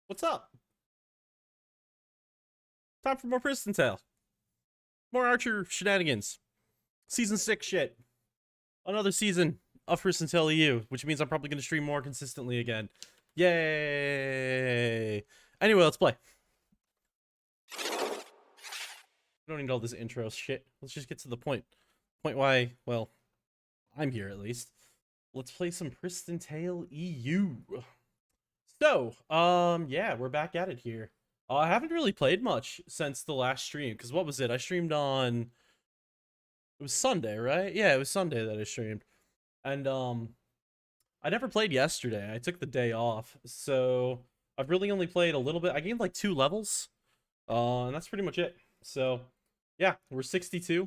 What's up? Time for more Pristontale. More Archer shenanigans. Season 6 shit. Another season of Pristontale EU, which means I'm probably going to stream more consistently again. Yay! Anyway, let's play. We don't need all this intro shit. Let's just get to the point. Point why, well, I'm here at least. Let's play some Pristontale EU. So, yeah, we're back at it here. I haven't really played much since the last stream, because what was it? I streamed on... It was Sunday, right? Yeah, it was Sunday that I streamed. And, I never played yesterday. I took the day off, so I've really only played a little bit. I gained like 2 levels, and that's pretty much it. So, yeah, we're 62.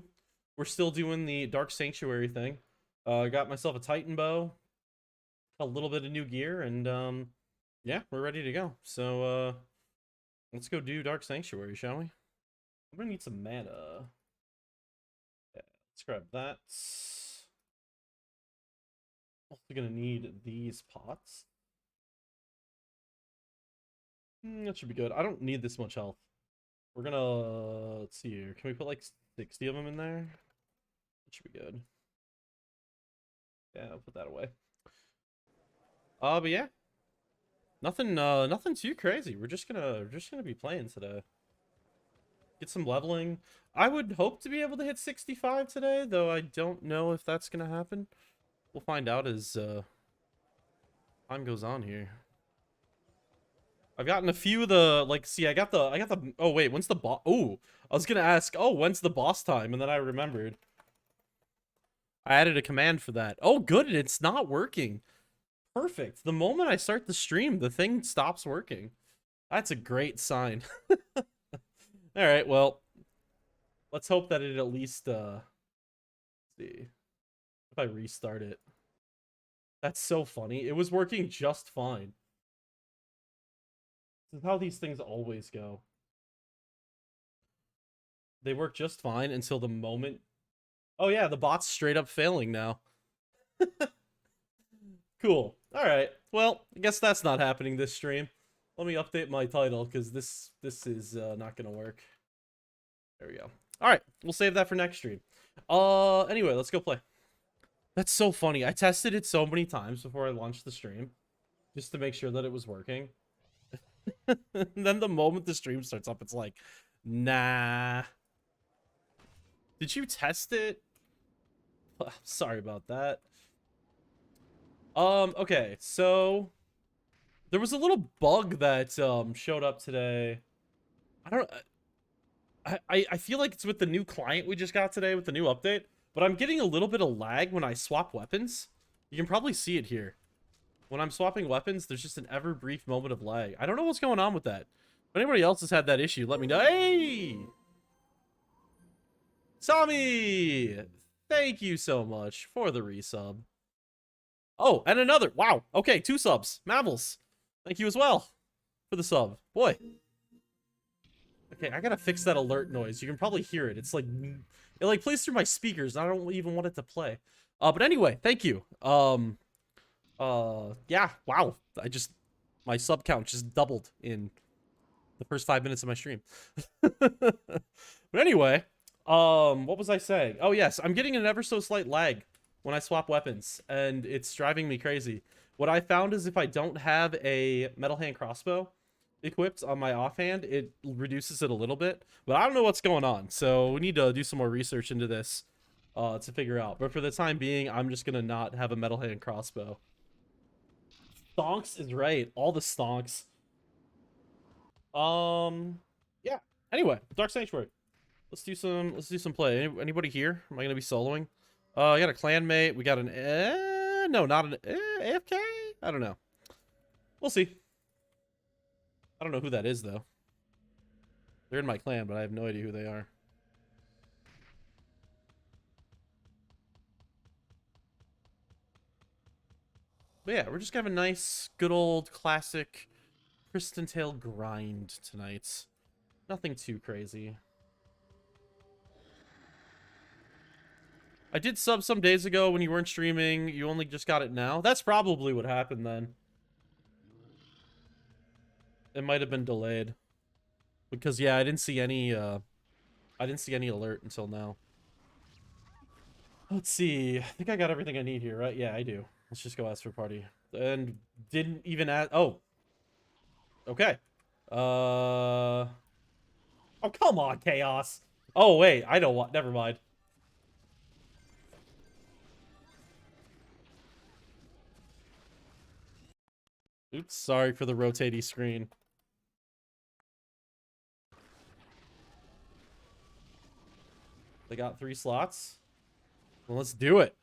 We're still doing the Dark Sanctuary thing. Got myself a Titan bow, a little bit of new gear, and, yeah, we're ready to go. So, let's go do Dark Sanctuary, shall we? I'm gonna need some mana. Yeah, let's grab that. Also gonna need these pots. That should be good. I don't need this much health. We're gonna, let's see here. Can we put like 60 of them in there? That should be good. Yeah, I'll put that away. But yeah. Nothing too crazy. We're just gonna be playing today. Get some leveling. I would hope to be able to hit 65 today, though I don't know if that's gonna happen. We'll find out as time goes on here. I've gotten a few of the, like, see, I got the, oh wait, when's the boss? Oh, I was gonna ask, oh, when's the boss time? And then I remembered. I added a command for that. Oh, good, it's not working. Perfect. The moment I start the stream, the thing stops working. That's a great sign. Alright, well, let's hope that it at least, let's see. If I restart it. That's so funny. It was working just fine. This is how these things always go. They work just fine until the moment... Oh yeah, the bot's straight up failing now. Cool. Alright. Well, I guess that's not happening this stream. Let me update my title, because this is not gonna work. There we go. Alright, we'll save that for next stream. Anyway, let's go play. That's so funny. I tested it so many times before I launched the stream, just to make sure that it was working. And then the moment the stream starts up, it's like, nah. Did you test it? Sorry about that. Okay, so there was a little bug that showed up today. I don't I feel like it's with the new client we just got today with the new update, but I'm getting a little bit of lag when I swap weapons. You can probably see it here. When I'm swapping weapons, there's just an ever brief moment of lag. I don't know what's going on with that. If anybody else has had that issue, let me know. Hey! Sami! Thank you so much for the resub. Oh, and another. Wow. Okay, 2 subs. Mavels. Thank you as well for the sub. Boy. Okay, I gotta fix that alert noise. You can probably hear it. It's like... It like plays through my speakers. I don't even want it to play. But anyway, thank you. Yeah, wow. My sub count just doubled in the first 5 minutes of my stream. But anyway, what was I saying? Oh yes, I'm getting an ever so slight lag when I swap weapons, and it's driving me crazy. What I found is if I don't have a metal hand crossbow equipped on my offhand, it reduces it a little bit, but I don't know what's going on, so we need to do some more research into this to figure out. But for the time being, I'm just gonna not have a metal hand crossbow. Stonks is right. All the stonks. Yeah. Anyway, Dark Sanctuary. Let's do some play. Anybody here? Am I gonna be soloing? I got a clanmate. We got an no, not an AFK? I don't know. We'll see. I don't know who that is though. They're in my clan, but I have no idea who they are. But yeah, we're just gonna have a nice, good old classic Pristontale grind tonight. Nothing too crazy. I did sub some days ago when you weren't streaming. You only just got it now. That's probably what happened then. It might have been delayed. Because yeah, I didn't see any alert until now. Let's see. I think I got everything I need here, right? Yeah, I do. Let's just go ask for party. And didn't even ask. Oh, okay. Oh, come on, Chaos. Oh, wait. I know what. Never mind. Oops. Sorry for the rotating screen. They got 3 slots. Well, let's do it.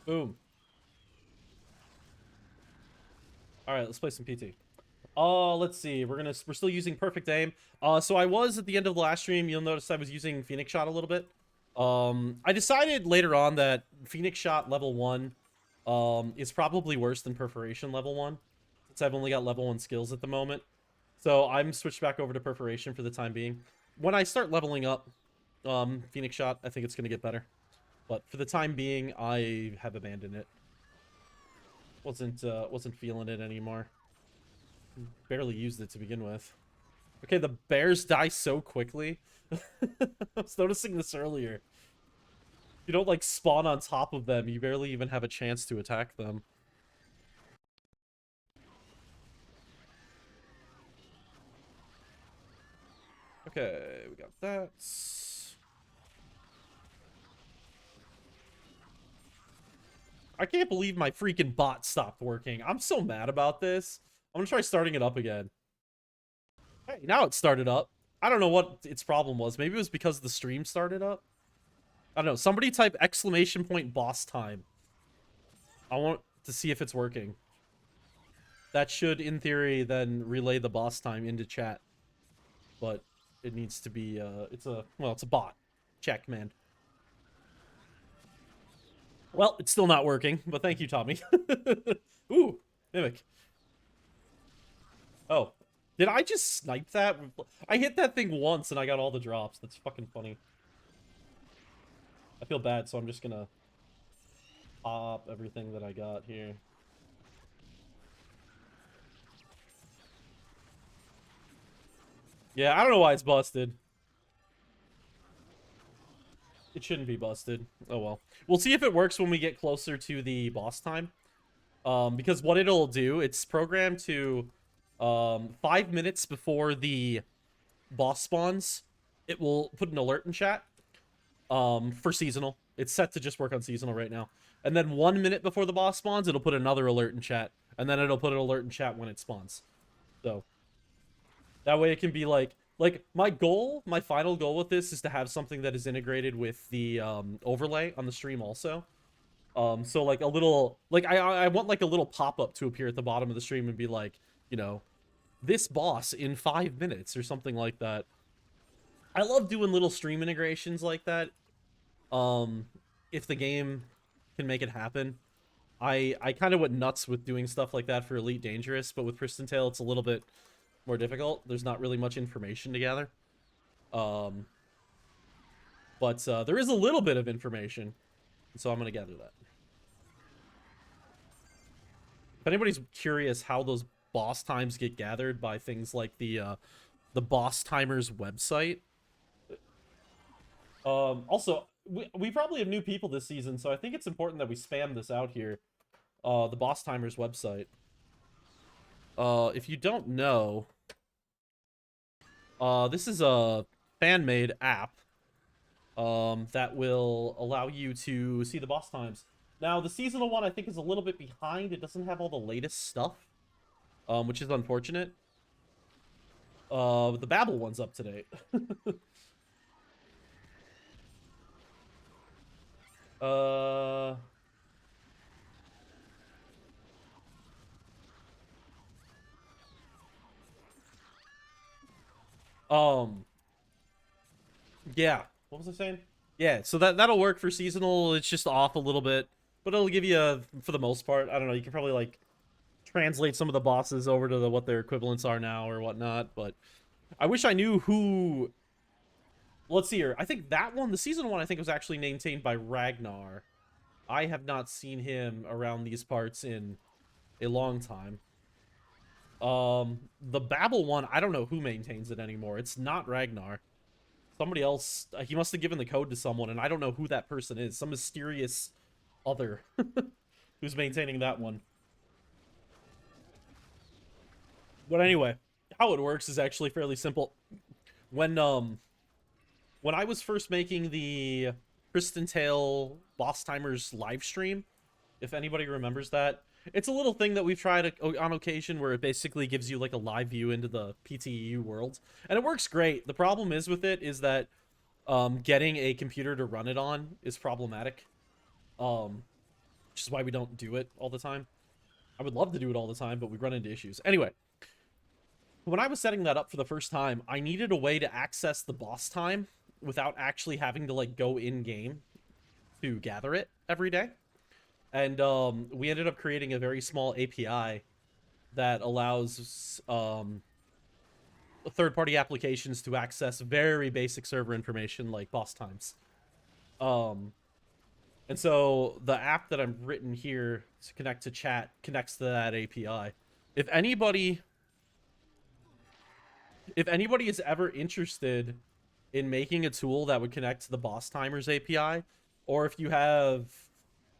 Boom. All right, let's play some PT. Let's see. We're still using perfect aim. So I was at the end of the last stream. You'll notice I was using Phoenix Shot a little bit. I decided later on that Phoenix Shot level 1, is probably worse than Perforation level 1, since I've only got level 1 skills at the moment. So I'm switched back over to Perforation for the time being. When I start leveling up, Phoenix Shot, I think it's gonna get better. But for the time being, I have abandoned it. Wasn't feeling it anymore. Barely used it to begin with. Okay, the bears die so quickly. I was noticing this earlier. You don't, like, spawn on top of them. You barely even have a chance to attack them. Okay, we got that. I can't believe my freaking bot stopped working. I'm so mad about this. I'm gonna try starting it up again. Hey, now it started up. I don't know what its problem was. Maybe it was because the stream started up. I don't know. Somebody type exclamation point boss time. I want to see if it's working. That should, in theory, then relay the boss time into chat. But it needs to be, it's a bot. Check, man. Well, it's still not working, but thank you, Tommy. Ooh, Mimic. Oh, did I just snipe that? I hit that thing once and I got all the drops. That's fucking funny. I feel bad, so I'm just gonna pop everything that I got here. Yeah, I don't know why it's busted. It shouldn't be busted. Oh well. We'll see if it works when we get closer to the boss time. Because what it'll do, it's programmed to 5 minutes before the boss spawns, it will put an alert in chat. For seasonal. It's set to just work on seasonal right now. And then 1 minute before the boss spawns, it'll put another alert in chat. And then it'll put an alert in chat when it spawns. So that way it can be like my final goal with this is to have something that is integrated with the overlay on the stream also. So like a little, like I want like a little pop-up to appear at the bottom of the stream and be like, you know, this boss in 5 minutes or something like that. I love doing little stream integrations like that. If the game can make it happen. I kind of went nuts with doing stuff like that for Elite Dangerous, but with Pristontale it's a little bit more difficult. There's not really much information to gather. But there is a little bit of information, so I'm gonna gather that. If anybody's curious how those boss times get gathered by things like the boss timers website. Also, we probably have new people this season, so I think it's important that we spam this out here. The boss timers website. If you don't know, this is a fan-made app that will allow you to see the boss times. Now, the seasonal one I think is a little bit behind. It doesn't have all the latest stuff, which is unfortunate. The Babel one's up to date. Yeah. What was I saying? Yeah, so that'll work for seasonal. It's just off a little bit, but it'll give you for the most part, I don't know, you can probably like translate some of the bosses over to what their equivalents are now or whatnot, but I wish I knew who. Let's see here. I think that one, the seasonal one, I think was actually maintained by Ragnar. I have not seen him around these parts in a long time. The Babel one, I don't know who maintains it anymore. It's not Ragnar. Somebody else, he must have given the code to someone, and I don't know who that person is. Some mysterious other who's maintaining that one. But anyway, how it works is actually fairly simple. When I was first making the Pristontale Boss Timers live stream, if anybody remembers that, it's a little thing that we've tried on occasion where it basically gives you like a live view into the PTEU world, and it works great. The problem is with it is that getting a computer to run it on is problematic, which is why we don't do it all the time. I would love to do it all the time, but we run into issues. Anyway, when I was setting that up for the first time, I needed a way to access the boss time without actually having to like go in game to gather it every day. And we ended up creating a very small API that allows third-party applications to access very basic server information like boss times. And so the app that I've written here to connect to chat connects to that API. If anybody is ever interested in making a tool that would connect to the boss timers API, or if you have,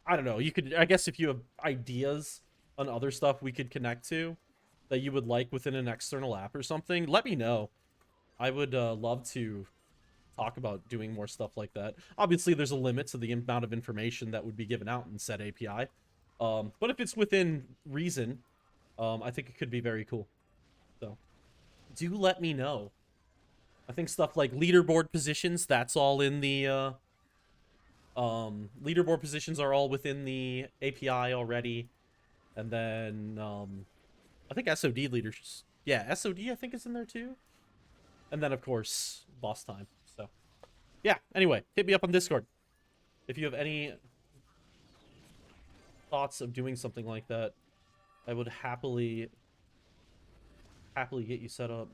I don't know, you could, I guess if you have ideas on other stuff we could connect to that you would like within an external app or something, let me know. I would love to talk about doing more stuff like that. Obviously, there's a limit to the amount of information that would be given out in said API. But if it's within reason, I think it could be very cool. So, do let me know. I think stuff like leaderboard positions, that's all in the, leaderboard positions are all within the API already. And then, I think SOD leaders, yeah, SOD I think is in there too. And then, of course, boss time. So, yeah, anyway, hit me up on Discord if you have any thoughts of doing something like that. I would happily get you set up.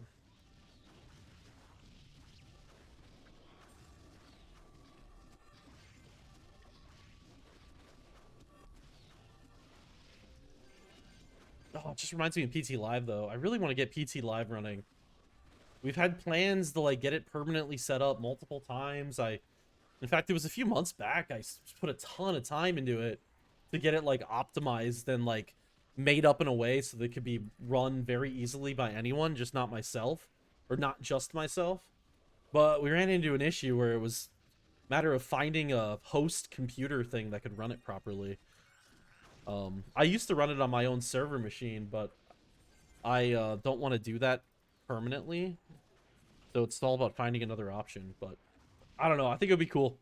Oh, it just reminds me of PT Live, though. I really want to get PT Live running. We've had plans to, like, get it permanently set up multiple times. In fact, it was a few months back, I put a ton of time into it to get it, like, optimized and, like, made up in a way so that it could be run very easily by anyone, just not myself. Or not just myself. But we ran into an issue where it was a matter of finding a host computer thing that could run it properly. I used to run it on my own server machine, but I don't want to do that permanently. So it's all about finding another option. But I don't know. I think it would be cool.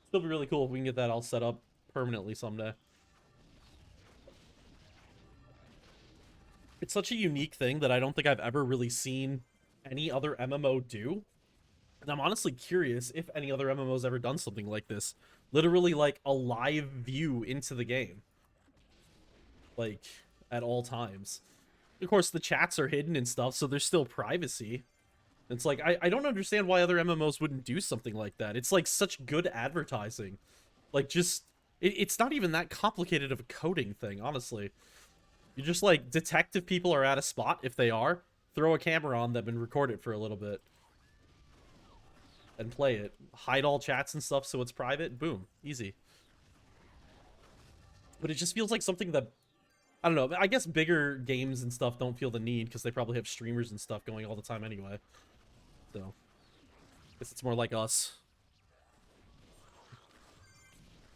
Still be really cool if we can get that all set up permanently someday. It's such a unique thing that I don't think I've ever really seen any other MMO do. And I'm honestly curious if any other MMO's ever done something like this. Literally, like, a live view into the game. Like, at all times. Of course, the chats are hidden and stuff, so there's still privacy. It's like, I don't understand why other MMOs wouldn't do something like that. It's, like, such good advertising. Like, just... It's not even that complicated of a coding thing, honestly. You just, like, detect if people are at a spot. If they are, throw a camera on them and record it for a little bit. And play it. Hide all chats and stuff so it's private. Boom. Easy. But it just feels like something that... I don't know. I guess bigger games and stuff don't feel the need because they probably have streamers and stuff going all the time anyway. So, I guess it's more like us.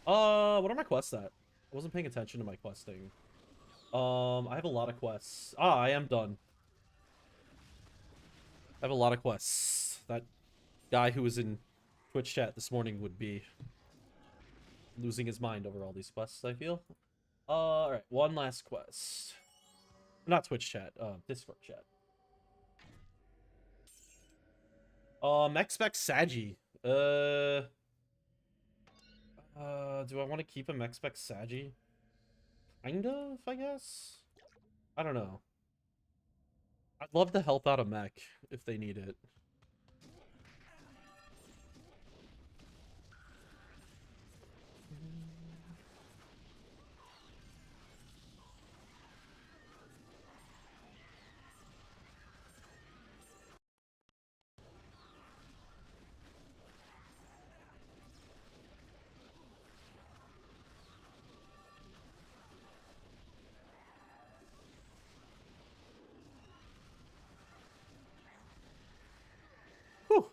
What are my quests at? I wasn't paying attention to my questing. I have a lot of quests. Ah, I am done. I have a lot of quests. That guy who was in Twitch chat this morning would be losing his mind over all these quests, I feel. Alright, one last quest. Not Twitch chat, Discord chat. Mexpec Sagi. Do I want to keep a Mexpec Sagi? Kind of, I guess? I don't know. I'd love to help out a mech if they need it.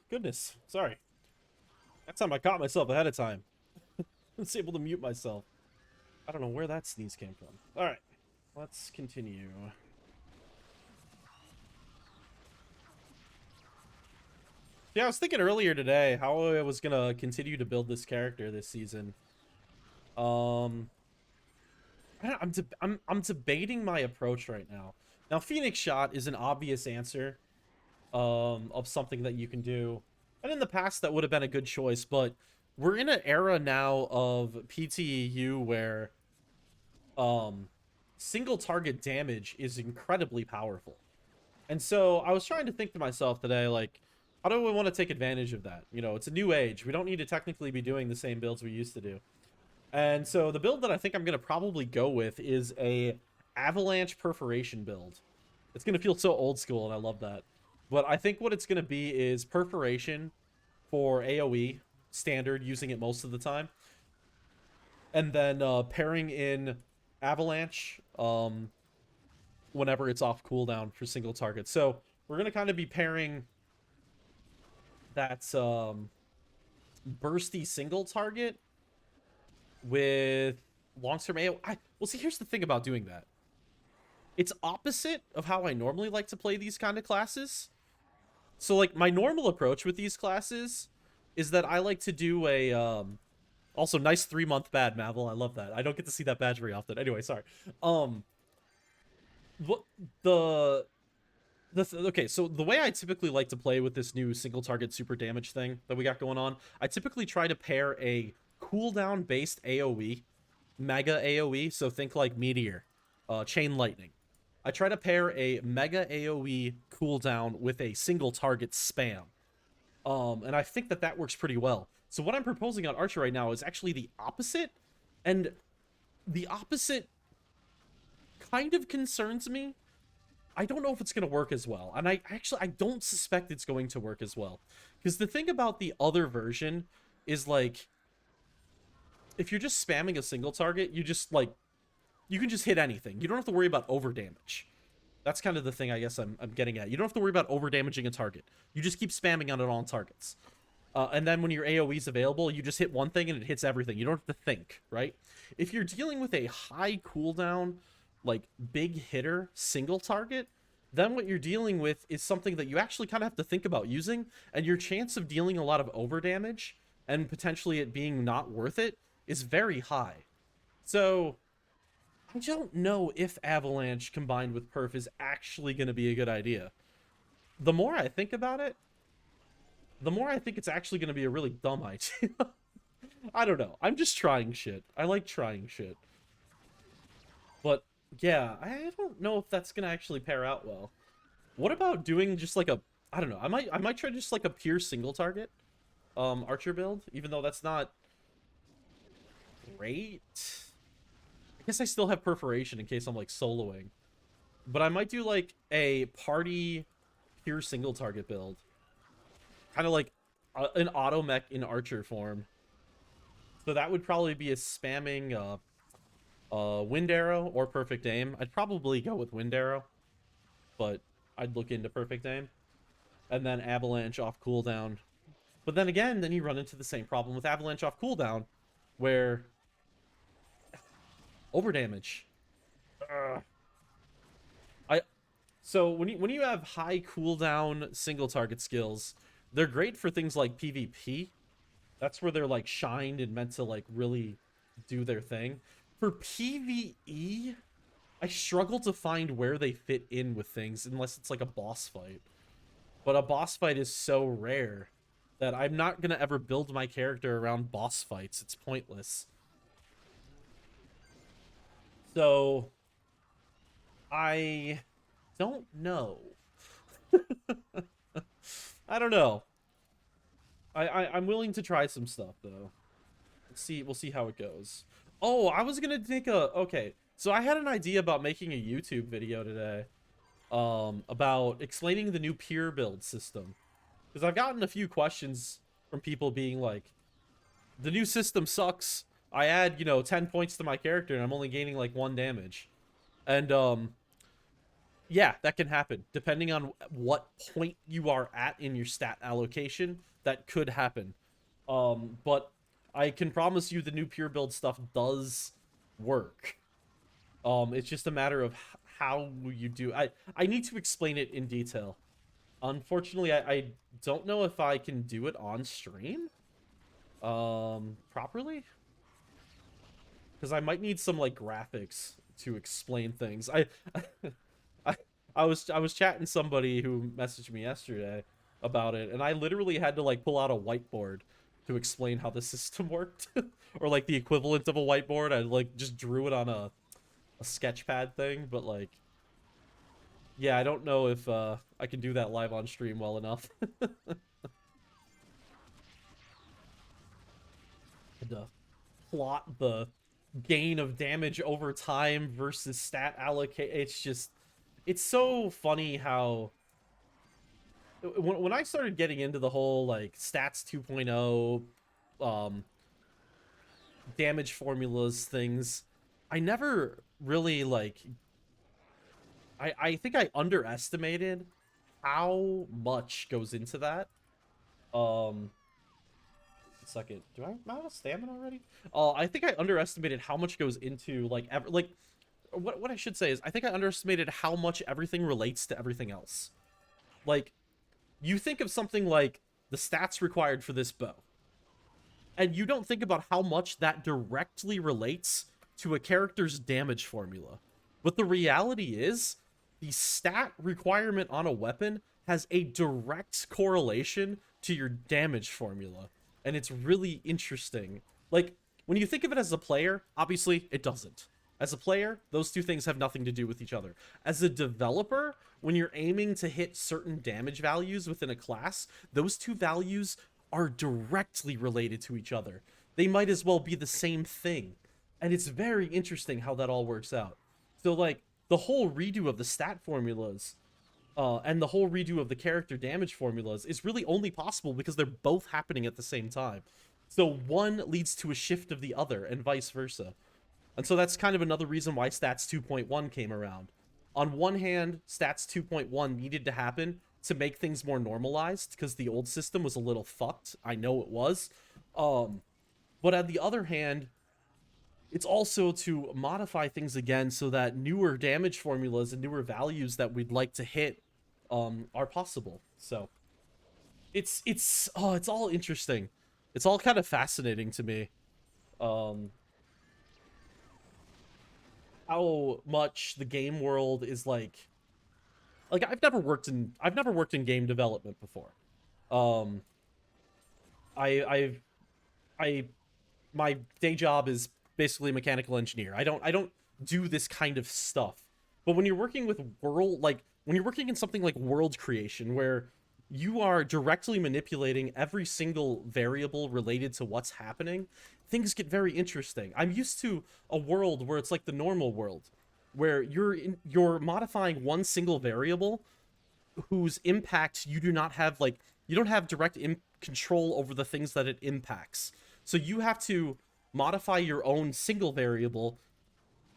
goodness. Sorry. That time I caught myself ahead of time. I was able to mute myself. I don't know where that sneeze came from. Alright. Let's continue. Yeah, I was thinking earlier today how I was gonna continue to build this character this season. I'm debating my approach right now. Now, Phoenix Shot is an obvious answer of something that you can do. And in the past, that would have been a good choice, but we're in an era now of PTEU where single target damage is incredibly powerful. And so I was trying to think to myself today, like, how do we want to take advantage of that? You know, it's a new age. We don't need to technically be doing the same builds we used to do. And so the build that I think I'm going to probably go with is a avalanche perforation build. It's going to feel so old school, and I love that. But I think what it's going to be is perforation for AoE, standard, using it most of the time. And then pairing in avalanche whenever it's off cooldown for single target. So we're going to kind of be pairing that bursty single target with long-term AoE. Well, see, here's the thing about doing that. It's opposite of how I normally like to play these kind of classes. So, like, my normal approach with these classes is that I like to do a, also, nice 3-month bad, Mavel. I love that. I don't get to see that badge very often. Anyway, sorry. What okay, so the way I typically like to play with this new single target super damage thing that we got going on, I typically try to pair a cooldown based AoE, mega AoE, so think like Meteor, Chain Lightning. I try to pair a mega AoE cooldown with a single target spam. And I think that that works pretty well. So what I'm proposing on Archer right now is actually the opposite, and the opposite kind of concerns me. I don't know if it's going to work as well, and I don't suspect it's going to work as well. Because the thing about the other version is, like, if you're just spamming a single target, you just, like, you can just hit anything. You don't have to worry about over damage. That's kind of the thing I guess I'm getting at. You don't have to worry about over damaging a target. You just keep spamming on it on targets. And then when your AoE is available, you just hit one thing and it hits everything. You don't have to think, right? If you're dealing with a high cooldown, like, big hitter single target, then what you're dealing with is something that you actually kind of have to think about using, and your chance of dealing a lot of over damage and potentially it being not worth it is very high. So I don't know if Avalanche combined with Perf is actually going to be a good idea. The more I think about it, the more I think it's actually going to be a really dumb idea. I don't know. I'm just trying shit. I like trying shit. But yeah, I don't know if that's going to actually pair out well. What about doing just like a, I don't know. I might try just like a pure single target Archer build, even though that's not great. I guess I still have perforation in case I'm like soloing. But I might do like a party pure single target build. Kind of like an auto mech in Archer form. So that would probably be a spamming Wind Arrow or Perfect Aim. I'd probably go with Wind Arrow, but I'd look into Perfect Aim. And then Avalanche off cooldown. But then again, then you run into the same problem with Avalanche off cooldown, where overdamage. So when you have high cooldown single target skills, they're great for things like PvP. That's where they're like shined and meant to like really do their thing. For PvE, I struggle to find where they fit in with things unless it's like a boss fight. But a boss fight is so rare that I'm not gonna ever build my character around boss fights. It's pointless. So I don't know. I don't know. I'm willing to try some stuff though. We'll see how it goes. Oh, I was gonna take a, okay. So I had an idea about making a YouTube video today. About explaining the new peer build system. Because I've gotten a few questions from people being like, the new system sucks. I add, you know, 10 points to my character and I'm only gaining like 1 damage. And Yeah, that can happen. Depending on what point you are at in your stat allocation, that could happen. But I can promise you the new pure build stuff does work. It's just a matter of how you do. I need to explain it in detail. Unfortunately, I don't know if I can do it on stream properly, because I might need some like graphics to explain things. I I was chatting somebody who messaged me yesterday about it, and I literally had to like pull out a whiteboard to explain how the system worked, or like the equivalent of a whiteboard. I like just drew it on a sketchpad thing, but like, yeah, I don't know if I can do that live on stream well enough. To plot the gain of damage over time versus stat allocate. It's just, it's so funny how when I started getting into the whole like stats 2.0 um damage formulas things, I never really like I think I underestimated how much goes into that. Um Second, do I not have stamina already? I think I underestimated how much goes into like what I should say is I think I underestimated how much everything relates to everything else. Like, you think of something like the stats required for this bow, and you don't think about how much that directly relates to a character's damage formula. But the reality is, the stat requirement on a weapon has a direct correlation to your damage formula. And it's really interesting. Like, when you think of it as a player, obviously it doesn't. As a player, those two things have nothing to do with each other. As a developer, when you're aiming to hit certain damage values within a class, those two values are directly related to each other. They might as well be the same thing. And it's very interesting how that all works out. So, like, the whole redo of the stat formulas and the whole redo of the character damage formulas is really only possible because they're both happening at the same time. So one leads to a shift of the other, and vice versa. And so that's kind of another reason why Stats 2.1 came around. On one hand, Stats 2.1 needed to happen to make things more normalized because the old system was a little fucked. I know it was. But on the other hand, it's also to modify things again so that newer damage formulas and newer values that we'd like to hit are possible. So it's all interesting. It's all kind of fascinating to me. Um, how much the game world is like I've never worked in game development before. Um, I've I my day job is basically a mechanical engineer. I don't do this kind of stuff. But when you're working with when you're working in something like world creation where you are directly manipulating every single variable related to what's happening, things get very interesting. I'm used to a world where it's like the normal world, where you're modifying one single variable whose impact you do not have like you don't have direct control over the things that it impacts. So you have to modify your own single variable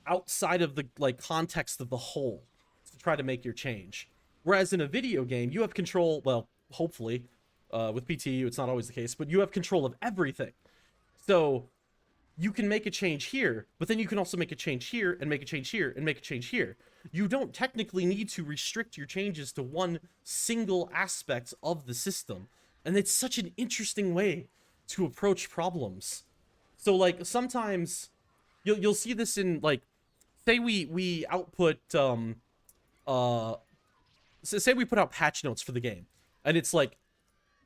outside of the like context of the whole to try to make your change. Whereas in a video game, you have control, well, hopefully, with PTU it's not always the case, but you have control of everything. So you can make a change here, but then you can also make a change here and make a change here and make a change here. You don't technically need to restrict your changes to one single aspect of the system. And it's such an interesting way to approach problems. So like sometimes you'll see this in like say we output uh say we put out patch notes for the game and it's like,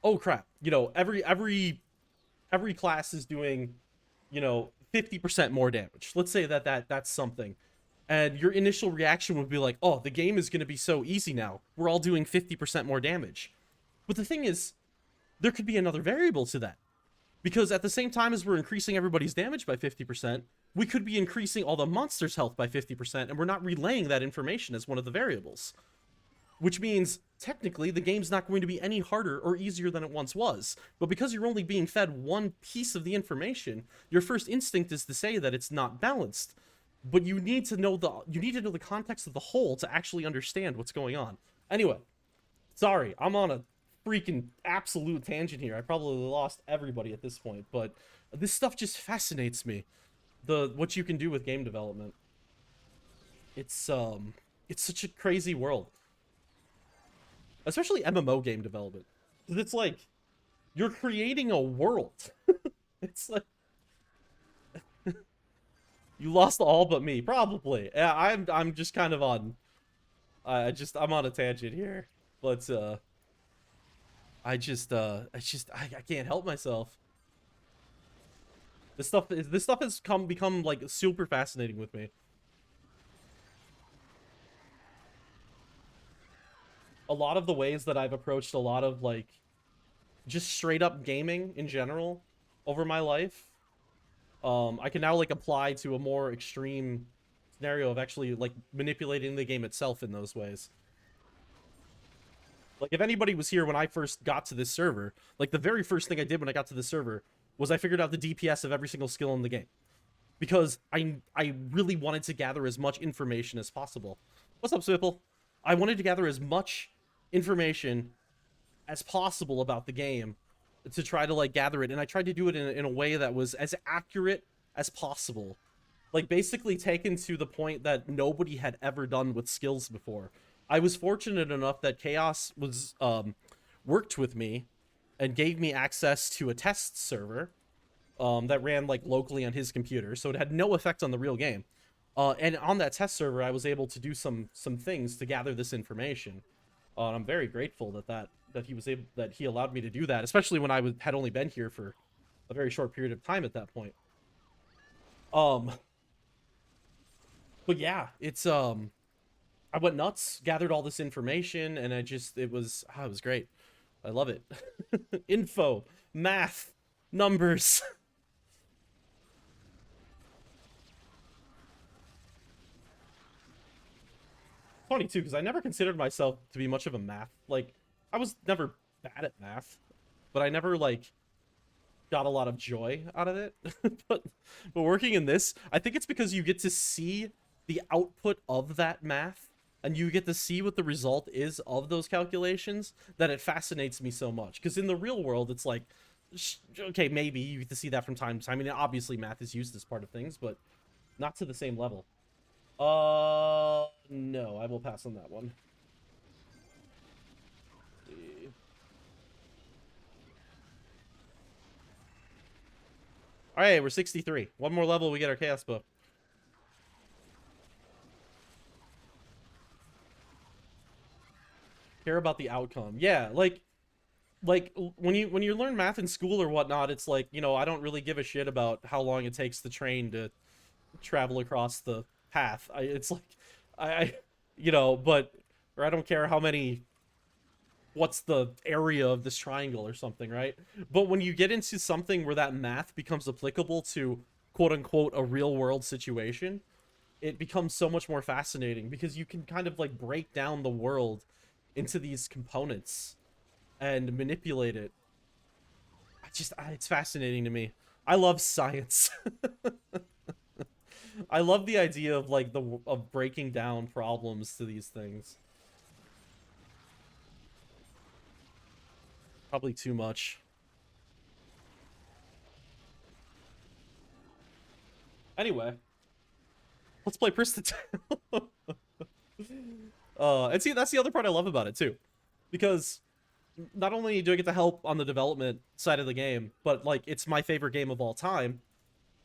oh crap, you know, every class is doing, you know, 50% more damage. Let's say that's something. And your initial reaction would be like, oh, the game is going to be so easy now. We're all doing 50% more damage. But the thing is, there could be another variable to that. Because at the same time as we're increasing everybody's damage by 50%, we could be increasing all the monsters' health by 50%, and we're not relaying that information as one of the variables. Which means, technically, the game's not going to be any harder or easier than it once was. But because you're only being fed one piece of the information, your first instinct is to say that it's not balanced. but you need to know the context of the whole to actually understand what's going on. Anyway, sorry, I'm on a freaking absolute tangent here. I probably lost everybody at this point, but this stuff just fascinates me. What you can do with game development. It's it's such a crazy world. Especially MMO game development. 'Cause it's like you're creating a world. It's like you lost all but me, probably. Yeah, I'm just kind of on I'm on a tangent here. But I can't help myself. This stuff has become like super fascinating with me. A lot of the ways that I've approached a lot of like just straight up gaming in general over my life, I can now like apply to a more extreme scenario of actually like manipulating the game itself in those ways. Like if anybody was here when I first got to this server, like the very first thing I did when I got to this server was I figured out the DPS of every single skill in the game. Because I really wanted to gather as much information as possible. What's up, Swipple? I wanted to gather as much information as possible about the game to try to like gather it, and I tried to do it in a way that was as accurate as possible, like basically taken to the point that nobody had ever done with skills before. I was fortunate enough that Chaos was worked with me and gave me access to a test server that ran like locally on his computer, so it had no effect on the real game. And on that test server, I was able to do some things to gather this information. And I'm very grateful that he allowed me to do that, especially when had only been here for a very short period of time at that point. Um, but yeah, it's I went nuts, gathered all this information, and it was great. I love it. Info, math, numbers. 22, because I never considered myself to be much of a math. Like, I was never bad at math, but I never like got a lot of joy out of it. but working in this, I think it's because you get to see the output of that math and you get to see what the result is of those calculations that it fascinates me so much. Because in the real world, it's like, okay, maybe you get to see that from time to time. I mean, obviously math is used as part of things, but not to the same level. No, I will pass on that one. All right, we're 63. One more level, we get our chaos book. Care about the outcome. Yeah, like when you learn math in school or whatnot, it's like, you know, I don't really give a shit about how long it takes the train to travel across the path. It's like I you know, but or I don't care how many what's the area of this triangle or something, right? But when you get into something where that math becomes applicable to quote unquote a real world situation, it becomes so much more fascinating because you can kind of like break down the world into these components and manipulate it. It's fascinating to me. I love science. I love the idea of like of breaking down problems to these things. Probably too much. Anyway, let's play Pristontale. And see, that's the other part I love about it too, because not only do I get to help on the development side of the game, but like it's my favorite game of all time.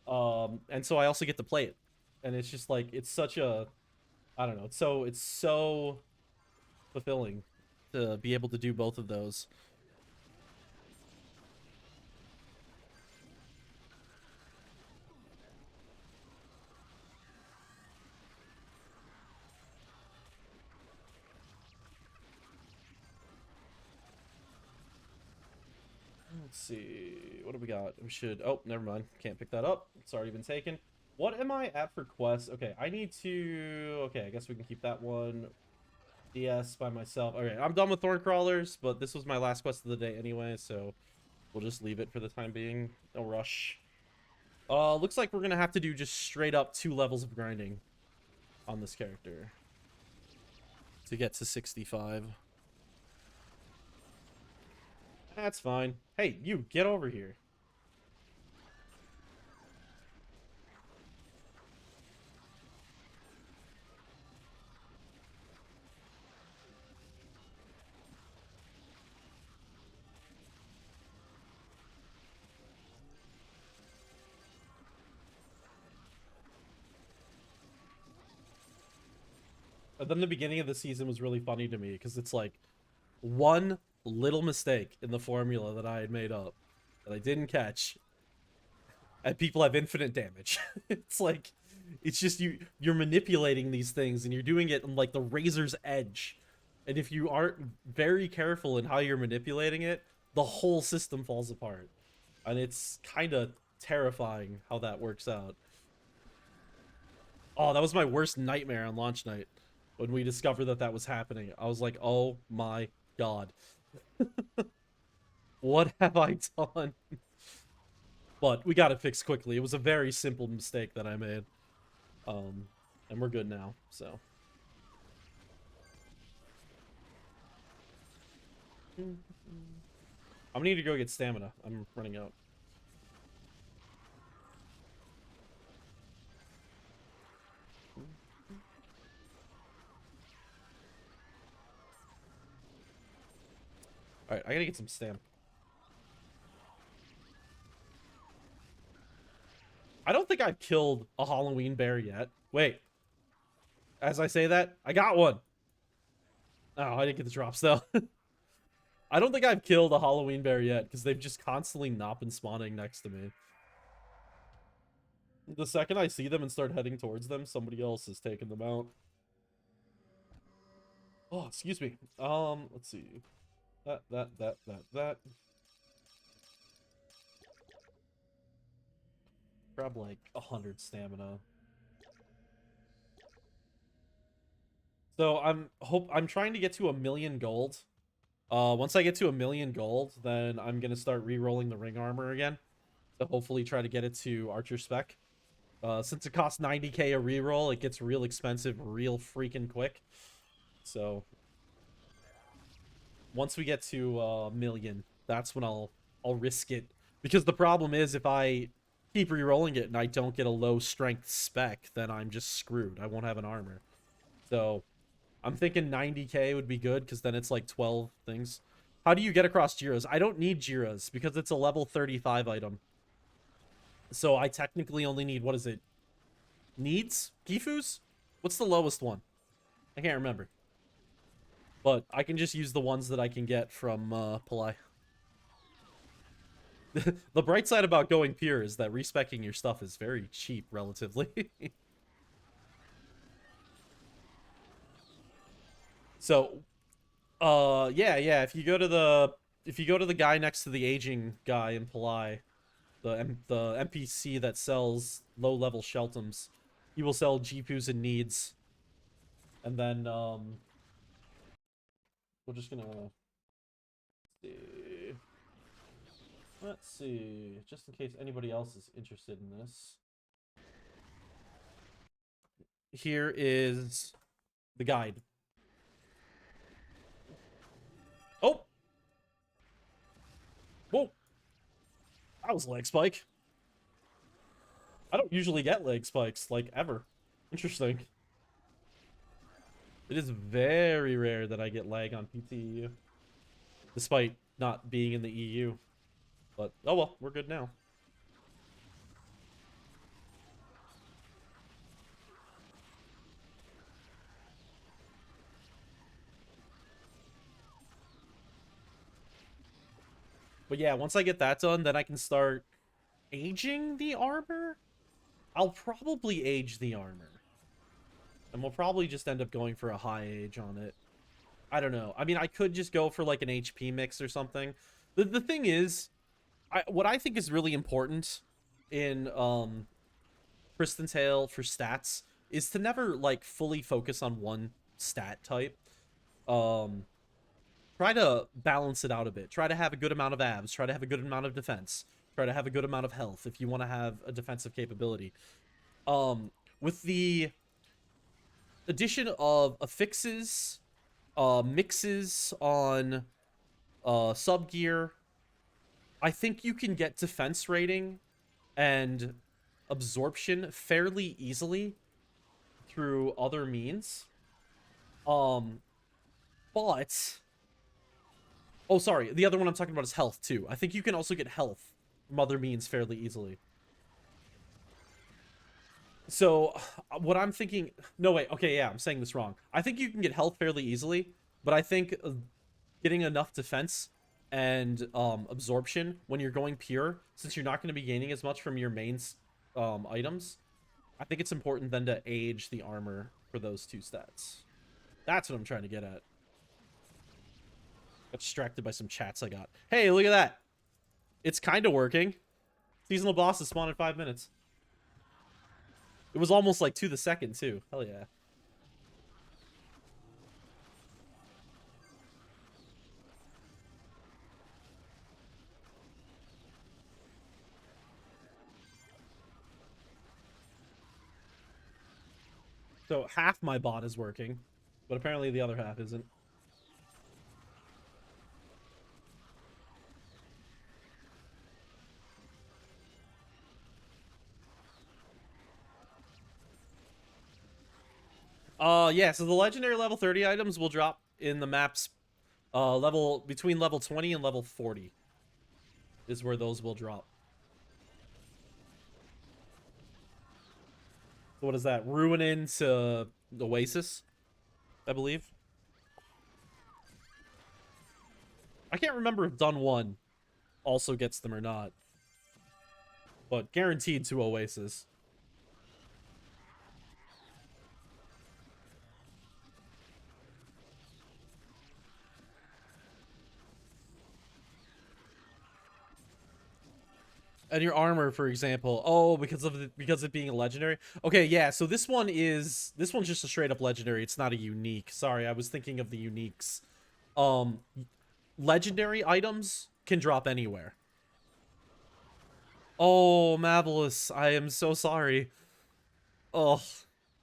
And so I also get to play it, and it's just like it's such a, I don't know, it's so fulfilling to be able to do both of those. Let's see. What do we got? We should... Oh, never mind. Can't pick that up. It's already been taken. What am I at for quests? Okay, I need to... Okay, I guess we can keep that one. DS by myself. Okay, I'm done with thorn crawlers, but this was my last quest of the day anyway, so we'll just leave it for the time being. No rush. Looks like we're gonna have to do just straight up 2 levels of grinding on this character to get to 65. That's fine. Hey, you, get over here. And then the beginning of the season was really funny to me because it's like one little mistake in the formula that I had made up that I didn't catch, and people have infinite damage. It's like, it's just you're manipulating these things and you're doing it on like the razor's edge, and if you aren't very careful in how you're manipulating it, the whole system falls apart, and it's kind of terrifying how that works out. Oh, that was my worst nightmare on launch night when we discovered that that was happening. I was like, oh my god, what have I done? But we got it fixed quickly. It was a very simple mistake that I made. And we're good now, so. I'm gonna need to go get stamina. I'm running out. Alright, I gotta get some stamina. I don't think I've killed a Halloween bear yet. Wait. As I say that, I got one. Oh, I didn't get the drops though. I don't think I've killed a Halloween bear yet because they've just constantly not been spawning next to me. The second I see them and start heading towards them, somebody else is taking them out. Oh, excuse me. Let's see. That. Grab like 100 stamina. So I'm trying to get to 1,000,000 gold. Once I get to 1,000,000 gold, then I'm gonna start re-rolling the ring armor again. To hopefully try to get it to archer spec. Since it costs 90k a reroll, it gets real expensive real freaking quick. So once we get to 1,000,000, that's when I'll risk it. Because the problem is if I keep re-rolling it and I don't get a low strength spec, then I'm just screwed. I won't have an armor. So I'm thinking 90k would be good because then it's like 12 things. How do you get across Jiras? I don't need Jiras because it's a level 35 item. So I technically only need, what is it? Needs? Gifus? What's the lowest one? I can't remember. But I can just use the ones that I can get from Palai. The bright side about going pure is that respecking your stuff is very cheap, relatively. So, yeah, if you go to the guy next to the aging guy in Palai, the NPC that sells low-level Sheltums, he will sell Jeepus and needs. And then, we're just gonna see. Let's see, just in case anybody else is interested in this. Here is the guide. Oh! Whoa! That was a leg spike. I don't usually get leg spikes, like, ever. Interesting. It is very rare that I get lag on PTEU. Despite not being in the EU. But, oh well, we're good now. But yeah, once I get that done, then I can start aging the armor? I'll probably age the armor. And we'll probably just end up going for a high age on it. I don't know. I mean, I could just go for like an HP mix or something. The thing is, what I think is really important in Pristontale for stats is to never like fully focus on one stat type. Try to balance it out a bit. Try to have a good amount of abs. Try to have a good amount of defense. Try to have a good amount of health if you want to have a defensive capability. With the addition of affixes, mixes on sub gear, I think you can get defense rating and absorption fairly easily through other means. But oh, sorry, the other one I'm talking about is health too. I think you can also get health from other means fairly easily. So what I'm thinking, no wait, okay, yeah, I'm saying this wrong. I think you can get health fairly easily, but I think getting enough defense and absorption when you're going pure, since you're not going to be gaining as much from your main items, I think it's important then to age the armor for those two stats. That's what I'm trying to get at. Got distracted by some chats I got. Hey, look at that. It's kind of working. Seasonal bosses spawn in 5 minutes. It was almost like to the second, too. Hell yeah. So half my bot is working, but apparently the other half isn't. Yeah, so the legendary level 30 items will drop in the map's level between level 20 and level 40 is where those will drop. So what is that? Ruin into Oasis, I believe. I can't remember if Done 1 also gets them or not. But guaranteed to Oasis. And your armor, for example. Oh, because it being a legendary. Okay, yeah. So this one's just a straight up legendary. It's not a unique. Sorry, I was thinking of the uniques. Legendary items can drop anywhere. Oh, Mavelus, I am so sorry. Oh,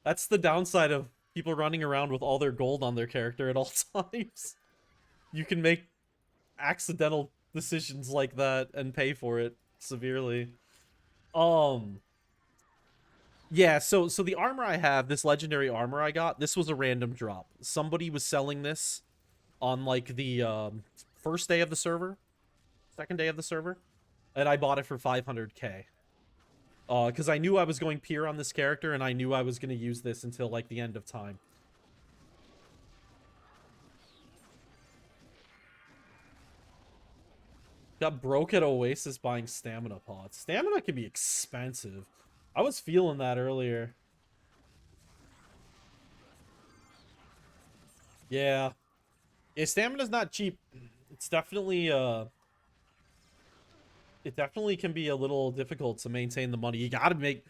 that's the downside of people running around with all their gold on their character at all times. You can make accidental decisions like that and pay for it severely. Yeah, so the armor I have, this legendary armor I got, this was a random drop. Somebody was selling this on like the first day of the server, second day of the server, and I bought it for 500k. Because I knew I was going pure on this character, and I knew I was going to use this until like the end of time. Got broke at Oasis buying stamina pots. Stamina can be expensive. I was feeling that earlier. Yeah. Yeah, stamina's not cheap. It's definitely it definitely can be a little difficult to maintain the money. You gotta make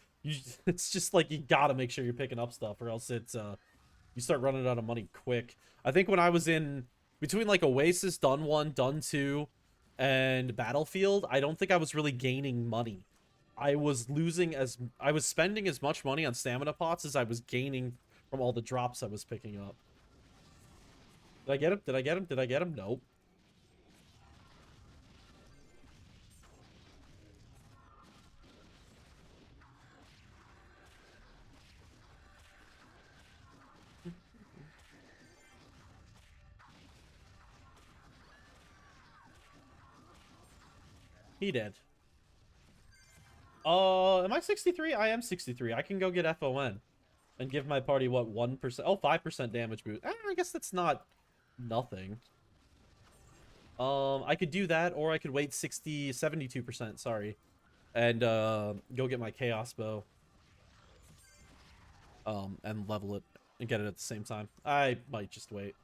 it's just like you gotta make sure you're picking up stuff, or else it's you start running out of money quick. I think when I was in between like Oasis, Done 1, Done 2, and Battlefield, I don't think I was really gaining money. I was spending as much money on stamina pots as I was gaining from all the drops I was picking up. Did I get him? Did I get him? Did I get him? Nope. He did. Am I 63? I am 63. I can go get FON and give my party, what, 1%? Oh, 5% damage boost. I guess that's not nothing. I could do that, or I could wait 72%, sorry, and go get my Chaos Bow. And level it and get it at the same time. I might just wait.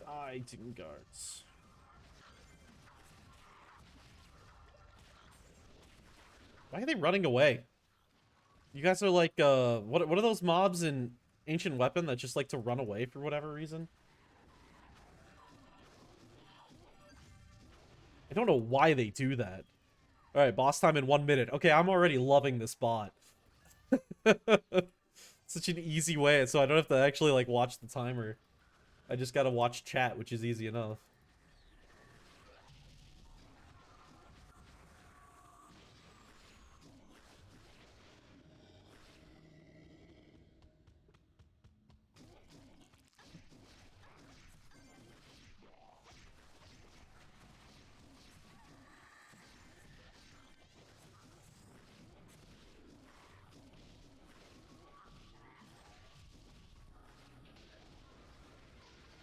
Fighting guards. Why are they running away? You guys are like, what are those mobs in Ancient Weapon that just like to run away for whatever reason? I don't know why they do that. All right, boss time in 1 minute. Okay, I'm already loving this bot. Such an easy way, so I don't have to actually like watch the timer. I just gotta watch chat, which is easy enough.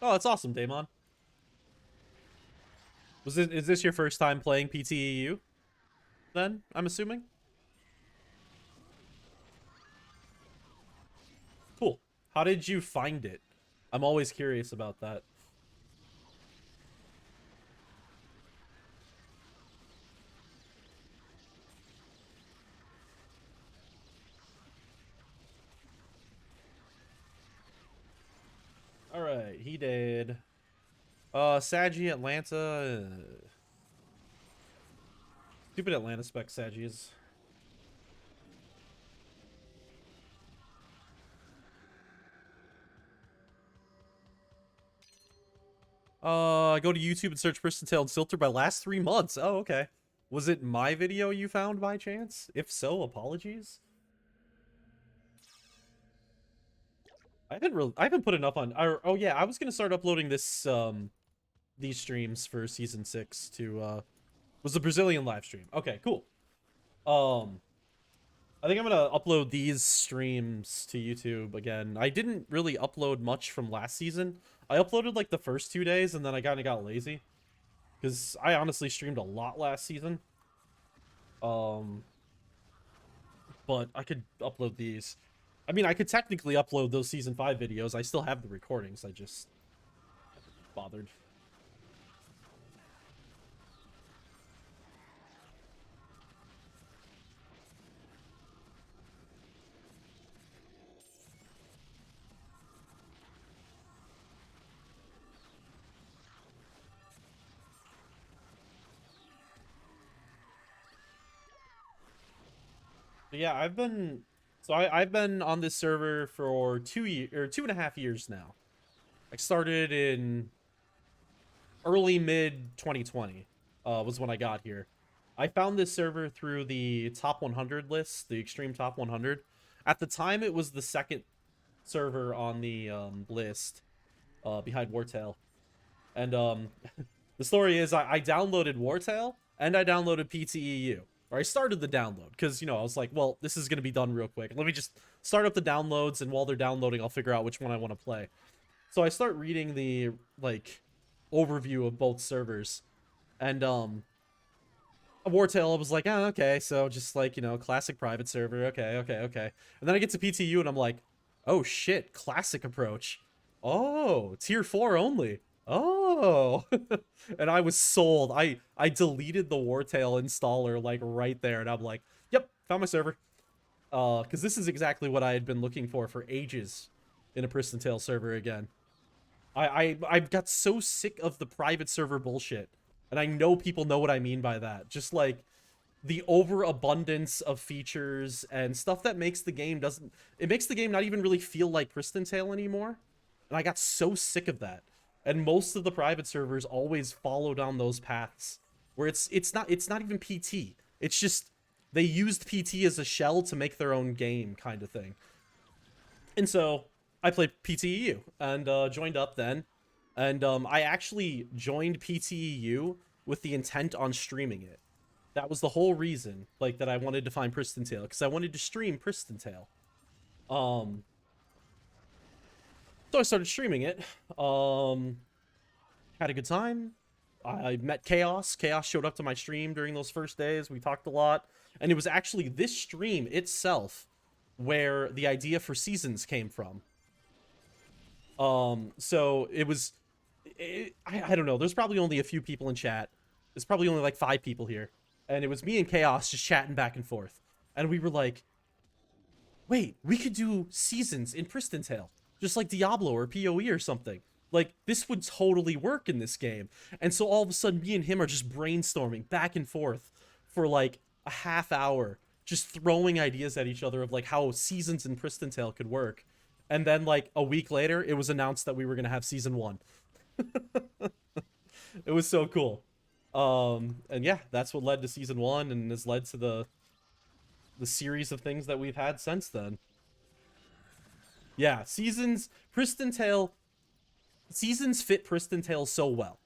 Oh, that's awesome, Damon. Is this your first time playing PTEU? Then I'm assuming. Cool. How did you find it? I'm always curious about that. All right, he did. Saggy Atlanta. Stupid Atlanta spec Saggies. Go to YouTube and search Pristontale and Silter by last 3 months. Oh, okay. Was it my video you found by chance? If so, apologies. I haven't put enough on. Oh yeah, I was gonna start uploading these streams for season 6 to was the Brazilian live stream. Okay, cool. I think I'm gonna upload these streams to YouTube again. I didn't really upload much from last season. I uploaded like the first 2 days and then I kind of got lazy because I honestly streamed a lot last season. But I could upload these. I mean, I could technically upload those season 5 videos. I still have the recordings. I just haven't bothered. But yeah, I've been on this server for 2 years or 2.5 years now. I started in early mid 2020 was when I got here. I found this server through the top 100 list, the extreme top 100. At the time, it was the second server on the list behind Wartail. And the story is I downloaded Wartail and I downloaded PTEU. Or I started the download because, you know, I was like, well, this is going to be done real quick. Let me just start up the downloads, and while they're downloading, I'll figure out which one I want to play. So I start reading the, like, overview of both servers. And, Wartail, I was like, oh, okay, so just, like, you know, classic private server, okay. And then I get to PTU, and I'm like, oh, shit, classic approach. Oh, tier 4 only. Oh. And I was sold. I deleted the Wartail installer, like, right there, and I'm like, yep, found my server. Because this is exactly what I had been looking for ages in a Pristontale server again. I got so sick of the private server bullshit. And I know people know what I mean by that. Just like the overabundance of features and stuff that makes the game it makes the game not even really feel like Pristontale anymore. And I got so sick of that. And most of the private servers always follow down those paths where it's not even PT. It's just they used PT as a shell to make their own game kind of thing. And so I played PTEU and joined up then. And I actually joined PTEU with the intent on streaming it. That was the whole reason, like, that I wanted to find Pristontale, because I wanted to stream Pristontale. So I started streaming it. Had a good time. I met Chaos. Chaos showed up to my stream during those first days. We talked a lot. And it was actually this stream itself where the idea for seasons came from. So it was... I don't know. There's probably only a few people in chat. There's probably only like 5 people here. And it was me and Chaos just chatting back and forth. And we were like, wait, we could do seasons in Pristontale. Just like Diablo or PoE or something. Like, this would totally work in this game. And so all of a sudden, me and him are just brainstorming back and forth for like a half hour, just throwing ideas at each other of like how seasons in Pristontale could work. And then like a week later, it was announced that we were gonna have season one. It was so cool. And yeah, that's what led to season one and has led to the series of things that we've had since then. Yeah, seasons Pristontale seasons fit Pristontale so well.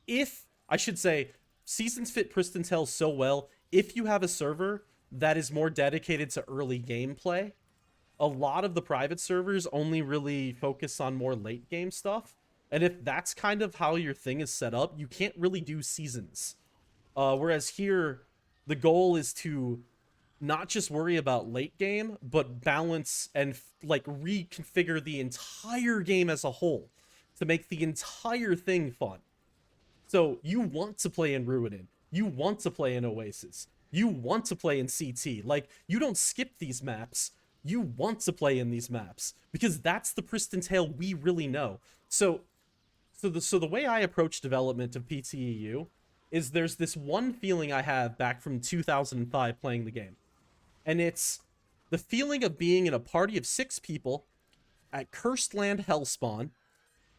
If I should say, seasons fit Pristontale so well if you have a server that is more dedicated to early gameplay. A lot of the private servers only really focus on more late game stuff. And if that's kind of how your thing is set up, you can't really do seasons. Whereas here, the goal is to not just worry about late game, but balance and like reconfigure the entire game as a whole to make the entire thing fun. So you want to play in Ruinin, you want to play in Oasis, you want to play in CT. Like, you don't skip these maps. You want to play in these maps because that's the Pristontale we really know. So the way I approach development of PTEU is there's this one feeling I have back from 2005 playing the game. And it's the feeling of being in a party of 6 people at Cursed Land Hellspawn,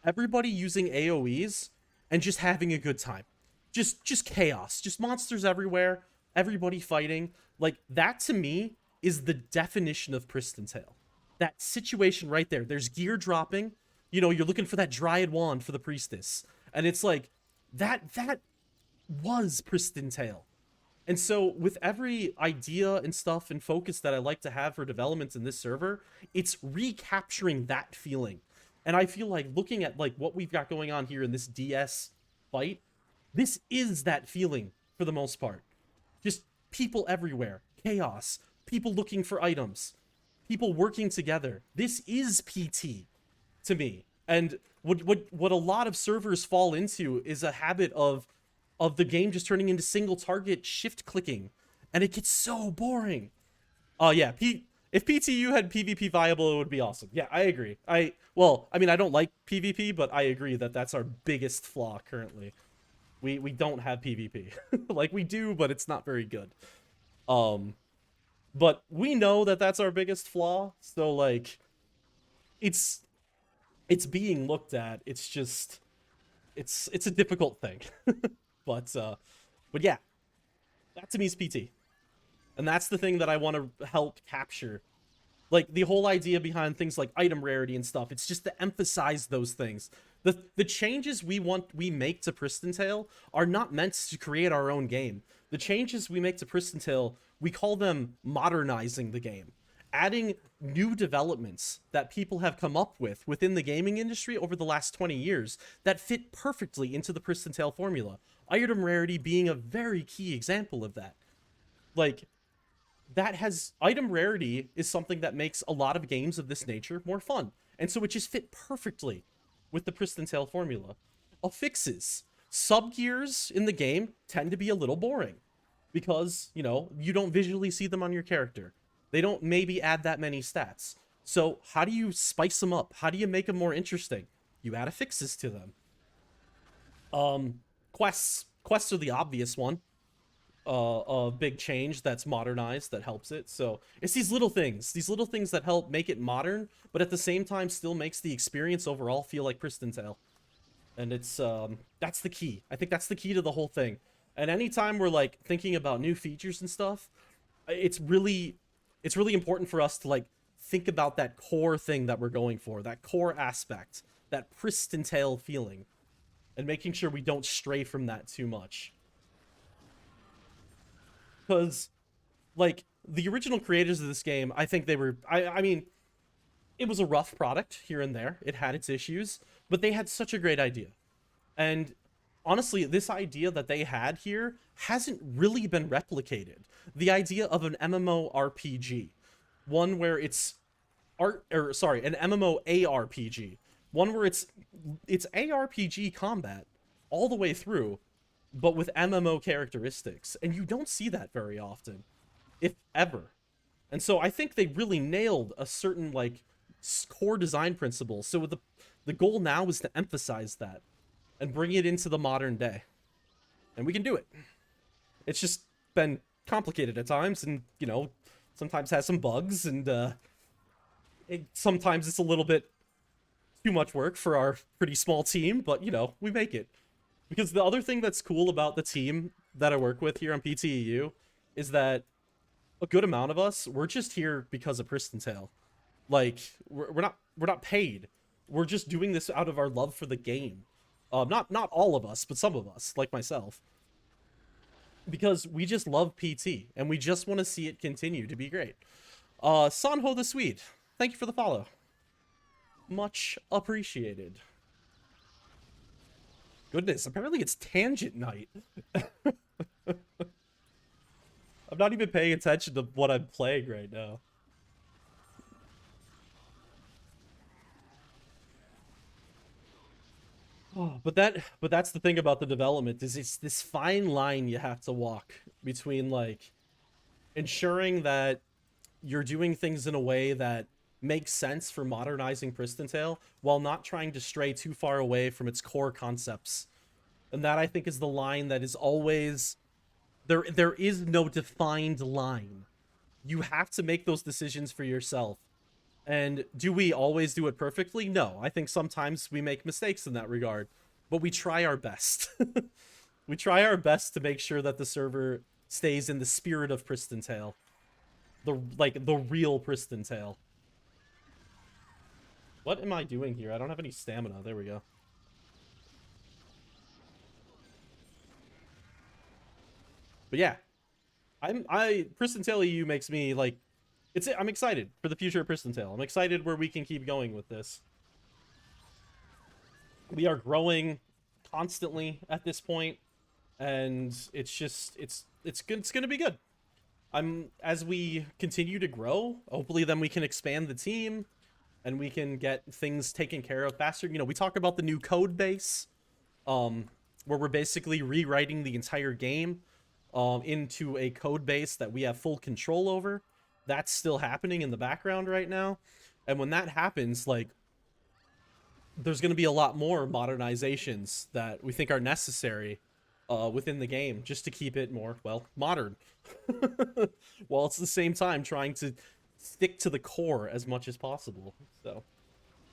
everybody using AoEs, and just having a good time. Just chaos. Just monsters everywhere, everybody fighting. Like, that to me is the definition of Pristontale. That situation right there. There's gear dropping. You know, you're looking for that Dryad wand for the priestess. And it's like, that was Pristontale. And so with every idea and stuff and focus that I like to have for development in this server, it's recapturing that feeling. And I feel like looking at like what we've got going on here in this DS fight, this is that feeling for the most part. Just people everywhere, chaos, people looking for items, people working together. This is PT to me. And what a lot of servers fall into is a habit of the game just turning into single target shift clicking, and it gets so boring. Yeah, if PTU had PvP viable, it would be awesome. Yeah, I agree. I mean, I don't like PvP, but I agree that that's our biggest flaw currently. We don't have PvP. Like, we do, but it's not very good. But we know that that's our biggest flaw, so like it's being looked at. It's just it's a difficult thing. But yeah, that to me is PT. And that's the thing that I want to help capture. Like, the whole idea behind things like item rarity and stuff, it's just to emphasize those things. The changes we make to Pristontale are not meant to create our own game. The changes we make to Pristontale, we call them modernizing the game. Adding new developments that people have come up with within the gaming industry over the last 20 years that fit perfectly into the Pristontale formula. Item rarity being a very key example of that. Like, item rarity is something that makes a lot of games of this nature more fun. And so it just fit perfectly with the Pristontale formula. Affixes. Sub-gears in the game tend to be a little boring because, you know, you don't visually see them on your character. They don't maybe add that many stats. So how do you spice them up? How do you make them more interesting? You add affixes to them. Quests are the obvious one. A big change that's modernized that helps it. So it's these little things that help make it modern, but at the same time still makes the experience overall feel like Pristontale. And it's that's the key. I think that's the key to the whole thing. And anytime we're like thinking about new features and stuff, it's really important for us to like think about that core thing that we're going for, that core aspect, that Pristontale feeling, and making sure we don't stray from that too much. Because, like, the original creators of this game, I think they were, I mean, it was a rough product here and there. It had its issues, but they had such a great idea. And honestly, this idea that they had here hasn't really been replicated. The idea of an MMORPG, one where it's an MMOARPG, one where it's ARPG combat all the way through, but with MMO characteristics. And you don't see that very often, if ever. And so I think they really nailed a certain, like, core design principle. So with The goal now is to emphasize that and bring it into the modern day. And we can do it. It's just been complicated at times, and, you know, sometimes has some bugs, and sometimes it's a little bit too much work for our pretty small team, but, you know, we make it. Because the other thing that's cool about the team that I work with here on PTEU is that a good amount of us, we're just here because of Pristontale. Like, we're not paid. We're just doing this out of our love for the game. Not all of us, but some of us, like myself. Because we just love PT, and we just want to see it continue to be great. Sanho the Swede, thank you for the follow. Much appreciated. Goodness, apparently it's tangent night. I'm not even paying attention to what I'm playing right now. Oh, but that's the thing about the development, is it's this fine line you have to walk between, like, ensuring that you're doing things in a way that makes sense for modernizing Pristontale while not trying to stray too far away from its core concepts. And that, I think, is the line that is always there is no defined line. You have to make those decisions for yourself. And do we always do it perfectly? No. I think sometimes we make mistakes in that regard, but we try our best. We try our best to make sure that the server stays in the spirit of Pristontale. The real Pristontale. What am I doing here? I don't have any stamina. There we go. But yeah, Pristontale EU makes me, like, I'm excited for the future of Pristontale. I'm excited where we can keep going with this. We are growing constantly at this point, and it's just it's good. It's gonna be good. As we continue to grow, hopefully then we can expand the team and we can get things taken care of faster. You know, we talk about the new code base, where we're basically rewriting the entire game into a code base that we have full control over. That's still happening in the background right now. And when that happens, like, there's going to be a lot more modernizations that we think are necessary within the game, just to keep it more, well, modern. While it's at the same time trying to stick to the core as much as possible. So,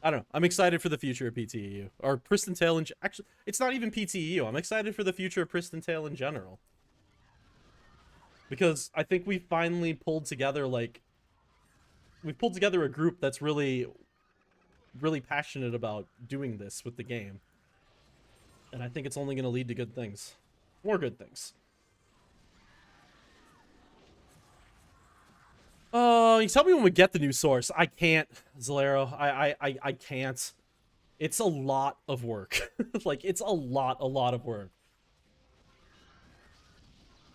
I don't know. I'm excited for the future of PTEU. Or Pristontale actually, it's not even PTEU. I'm excited for the future of Pristontale in general. Because I think we finally pulled together, like, we've pulled together a group that's really passionate about doing this with the game. And I think it's only going to lead to good things. More good things. You tell me when we get the new source. I can't, Zalero. I can't. It's a lot of work. Like, it's a lot of work.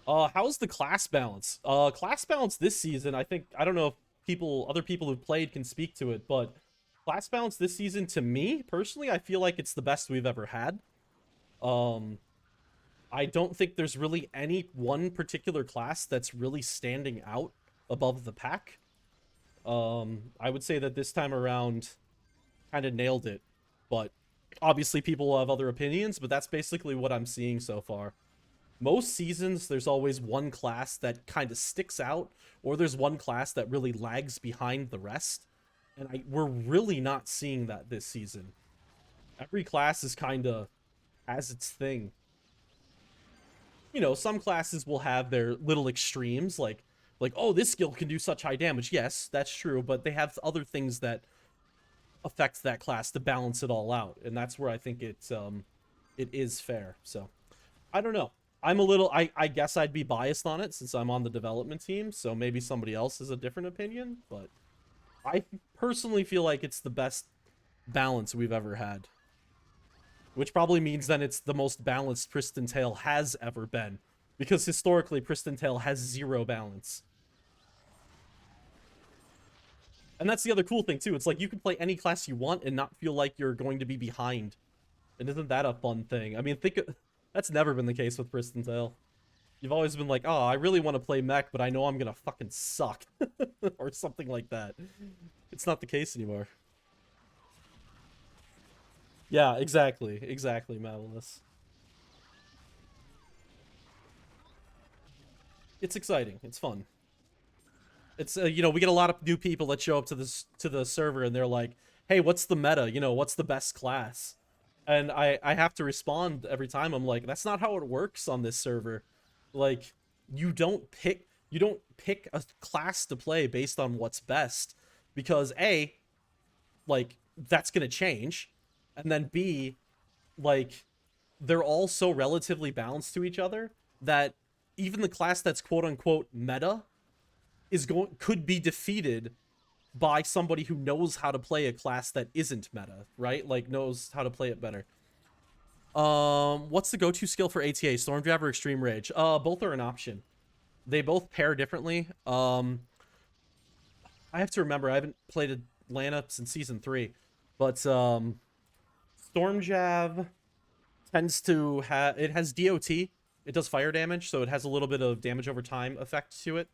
How's the class balance? Class balance this season, I don't know if other people who've played can speak to it, but class balance this season, to me, personally, I feel like it's the best we've ever had. I don't think there's really any one particular class that's really standing out above the pack. I would say that this time around kind of nailed it, but obviously people will have other opinions, but that's basically what I'm seeing so far. Most seasons, there's always one class that kind of sticks out, or there's one class that really lags behind the rest. And we're really not seeing that this season. Every class is kind of has its thing. You know, some classes will have their little extremes, like, oh, this skill can do such high damage. Yes, that's true, but they have other things that affect that class to balance it all out. And that's where I think it is fair. So, I don't know. I'm a little, I guess I'd be biased on it since I'm on the development team, so maybe somebody else has a different opinion, but I personally feel like it's the best balance we've ever had. Which probably means then it's the most balanced Pristontale has ever been, because historically Pristontale has zero balance. And that's the other cool thing too, it's like you can play any class you want and not feel like you're going to be behind. And isn't that a fun thing? I mean, that's never been the case with Pristontale. You've always been like, oh, I really want to play mech, but I know I'm gonna fucking suck. Or something like that. It's not the case anymore. Yeah, exactly, Malice. It's exciting. It's fun. It's we get a lot of new people that show up to the server and they're like, "Hey, what's the meta? What's the best class?" And I have to respond every time. I'm like, "That's not how it works on this server. Like, you don't pick a class to play based on what's best because A, like that's going to change, and then B, like they're all so relatively balanced to each other that even the class that's quote unquote meta could be defeated by somebody who knows how to play a class that isn't meta, right? Like knows how to play it better. What's the go-to skill for ATA? Stormjab or Extreme Rage? Both are an option. They both pair differently. I have to remember I haven't played Atlanta since season 3, but Stormjab tends to have it has DOT. It does fire damage, so it has a little bit of damage over time effect to it,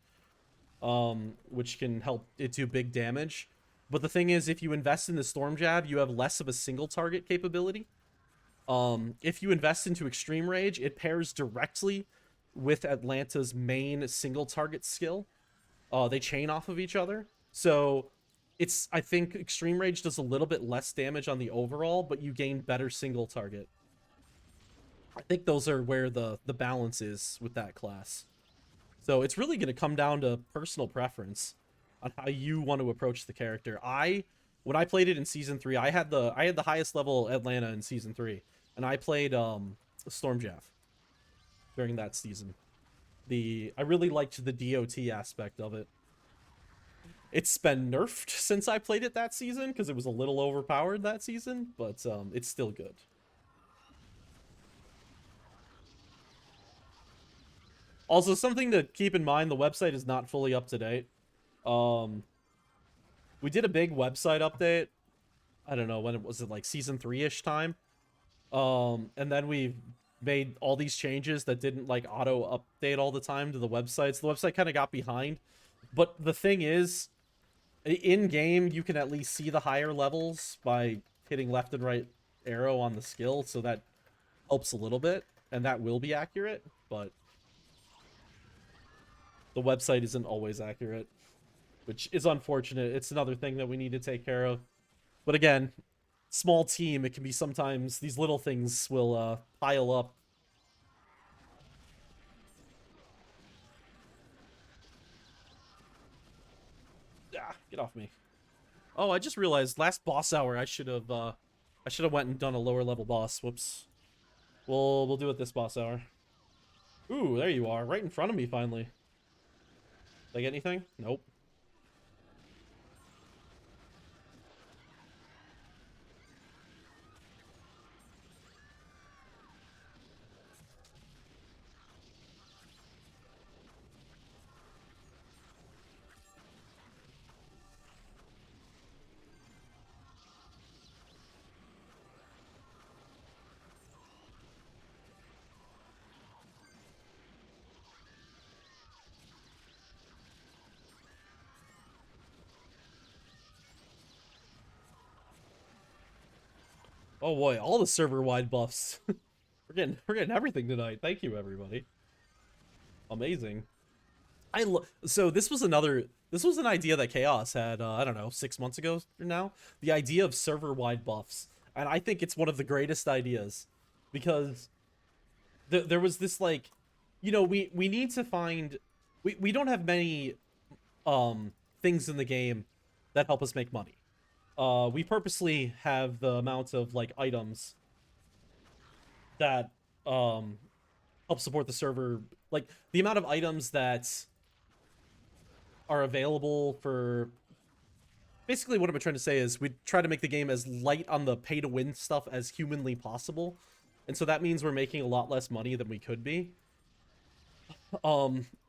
which can help it do big damage. But the thing is, if you invest in the Storm Jab, you have less of a single target capability. If you invest into Extreme Rage, it pairs directly with Atlanta's main single target skill. They chain off of each other. So I think Extreme Rage does a little bit less damage on the overall, but you gain better single target. I think those are where the balance is with that class. So it's really going to come down to personal preference on how you want to approach the character. When I played it in season 3, I had the highest level Atlanta in season 3, and I played Stormjaff during that season. I really liked the DOT aspect of it. It's been nerfed since I played it that season because it was a little overpowered that season, but it's still good. Also, something to keep in mind, the website is not fully up to date. Um, we did a big website update. I don't know when it was, it like season 3-ish time. And then we made all these changes that didn't like auto update all the time to the websites. The website kind of got behind. But the thing is, in game you can at least see the higher levels by hitting left and right arrow on the skill, so that helps a little bit, and that will be accurate, but the website isn't always accurate, which is unfortunate. It's another thing that we need to take care of. But again, small team, it can be sometimes these little things will pile up. Ah, get off me. Oh, I just realized last boss hour I should have went and done a lower level boss. Whoops. We'll do it this boss hour. Ooh, there you are, right in front of me finally. Did I get anything? Nope. Oh boy, all the server-wide buffs. We're getting everything tonight. Thank you, everybody. Amazing. So this was an idea that Chaos had I don't know, 6 months ago now. The idea of server-wide buffs, and I think it's one of the greatest ideas because there was this like, we need to find we don't have many things in the game that help us make money. We purposely have the amount of like items that help support the server, like the amount of items that are available for. Basically what I'm trying to say is we try to make the game as light on the pay to win stuff as humanly possible, and so that means we're making a lot less money than we could be.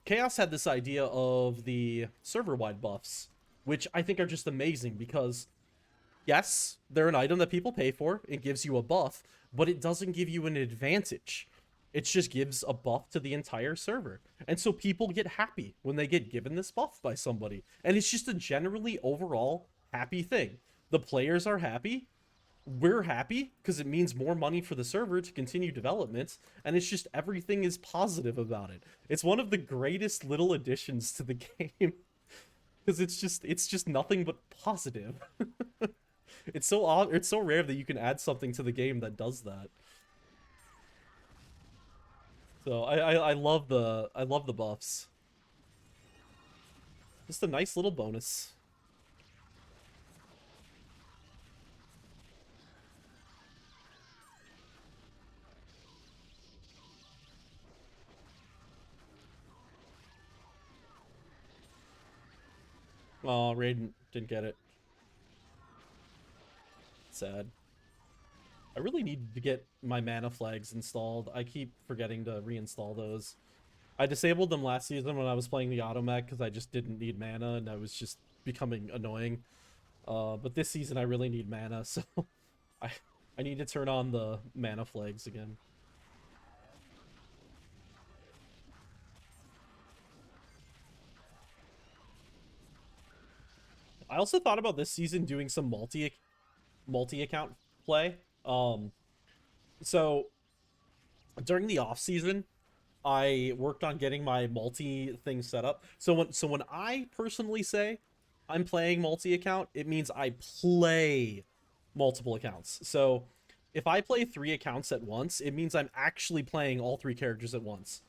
Chaos had this idea of the server wide buffs, which I think are just amazing because yes, they're an item that people pay for. It gives you a buff, but it doesn't give you an advantage. It just gives a buff to the entire server. And so people get happy when they get given this buff by somebody. And it's just a generally overall happy thing. The players are happy, we're happy because it means more money for the server to continue development, and it's just everything is positive about it. It's one of the greatest little additions to the game because it's just nothing but positive. It's so odd, it's so rare that you can add something to the game that does that. So I love the buffs. Just a nice little bonus. Oh, Raiden didn't get it. Sad. I really need to get my mana flags installed. I keep forgetting to reinstall those. I disabled them last season when I was playing the auto mech because I just didn't need mana and I was just becoming annoying. But this season I really need mana, so I I need to turn on the mana flags again. I also thought about this season doing some multi account play. So during the off season, I worked on getting my multi thing set up. So when I personally say I'm playing multi account, it means I play multiple accounts. So if I play 3 accounts at once, it means I'm actually playing all 3 characters at once.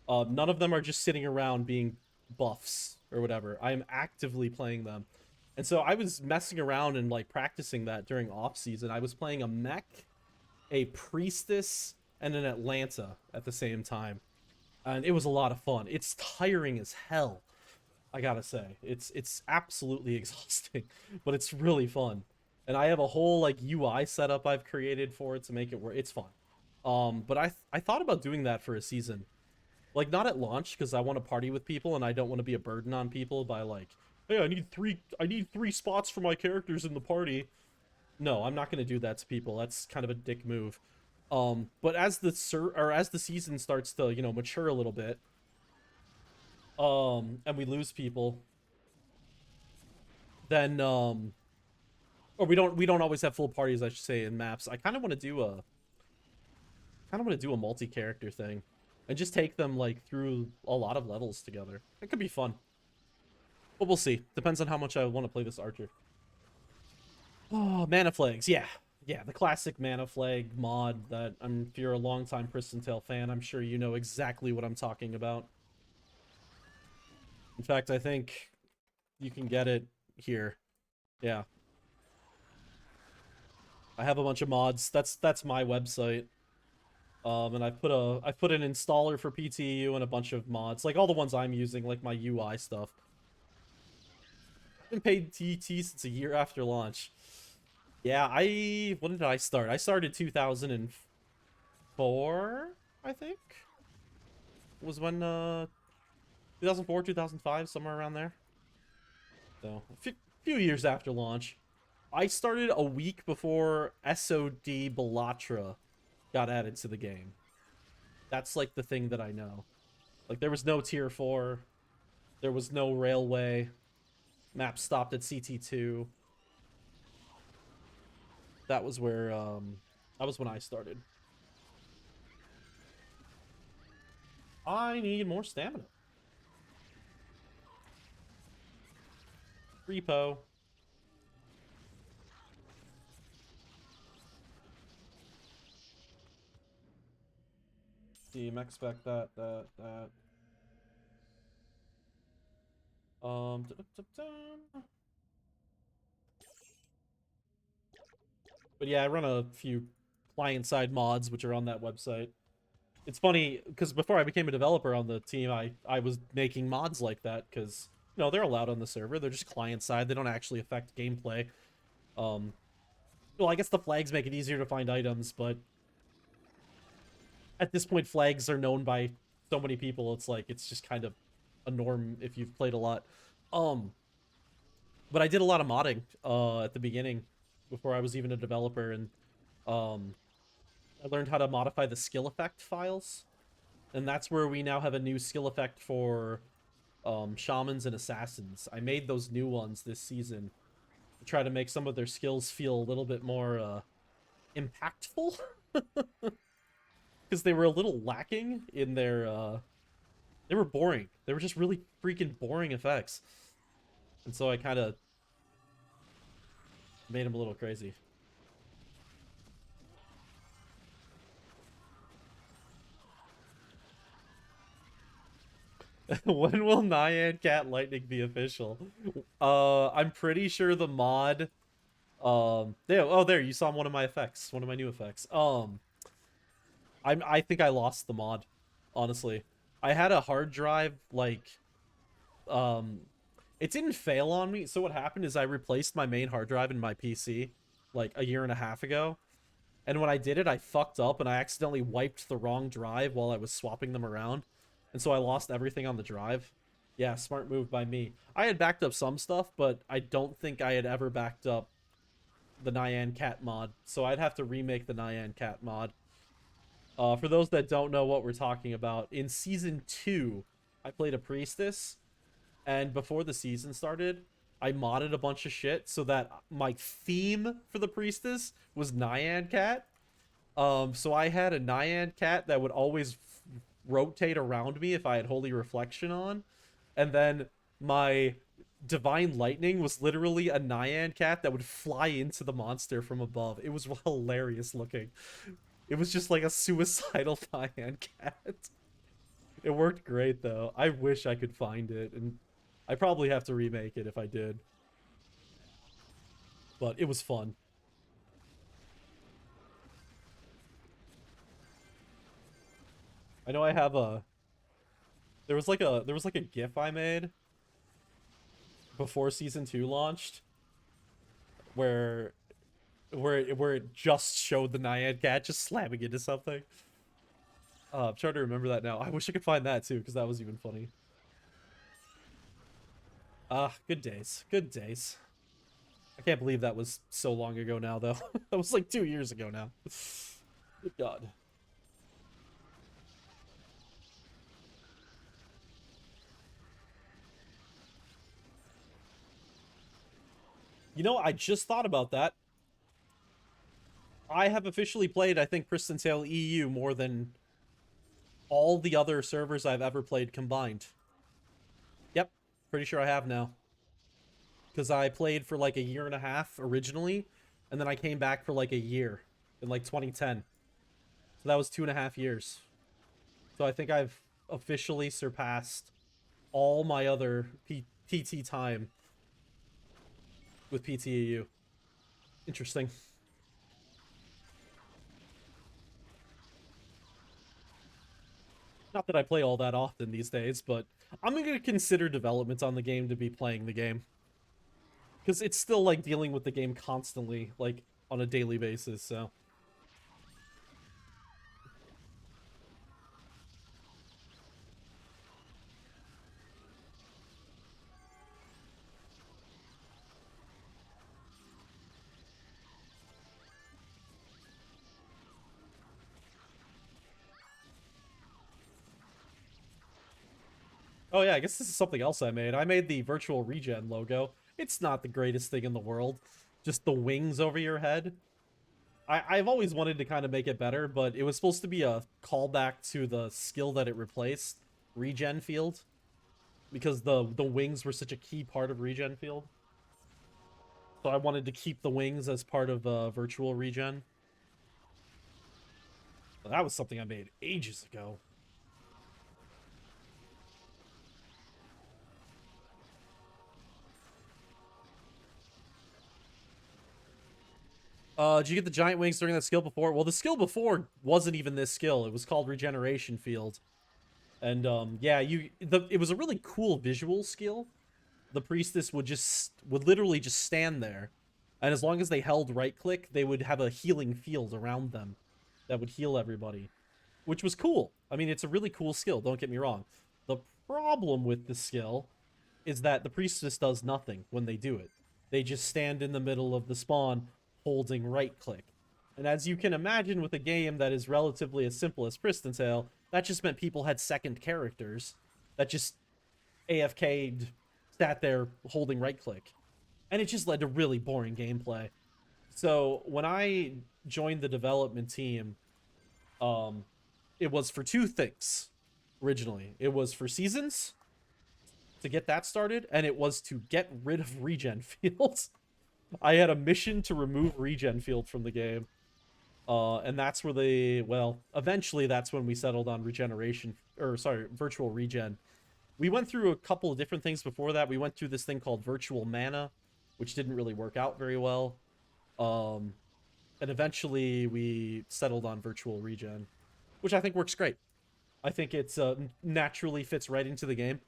None of them are just sitting around being buffs or whatever. I am actively playing them. And so I was messing around and like practicing that during off season. I was playing a mech, a priestess, and an Atlanta at the same time. And it was a lot of fun. It's tiring as hell, I gotta say. It's absolutely exhausting, but it's really fun. And I have a whole like UI setup I've created for it to make it work. It's fun. But I thought about doing that for a season. Like not at launch because I want to party with people and I don't want to be a burden on people by like, hey, I need three spots for my characters in the party. No, I'm not gonna do that to people. That's kind of a dick move. But as the season starts to, mature a little bit, and we lose people, then or we don't always have full parties, I should say, in maps. I kind of want to do a multi-character thing and just take them like through a lot of levels together. It could be fun. But we'll see. Depends on how much I want to play this archer. Oh, mana flags. Yeah. Yeah, the classic mana flag mod that if you're a longtime Pristontale fan, I'm sure you know exactly what I'm talking about. In fact, I think you can get it here. Yeah. I have a bunch of mods. That's my website. And I've put an installer for PTU and a bunch of mods, like all the ones I'm using, like my UI stuff. I've been paid TT since a year after launch. Yeah, when did I start? I started 2004, I think. Was when 2004, 2005, somewhere around there. So, few years after launch. I started a week before SOD Bellatra got added to the game. That's like the thing that I know. Like there was no tier 4, there was no railway. Map stopped at CT2. That was when I started. I need more stamina. Repo. Team expect that. Da, da, da. But yeah, I run a few client-side mods which are on that website. It's funny because before I became a developer on the team, I was making mods like that because they're allowed on the server. They're just client-side. They don't actually affect gameplay. Um, well, I guess the flags make it easier to find items, but at this point, flags are known by so many people. It's like it's just kind of a norm if you've played a lot. Um, but I did a lot of modding at the beginning before I was even a developer, and um, I learned how to modify the skill effect files, and that's where we now have a new skill effect for shamans and assassins. I made those new ones this season to try to make some of their skills feel a little bit more impactful. Because they were a little lacking in their they were boring. They were just really freaking boring effects. And so I kind of made them a little crazy. When will Nyan Cat Lightning be official? I'm pretty sure the mod there, oh, there, you saw one of my effects, one of my new effects. I think I lost the mod, honestly. I had a hard drive like um it didn't fail on me. So what happened is I replaced my main hard drive in my PC like a year and a half ago. And when I did it, I fucked up and I accidentally wiped the wrong drive while I was swapping them around. And so I lost everything on the drive. Yeah, smart move by me. I had backed up some stuff, but I don't think I had ever backed up the Nyan Cat mod. So I'd have to remake the Nyan Cat mod. For those that don't know what we're talking about, in Season 2, I played a Priestess. And before the season started, I modded a bunch of shit so that my theme for the Priestess was Nyan Cat. So I had a Nyan Cat that would always rotate around me if I had Holy Reflection on. And then my Divine Lightning was literally a Nyan Cat that would fly into the monster from above. It was hilarious looking. It was just like a suicidal Nyan Cat. It worked great though. I wish I could find it, and I probably have to remake it if I did. But it was fun. I know I have a there was like a GIF I made before season 2 launched where it just showed the Naiad cat just slamming into something. I'm trying to remember that now. I wish I could find that too, because that was even funny. Ah, good days. Good days. I can't believe that was so long ago now, though. That was like 2 years ago now. Good God. You know, I just thought about that. I have officially played, I think, Pristontale EU more than all the other servers I've ever played combined. Yep, pretty sure I have now. Because I played for like a year and a half originally, and then I came back for like a year in like 2010. So that was 2.5 years. So I think I've officially surpassed all my other PT time with PTAU. Interesting. Not that I play all that often these days, but I'm going to consider development on the game to be playing the game. Because it's still like dealing with the game constantly, like on a daily basis, so. Oh yeah, I guess this is something else I made. I made the virtual regen logo. It's not the greatest thing in the world. Just the wings over your head. I've always wanted to kind of make it better, but it was supposed to be a callback to the skill that it replaced, regen field, because the wings were such a key part of regen field. So I wanted to keep the wings as part of virtual regen. But that was something I made ages ago. Did you get the giant wings during that skill before? Well, the skill before wasn't even this skill. It was called regeneration field. And yeah, it was a really cool visual skill. The priestess would literally just stand there, and as long as they held right click, they would have a healing field around them that would heal everybody, which was cool. I mean, it's a really cool skill, don't get me wrong. The problem with the skill is that the priestess does nothing when they do it. They just stand in the middle of the spawn holding right click. And as you can imagine, with a game that is relatively as simple as Pristontale, that just meant people had second characters that just AFK'd, sat there holding right click. And it just led to really boring gameplay. So when I joined the development team, um, it was for two things originally. It was for seasons to get that started, and it was to get rid of regen fields. I had a mission to remove regen field from the game. And that's where well, eventually that's when we settled on regeneration, or sorry, virtual regen. We went through a couple of different things before that. We went through this thing called virtual mana, which didn't really work out very well. Um, and eventually we settled on virtual regen, which I think works great. I think it's naturally fits right into the game.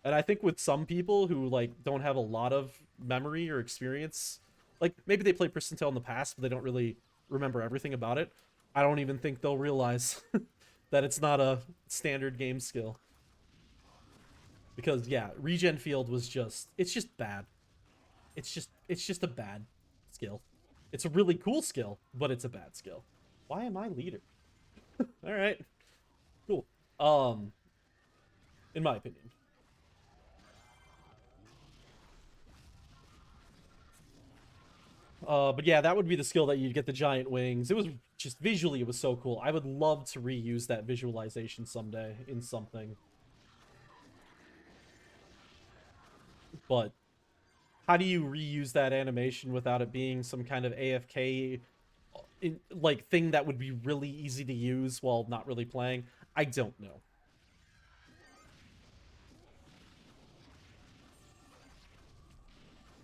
And I think with some people who like don't have a lot of memory or experience, like maybe they played Pristontale in the past, but they don't really remember everything about it. I don't even think they'll realize that it's not a standard game skill. Because yeah, regen field was it's just bad. It's just a bad skill. It's a really cool skill, but it's a bad skill. Why am I leader? All right, cool. Um, in my opinion. But yeah, that would be the skill that you'd get the giant wings. It was just visually, it was so cool. I would love to reuse that visualization someday in something. But how do you reuse that animation without it being some kind of AFK like thing that would be really easy to use while not really playing? I don't know.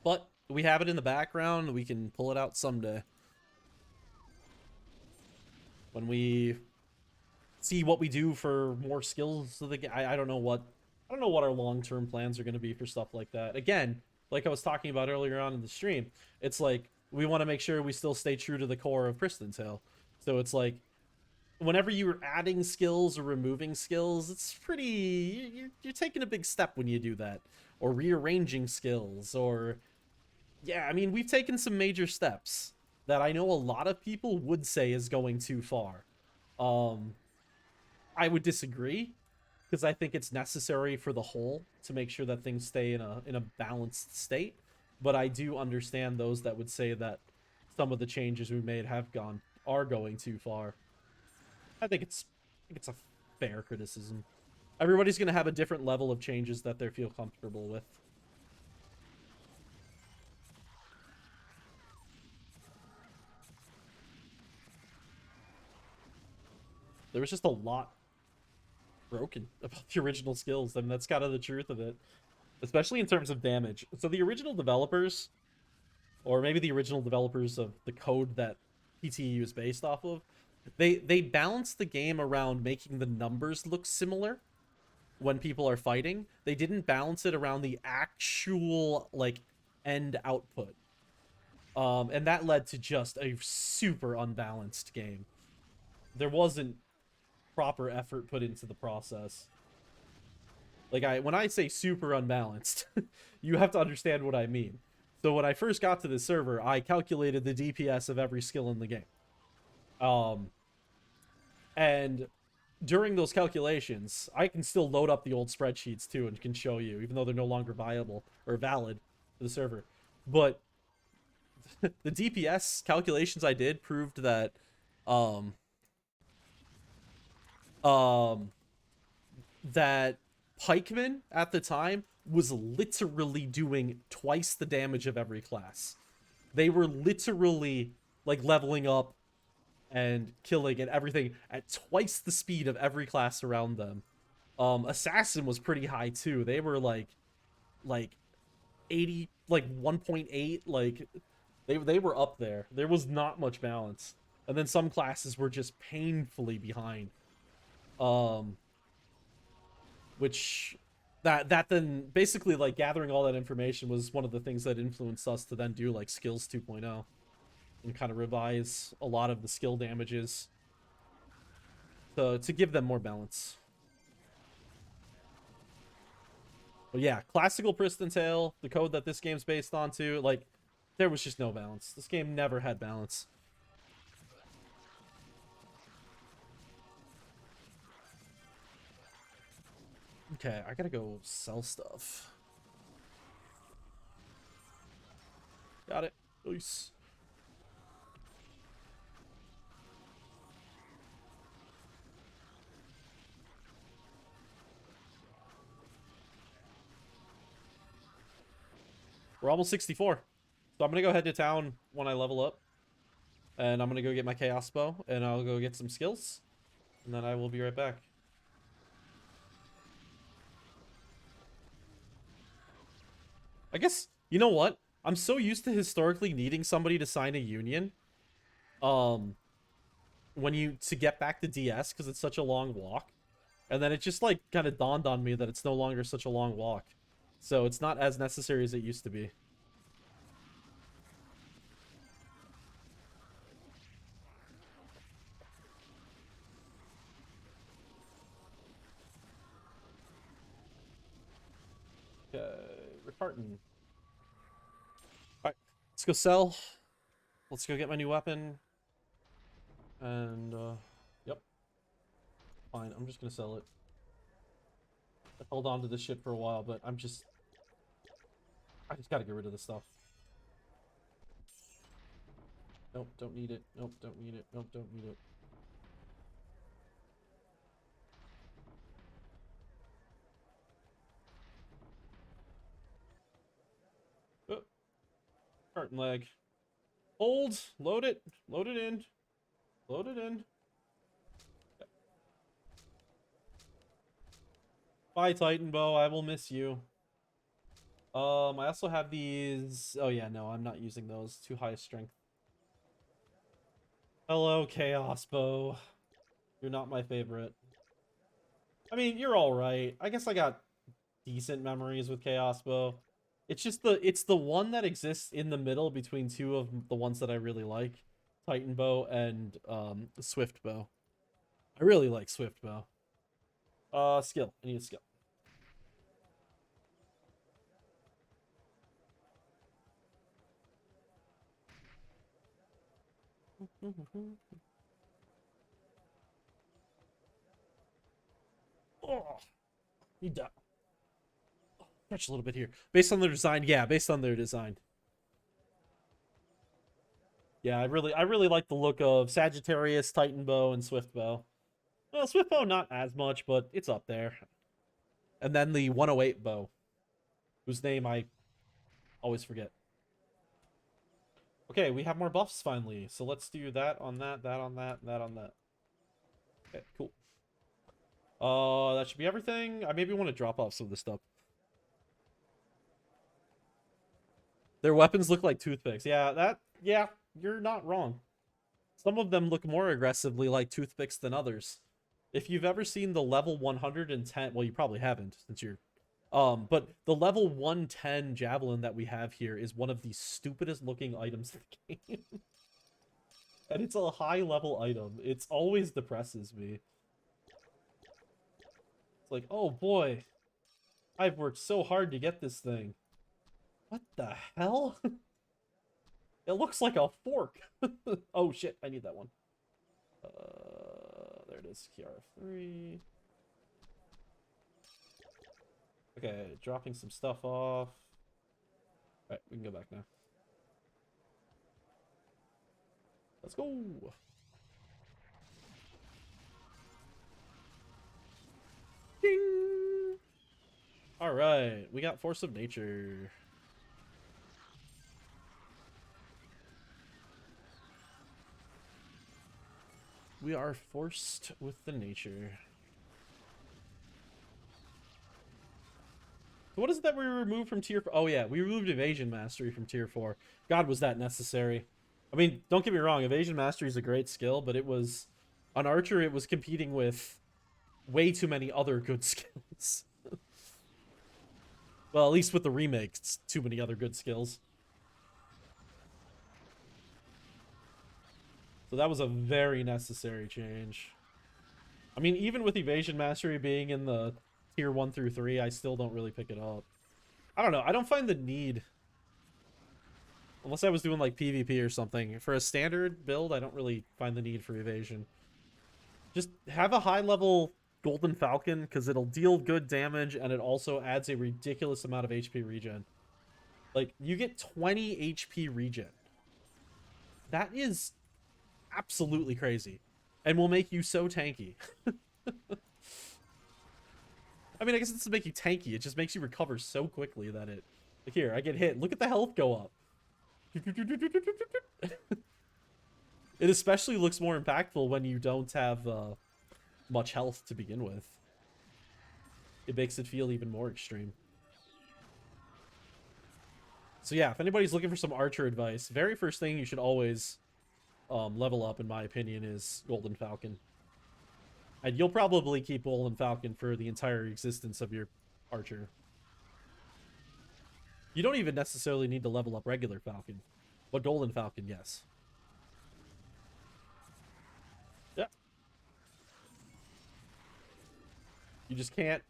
But we have it in the background. We can pull it out someday when we see what we do for more skills of the game. I don't know what our long-term plans are going to be for stuff like that. Again, like I was talking about earlier on in the stream, it's like we want to make sure we still stay true to the core of Pristontale. So it's like whenever you're adding skills or removing skills, it's pretty you're taking a big step when you do that, or rearranging skills, or yeah, I mean, we've taken some major steps that I know a lot of people would say is going too far. Um, I would disagree because I think it's necessary for the whole to make sure that things stay in a balanced state. But I do understand those that would say that some of the changes we made are going too far. I think it's a fair criticism. Everybody's gonna have a different level of changes that they feel comfortable with. There was just a lot broken about the original skills. I mean, that's kind of the truth of it, especially in terms of damage. So the original developers, or maybe the original developers of the code that PTU is based off of, they balanced the game around making the numbers look similar when people are fighting. They didn't balance it around the actual like end output. And that led to just a super unbalanced game. There wasn't proper effort put into the process. Like when I say super unbalanced, you have to understand what I mean. So when I first got to this server, I calculated the DPS of every skill in the game. Um, and during those calculations, I can still load up the old spreadsheets too and can show you, even though they're no longer viable or valid for the server. But the DPS calculations I did proved that um um that pikeman at the time was literally doing twice the damage of every class. They were literally like leveling up and killing and everything at twice the speed of every class around them. Assassin was pretty high too. They were like 80, like 1.8, like they were up there. There was not much balance. And then some classes were just painfully behind. Um which that then basically like gathering all that information was one of the things that influenced us to then do like skills 2.0 and kind of revise a lot of the skill damages to give them more balance. But yeah, classical Pristontale, the code that this game's based on too, like there was just no balance. This game never had balance. Okay, I gotta go sell stuff. Got it. Peace. We're almost 64. So I'm gonna go head to town when I level up. And I'm gonna go get my Chaos Bow, and I'll go get some skills. And then I will be right back. I guess, you know what? I'm so used to historically needing somebody to sign a union. Um, to get back to DS, because it's such a long walk. And then it just, like, kind of dawned on me that it's no longer such a long walk. So it's not as necessary as it used to be. Okay, reparting. Alright, let's go sell. Let's go get my new weapon. And, yep. Fine, I'm just gonna sell it. I held on to this shit for a while, but I just gotta get rid of this stuff. Nope, don't need it. Nope, don't need it. Nope, don't need it. Oh, carton leg. Hold, load it in, load it in. Okay. Bye, Titan Bow. I will miss you. I also have these. Oh yeah, no, I'm not using those. Too high strength. Hello, Chaos Bow. You're not my favorite. I mean, you're all right. I guess I got decent memories with Chaos Bow. It's just it's the one that exists in the middle between two of the ones that I really like, Titan Bow and Swift Bow. I really like Swift Bow. Skill. I need a skill. Oh, need that. Stretch a little bit here. Based on their design, yeah, based on their design. Yeah, I really like the look of Sagittarius, Titan Bow, and Swift Bow. Well, Swift Bow not as much, but it's up there. And then the 108 bow, whose name I always forget. Okay, we have more buffs finally. So let's do that on that, that on that, that on that. Okay, cool. That should be everything. I maybe want to drop off some of this stuff. Their weapons look like toothpicks. Yeah, you're not wrong. Some of them look more aggressively like toothpicks than others. If you've ever seen the level 110, well, you probably haven't since you're but the level 110 javelin that we have here is one of the stupidest looking items in the game. And it's a high level item. It's always depresses me. It's like, oh boy, I've worked so hard to get this thing. What the hell? It looks like a fork. Oh shit, I need that one. There it is, KR3. Okay, dropping some stuff off. Alright, we can go back now. Let's go. Ding! Alright, we got Force of Nature. We are forced with the nature. What is it that we removed from tier 4? Oh yeah, we removed Evasion Mastery from tier 4. God, was that necessary. I mean, don't get me wrong, Evasion Mastery is a great skill, but it was... On Archer, it was competing with way too many other good skills. Well, at least with the remake, it's too many other good skills. So that was a very necessary change. I mean, even with Evasion Mastery being in the tier 1 through 3, I still don't really pick it up. I don't know. I don't find the need. Unless I was doing like PvP or something. For a standard build, I don't really find the need for evasion. Just have a high level Golden Falcon because it'll deal good damage and it also adds a ridiculous amount of HP regen. Like, you get 20 HP regen. That is absolutely crazy. And will make you so tanky. I mean, I guess it doesn't make you tanky. It just makes you recover so quickly that it Like here, I get hit. Look at the health go up. It especially looks more impactful when you don't have much health to begin with. It makes it feel even more extreme. So yeah, if anybody's looking for some archer advice, very first thing you should always level up, in my opinion, is Golden Falcon. And you'll probably keep Golden Falcon for the entire existence of your archer. You don't even necessarily need to level up regular Falcon, but Golden Falcon, yes. Yeah. You just can't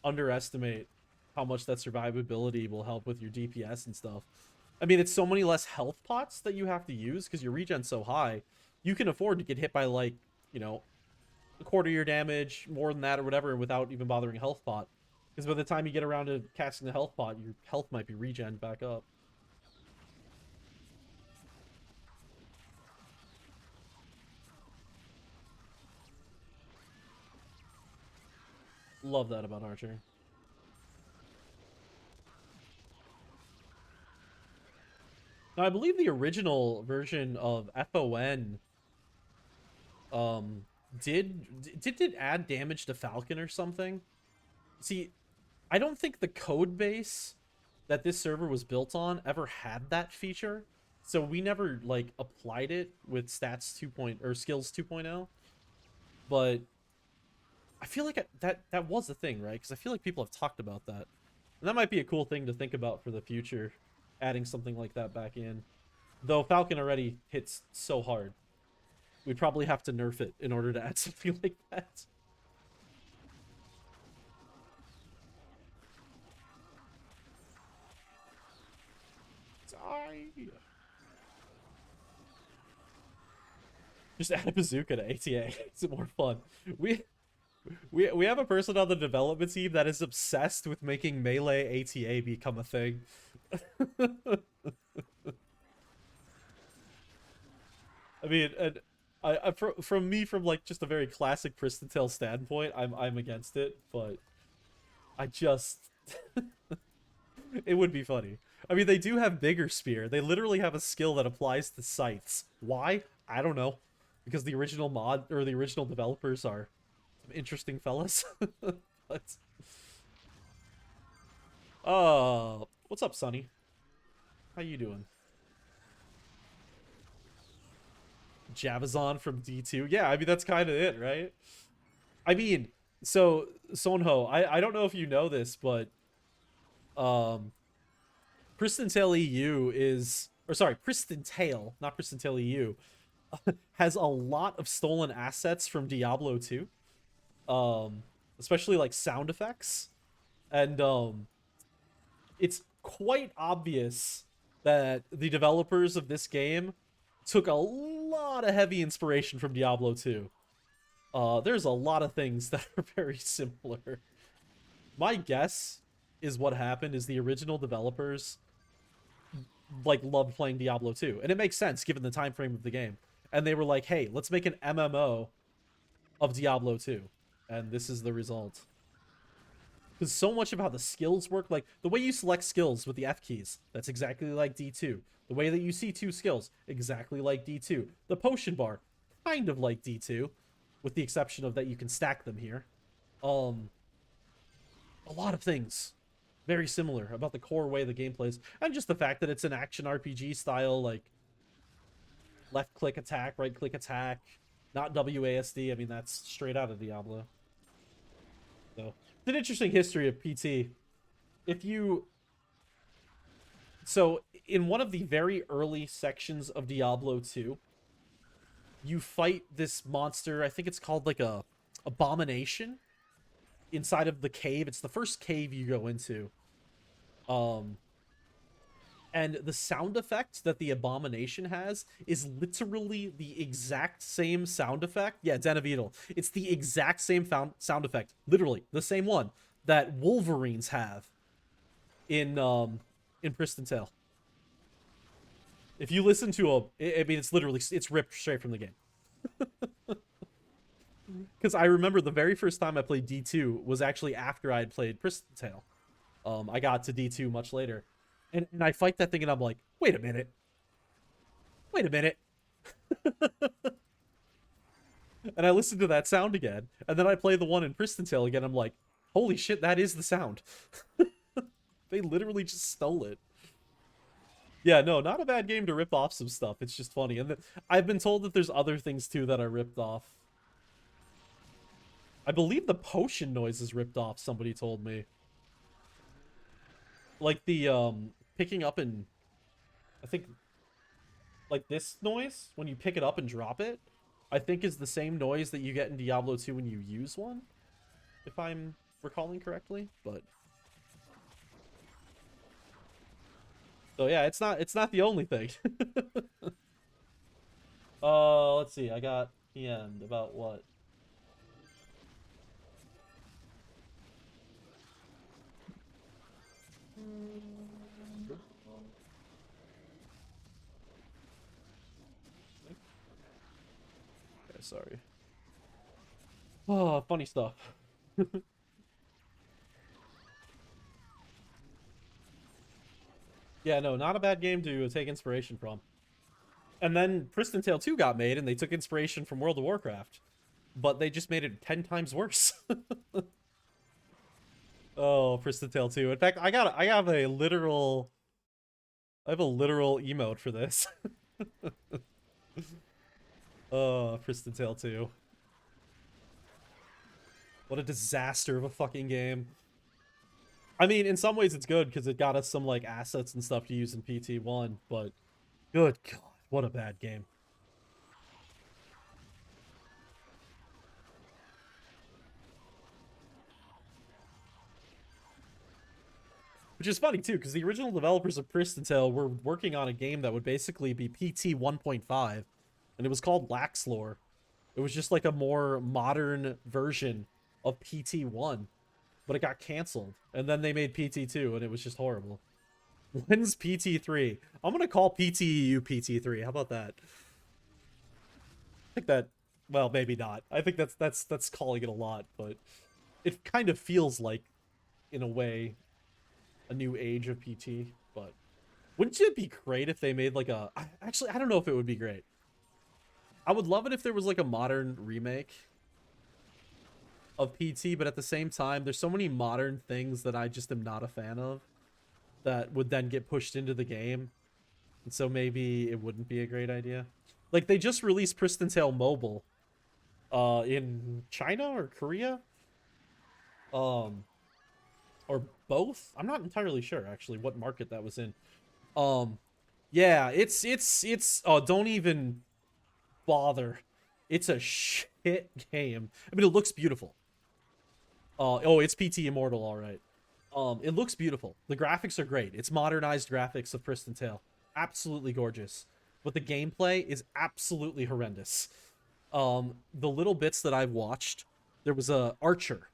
underestimate how much that survivability will help with your DPS and stuff. I mean, it's so many less health pots that you have to use because your regen's so high. You can afford to get hit by, like, you know, a quarter of your damage, more than that or whatever, without even bothering a health pot. Because by the time you get around to casting the health pot, your health might be regen back up. Love that about Archer. Now, I believe the original version of FON did it add damage to Falcon or something? See, I don't think the code base that this server was built on ever had that feature, so we never like applied it with stats 2.0 or skills 2.0. But I feel like that was a thing, right? Because I feel like people have talked about that, and that might be a cool thing to think about for the future, adding something like that back in. Though Falcon already hits so hard, we'd probably have to nerf it in order to add something like that. Die. Just add a bazooka to ATA. It's more fun. We have a person on the development team that is obsessed with making melee ATA become a thing. I mean, and from me, from like just a very classic Pristontale standpoint, I'm against it, but I just it would be funny. I mean, they do have Bigger Spear. They literally have a skill that applies to scythes. Why? I don't know. Because the original mod or the original developers are some interesting fellas. But what's up, Sonny? How you doing? Javazon from D2. Yeah, I mean that's kind of it, right? I mean, so Sonho, I don't know if you know this, but um Pristontale EU is, or sorry, Pristontale, not Pristontale EU, has a lot of stolen assets from Diablo 2. Especially like sound effects. And it's quite obvious that the developers of this game took a lot of heavy inspiration from Diablo 2. There's a lot of things that are very similar. My guess is what happened is the original developers like loved playing Diablo 2, and it makes sense given the time frame of the game. And they were like, "Hey, let's make an MMO of Diablo 2," and this is the result. Because so much of how the skills work, like the way you select skills with the F keys, that's exactly like D2. The way that you see two skills, exactly like D2. The potion bar, kind of like D2, with the exception of that you can stack them here. A lot of things very similar about the core way the game plays, and just the fact that it's an action RPG style, like left click attack, right click attack, not WASD. I mean, that's straight out of Diablo. So it's an interesting history of PT. If you So in one of the very early sections of Diablo 2, you fight this monster. I think it's called like a abomination inside of the cave. It's the first cave you go into. Um and the sound effect that the abomination has is literally the exact same sound effect. Yeah, Den of Evil. It's the exact same sound effect, literally the same one that Wolverines have in Pristontale. If you listen to I mean, it's ripped straight from the game. Because I remember the very first time I played D2 was actually after I had played Pristontale. I got to D2 much later. And I fight that thing and I'm like, wait a minute. Wait a minute. And I listen to that sound again. And then I play the one in Pristontale again. I'm like, holy shit, that is the sound. They literally just stole it. Yeah, no, not a bad game to rip off some stuff. It's just funny. And I've been told that there's other things too that are ripped off. I believe the potion noise is ripped off, somebody told me. Like the picking up and I think like this noise when you pick it up and drop it, I think is the same noise that you get in Diablo 2 when you use one, if I'm recalling correctly, but so yeah, it's not the only thing. Let's see. I got the end about what? Okay, sorry. Oh, funny stuff. Yeah, no, not a bad game to take inspiration from. And then Pristontale 2 got made, and they took inspiration from World of Warcraft, but they just made it 10 times worse. Oh, Pristontale 2. In fact, I have a literal emote for this. Oh, Pristontale 2. What a disaster of a fucking game. I mean, in some ways it's good because it got us some like assets and stuff to use in PT1, but good god, what a bad game. Which is funny too, because the original developers of Pristontale were working on a game that would basically be PT 1.5, and it was called Laxlore. It was just like a more modern version of PT1, but it got canceled. And then they made PT2, and it was just horrible. When's PT3? I'm gonna call PTEU PT3. How about that? I think that, well, maybe not. I think that's calling it a lot, but it kind of feels like, in a way, a new age of PT. But wouldn't it be great if they made like a? Actually, I don't know if it would be great. I would love it if there was like a modern remake of PT, but at the same time, there's so many modern things that I just am not a fan of that would then get pushed into the game. And so maybe it wouldn't be a great idea. Like they just released Pristontale Mobile in China or Korea. Um or both. I'm not entirely sure actually what market that was in. Um yeah, it's oh, don't even bother. It's a shit game. I mean, it looks beautiful. Oh, it's PT Immortal, all right. It looks beautiful. The graphics are great. It's modernized graphics of Pristontale. Absolutely gorgeous. But the gameplay is absolutely horrendous. The little bits that I've watched, there was a archer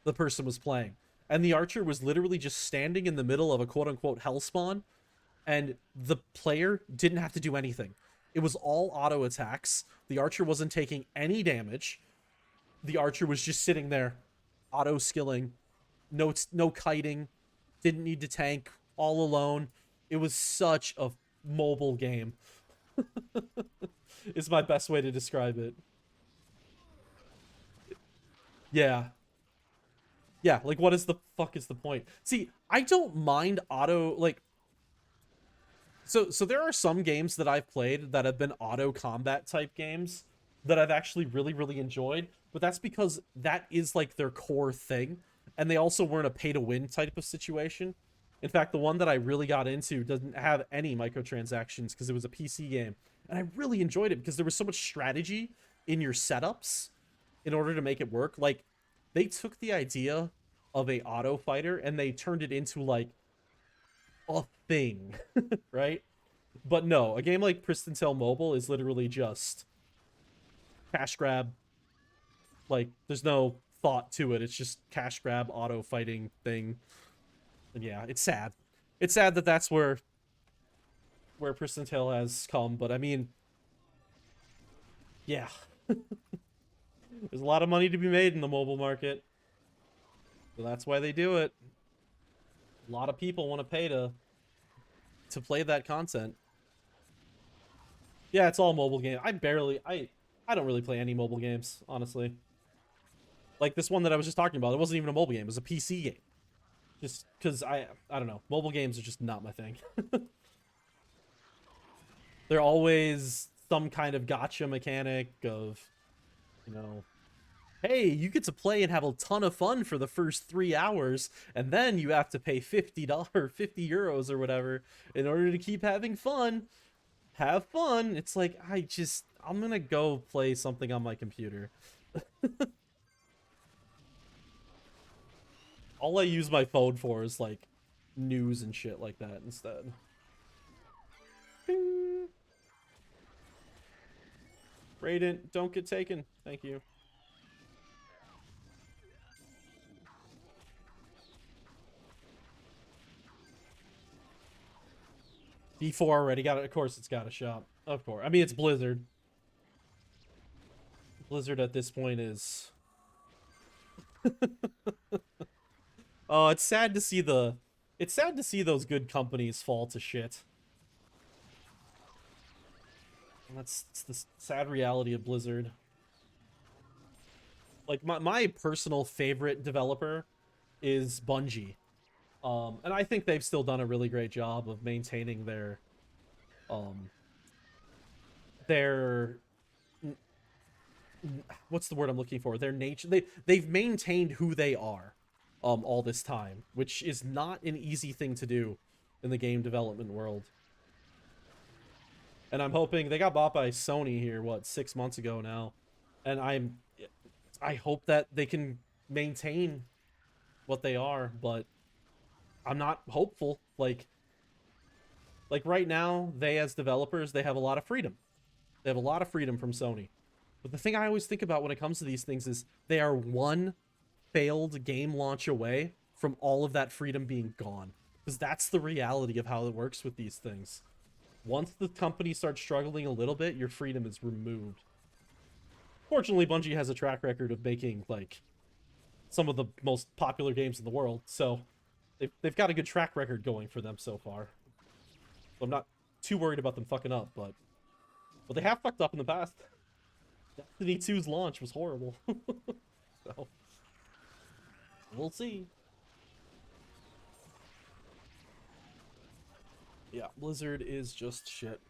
the person was playing. And the archer was literally just standing in the middle of a quote-unquote hell spawn, and the player didn't have to do anything. It was all auto attacks. The archer wasn't taking any damage. The archer was just sitting there, auto skilling, no kiting, didn't need to tank, all alone. It was such a mobile game. Is my best way to describe it. Yeah. Yeah, like what is the fuck is the point? See, I don't mind auto like so there are some games that I've played that have been auto combat type games that I've actually really enjoyed, but that's because that is like their core thing, and they also weren't a pay to win type of situation. In fact, the one that I really got into doesn't have any microtransactions because it was a PC game, and I really enjoyed it because there was so much strategy in your setups in order to make it work. Like they took the idea of a auto fighter and they turned it into like a thing, right? But no, a game like Pristontale Mobile is literally just cash grab. Like, there's no thought to it. It's just cash grab, auto fighting thing. And yeah, it's sad. It's sad that that's where Pristontale has come. But I mean, yeah, there's a lot of money to be made in the mobile market, so that's why they do it. A lot of people want to pay to to play that content. Yeah, it's all mobile game. I don't really play any mobile games, honestly. Like this one that I was just talking about, it wasn't even a mobile game, it was a PC game. Just because I don't know, mobile games are just not my thing. They're always some kind of gotcha mechanic of, you know, hey, you get to play and have a ton of fun for the first 3 hours, and then you have to pay $50, 50 euros or whatever in order to keep having fun. Have fun. It's like, I'm gonna go play something on my computer. All I use my phone for is like news and shit like that instead. Bing. Radiant, don't get taken. Thank you. D4 already got it. Of course it's got a shop. Of course. I mean, it's Blizzard. Blizzard at this point is... Oh, it's sad to see It's sad to see those good companies fall to shit. And that's the sad reality of Blizzard. Like, my personal favorite developer is Bungie. And I think they've still done a really great job of maintaining their what's the word I'm looking for? Their nature. They've maintained who they are, all this time, which is not an easy thing to do in the game development world. And I'm hoping they got bought by Sony here, what, 6 months ago now, and I hope that they can maintain what they are, but I'm not hopeful. Like right now, they as developers, they have a lot of freedom. They have a lot of freedom from Sony. But the thing I always think about when it comes to these things is they are one failed game launch away from all of that freedom being gone. Because that's the reality of how it works with these things. Once the company starts struggling a little bit, your freedom is removed. Fortunately, Bungie has a track record of making, like, some of the most popular games in the world, so they've got a good track record going for them so far. So I'm not too worried about them fucking up, but they have fucked up in the past. Destiny 2's launch was horrible. So we'll see. Yeah, Blizzard is just shit.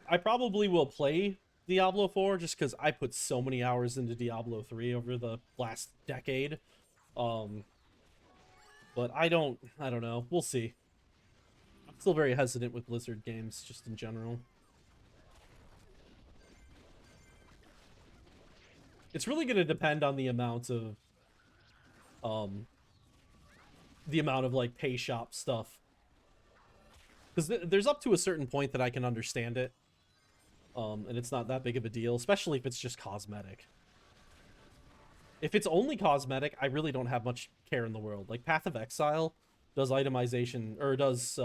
I probably will play Diablo 4 just because I put so many hours into Diablo 3 over the last decade. But I don't know. We'll see. I'm still very hesitant with Blizzard games, just in general. It's really going to depend on the amount of like pay shop stuff, because there's up to a certain point that I can understand it, and it's not that big of a deal, especially if it's just cosmetic. If it's only cosmetic, I really don't have much care in the world. Like Path of Exile does itemization, or does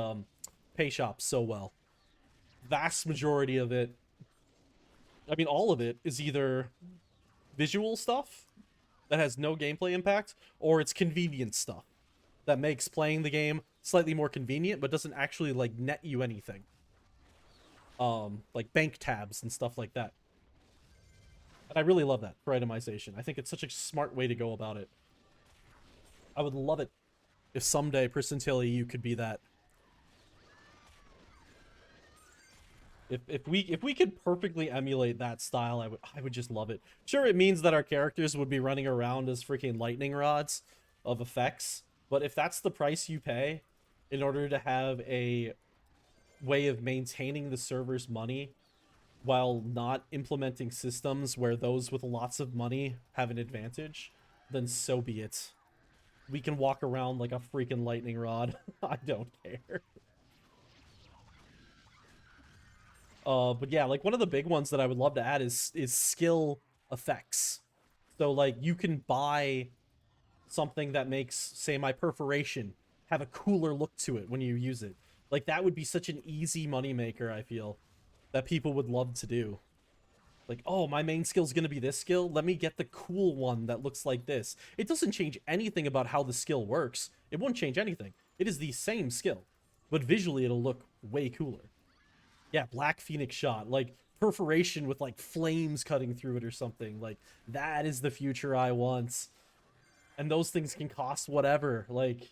pay shops so well. Vast majority of it, I mean all of it, is either visual stuff that has no gameplay impact, or it's convenience stuff that makes playing the game slightly more convenient but doesn't actually like net you anything. Like bank tabs and stuff like that. And I really love that for itemization. I think it's such a smart way to go about it. I would love it if someday Pristontale EU could be that. If we could perfectly emulate that style, I would just love it. Sure, it means that our characters would be running around as freaking lightning rods of effects, but if that's the price you pay in order to have a way of maintaining the server's money while not implementing systems where those with lots of money have an advantage, then so be it. We can walk around like a freaking lightning rod. I don't care. But yeah, like one of the big ones that I would love to add is skill effects. So like you can buy something that makes, say, my perforation have a cooler look to it when you use it. Like that would be such an easy moneymaker, I feel, that people would love to do. Like, oh, my main skill's gonna be this skill, let me get the cool one that looks like this. It doesn't change anything about how the skill works. It won't change anything. It is the same skill. but visually it'll look way cooler. Yeah, Black Phoenix shot, like perforation with like flames cutting through it or something. Like that is the future I want. And those things can cost whatever. Like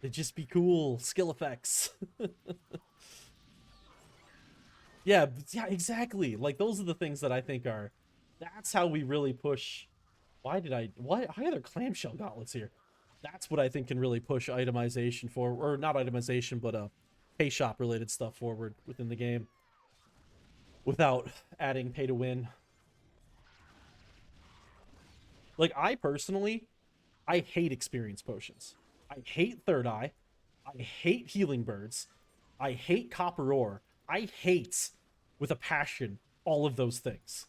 they just be cool skill effects. Yeah, yeah, exactly. Like those are the things that I think are. That's how we really push. Why did I? Why are there clamshell gauntlets here? That's what I think can really push itemization forward, or not itemization, but pay shop related stuff forward within the game, without adding pay to win. Like I personally, I hate experience potions. I hate third eye. I hate healing birds. I hate copper ore. I hate with a passion all of those things.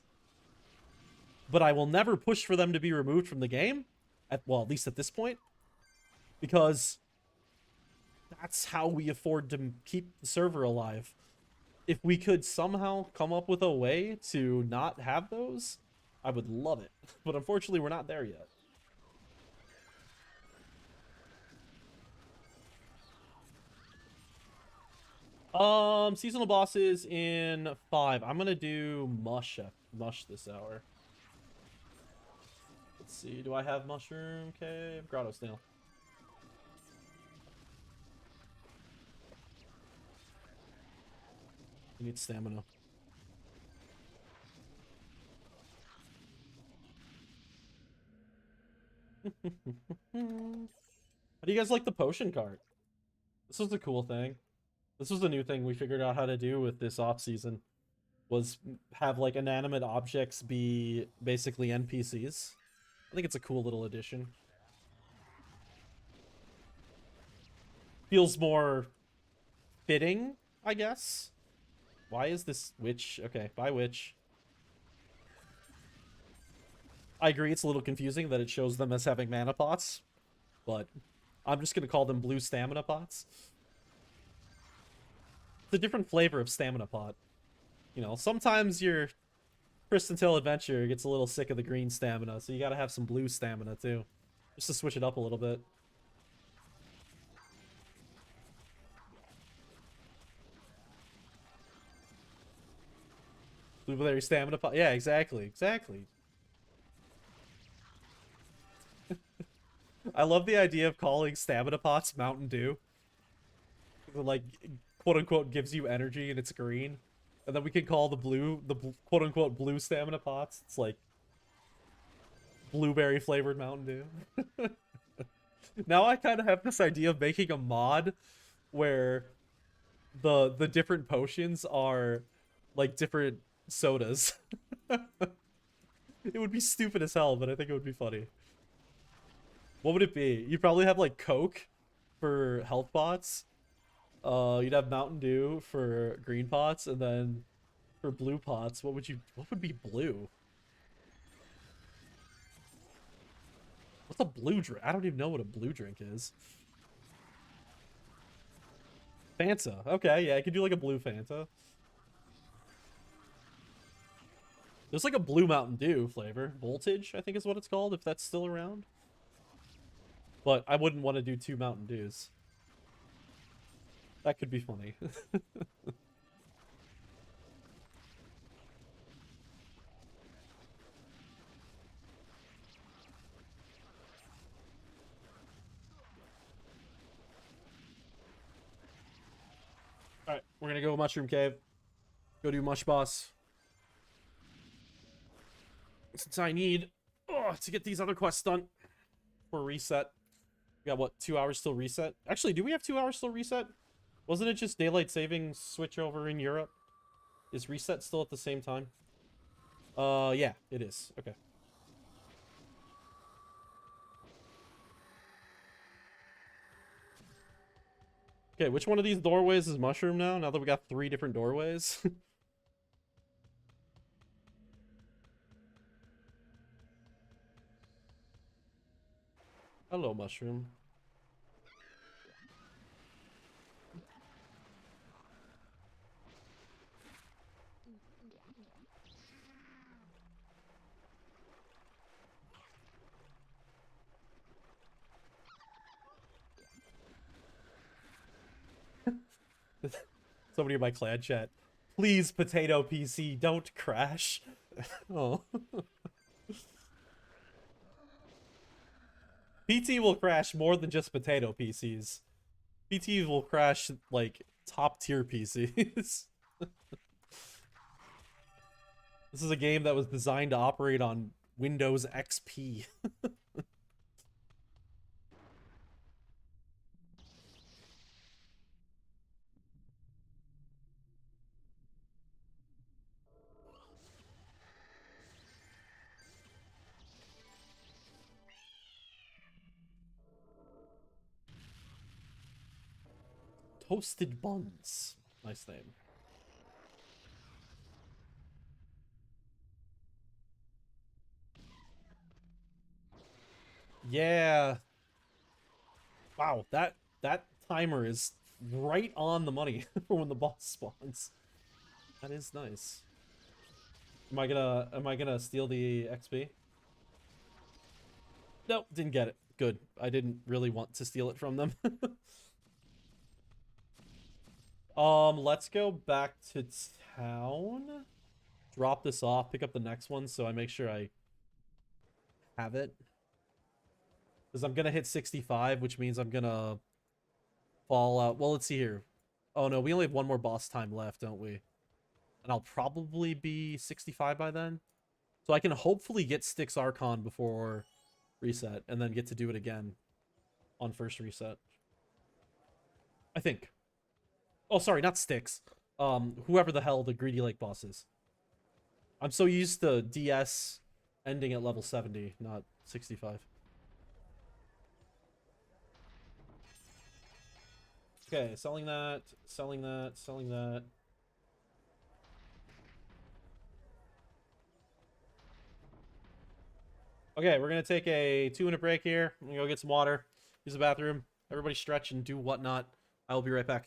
But I will never push for them to be removed from the game, at least at this point, because that's how we afford to keep the server alive. If we could somehow come up with a way to not have those, I would love it. But unfortunately, we're not there yet. Seasonal bosses in 5. I'm gonna do mush this hour. Let's see. Do I have mushroom cave? Grotto snail. I need stamina. How do you guys like the potion cart? This was a cool thing. This was a new thing we figured out how to do with this off season. Was have like inanimate objects be basically NPCs. I think it's a cool little addition. Feels more fitting, I guess. Why is this witch? Okay, bye witch. I agree it's a little confusing that it shows them as having mana pots, but I'm just gonna call them blue stamina pots. It's a different flavor of stamina pot. You know, sometimes your Pristontale adventure gets a little sick of the green stamina, so you gotta have some blue stamina too. Just to switch it up a little bit. Blueberry stamina pot. Yeah, exactly. Exactly. I love the idea of calling stamina pots Mountain Dew. Like, quote unquote, gives you energy and it's green. And then we can call the quote unquote blue stamina pots. It's like blueberry flavored Mountain Dew. Now I kind of have this idea of making a mod where the different potions are like different sodas. It would be stupid as hell, but I think it would be funny. What would it be? You'd probably have like Coke for health pots. You'd have Mountain Dew for green pots, and then for blue pots, what would be blue? What's a blue drink? I don't even know what a blue drink is. Fanta. Okay, yeah, I could do like a blue Fanta. There's like a blue Mountain Dew flavor. Voltage, I think is what it's called, if that's still around. But I wouldn't want to do 2 Mountain Dews. That could be funny. Alright, we're gonna go Mushroom Cave. Go do Mush Boss. Since I need to get these other quests done for reset. We got what, 2 hours till reset? Actually, do we have 2 hours till reset? Wasn't it just daylight saving switch over in Europe? Is reset still at the same time? Yeah, it is. Okay. Okay, which one of these doorways is mushroom now that we got 3 different doorways? Hello, mushroom. Somebody in my clan chat. Please, potato PC, don't crash. Oh. PT will crash more than just potato PCs. PT will crash, like, top tier PCs. This is a game that was designed to operate on Windows XP. Toasted Buns. Nice name. Yeah. Wow, that timer is right on the money for when the boss spawns. That is nice. Am I gonna steal the XP? Nope, didn't get it. Good. I didn't really want to steal it from them. Let's go back to town. Drop this off, pick up the next one so I make sure I have it. Because I'm gonna hit 65, which means I'm gonna fall out. Well, let's see here. Oh no, we only have one more boss time left, don't we? And I'll probably be 65 by then. So I can hopefully get Styx Archon before reset, and then get to do it again on first reset. I think. Oh, sorry, not Styx. Whoever the hell the Greedy Lake boss is. I'm so used to DS ending at level 70, not 65. Okay, selling that, selling that, selling that. Okay, we're gonna take a 2-minute break here. I'm gonna go get some water, use the bathroom. Everybody stretch and do whatnot. I will be right back.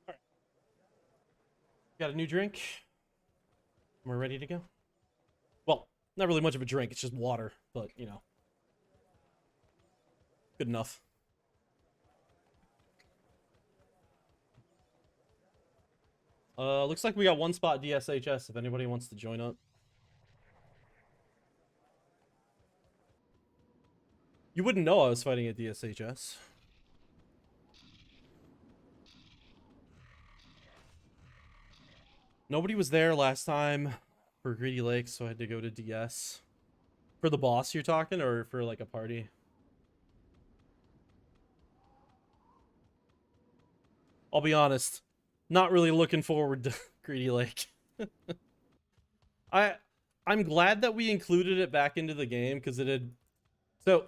All right, got a new drink. We're ready to go. Well, not really much of a drink. It's just water, but you know, good enough. Looks like we got one spot DSHS if anybody wants to join up. You wouldn't know I was fighting at DSHS. Nobody was there last time for Greedy Lake, so I had to go to DS. For the boss you're talking, or for like a party? I'll be honest, not really looking forward to Greedy Lake. I I'm glad that we included it back into the game because it had so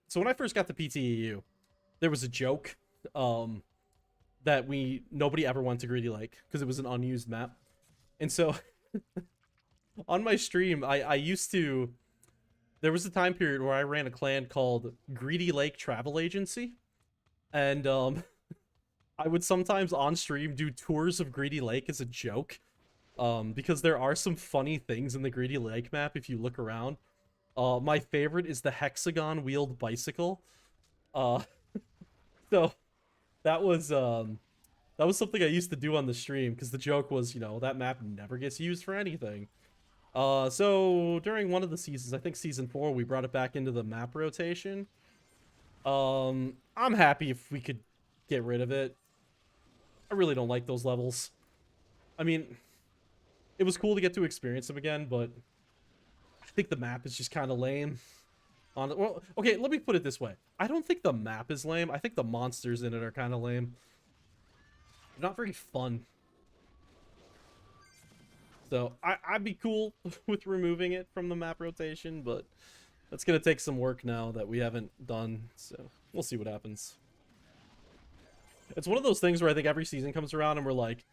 so when I first got the PTEU, there was a joke um that nobody ever went to Greedy Lake because it was an unused map. And so on my stream, I used to there was a time period where I ran a clan called Greedy Lake Travel Agency, and I would sometimes on stream do tours of Greedy Lake as a joke, because there are some funny things in the Greedy Lake map if you look around. My favorite is the hexagon wheeled bicycle. Uh, so that was something I used to do on the stream because the joke was, that map never gets used for anything. So during one of the seasons, I think season 4, we brought it back into the map rotation. I'm happy if we could get rid of it. I really don't like those levels. I mean, it was cool to get to experience them again, but I think the map is just kind of lame. Well, okay, let me put it this way. I don't think the map is lame. I think the monsters in it are kind of lame. They're not very fun. So I'd be cool with removing it from the map rotation, but that's gonna take some work now that we haven't done. So we'll see what happens. It's one of those things where I think every season comes around and we're like,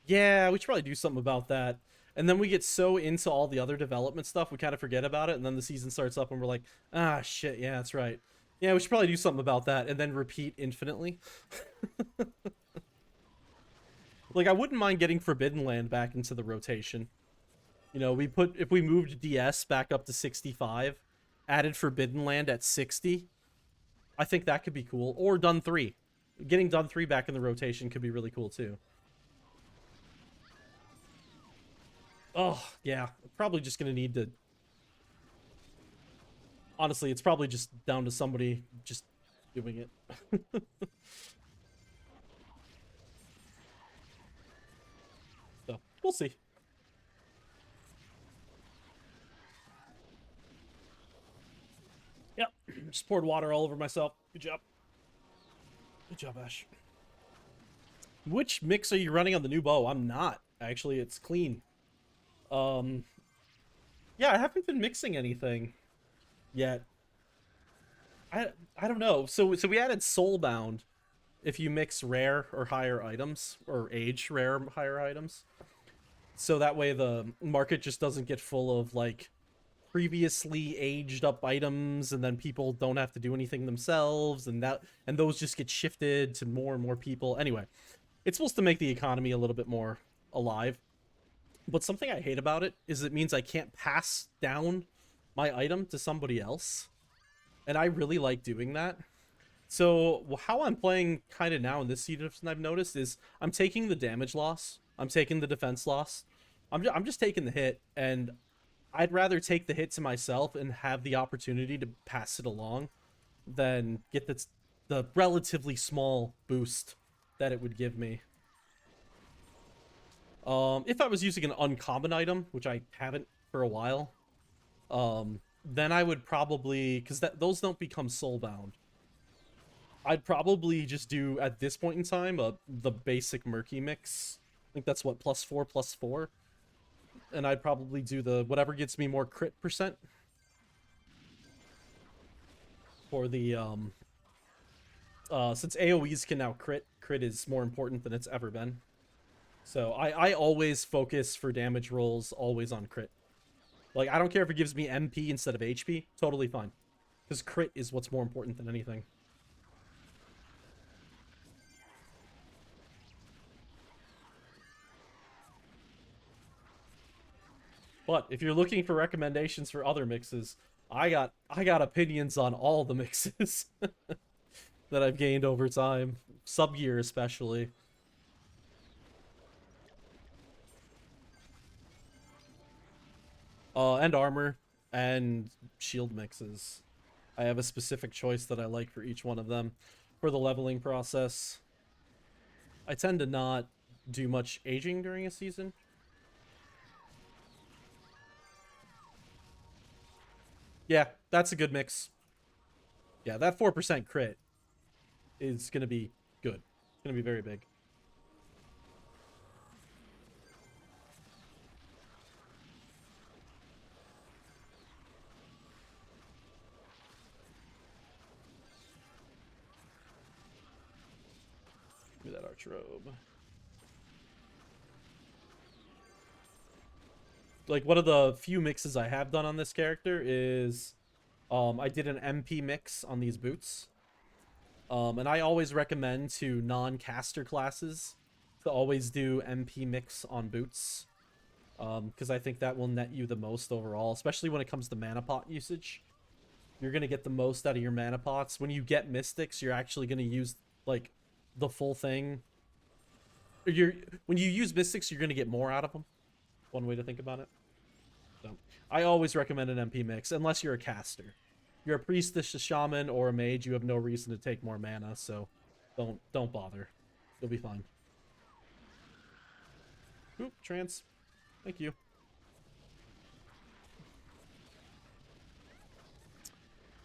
yeah, we should probably do something about that. And then we get so into all the other development stuff, we kind of forget about it. And then the season starts up and we're like, ah, shit, yeah, that's right. Yeah, we should probably do something about that. And then repeat infinitely. Like, I wouldn't mind getting Forbidden Land back into the rotation. If we moved DS back up to 65, added Forbidden Land at 60, I think that could be cool. Or Dun 3. Getting Dun 3 back in the rotation could be really cool, too. Oh, yeah. Probably just going to need to... Honestly, it's probably just down to somebody just doing it. So, we'll see. Yep. Just poured water all over myself. Good job. Good job, Ash. Which mix are you running on the new bow? I'm not. Actually, it's clean. Um, yeah, I haven't been mixing anything yet. I don't know. So we added Soulbound if you mix rare or higher items, or age rare or higher items. So that way the market just doesn't get full of like previously aged up items, and then people don't have to do anything themselves, and those just get shifted to more and more people. Anyway, it's supposed to make the economy a little bit more alive. But something I hate about it is it means I can't pass down my item to somebody else. And I really like doing that. So how I'm playing kind of now in this season I've noticed is I'm taking the damage loss. I'm taking the defense loss. I'm just taking the hit, and I'd rather take the hit to myself and have the opportunity to pass it along than get the relatively small boost that it would give me. If I was using an uncommon item, which I haven't for a while, then I would probably, because those don't become soulbound. I'd probably just do, at this point in time, the basic murky mix. I think that's what, +4/+4. And I'd probably do the whatever gets me more crit percent for the since AoEs can now crit is more important than it's ever been. So I always focus for damage rolls always on crit. Like, I don't care if it gives me MP instead of HP, totally fine. Because crit is what's more important than anything. But if you're looking for recommendations for other mixes, I got opinions on all the mixes that I've gained over time, sub-gear especially. And armor and shield mixes. I have a specific choice that I like for each one of them for the leveling process. I tend to not do much aging during a season. Yeah, that's a good mix. Yeah, that 4% crit is going to be good. It's going to be very big. Starch robe. Like, one of the few mixes I have done on this character is I did an MP mix on these boots. And I always recommend to non-caster classes to always do MP mix on boots. Because I think that will net you the most overall, especially when it comes to mana pot usage. You're going to get the most out of your mana pots. When you get mystics, you're actually going to use, like, the full thing. When you use mystics, you're going to get more out of them. One way to think about it. So, I always recommend an MP mix, unless you're a caster. If you're a priestess, a shaman, or a mage, you have no reason to take more mana, so don't bother. You'll be fine. Oop, trance. Thank you.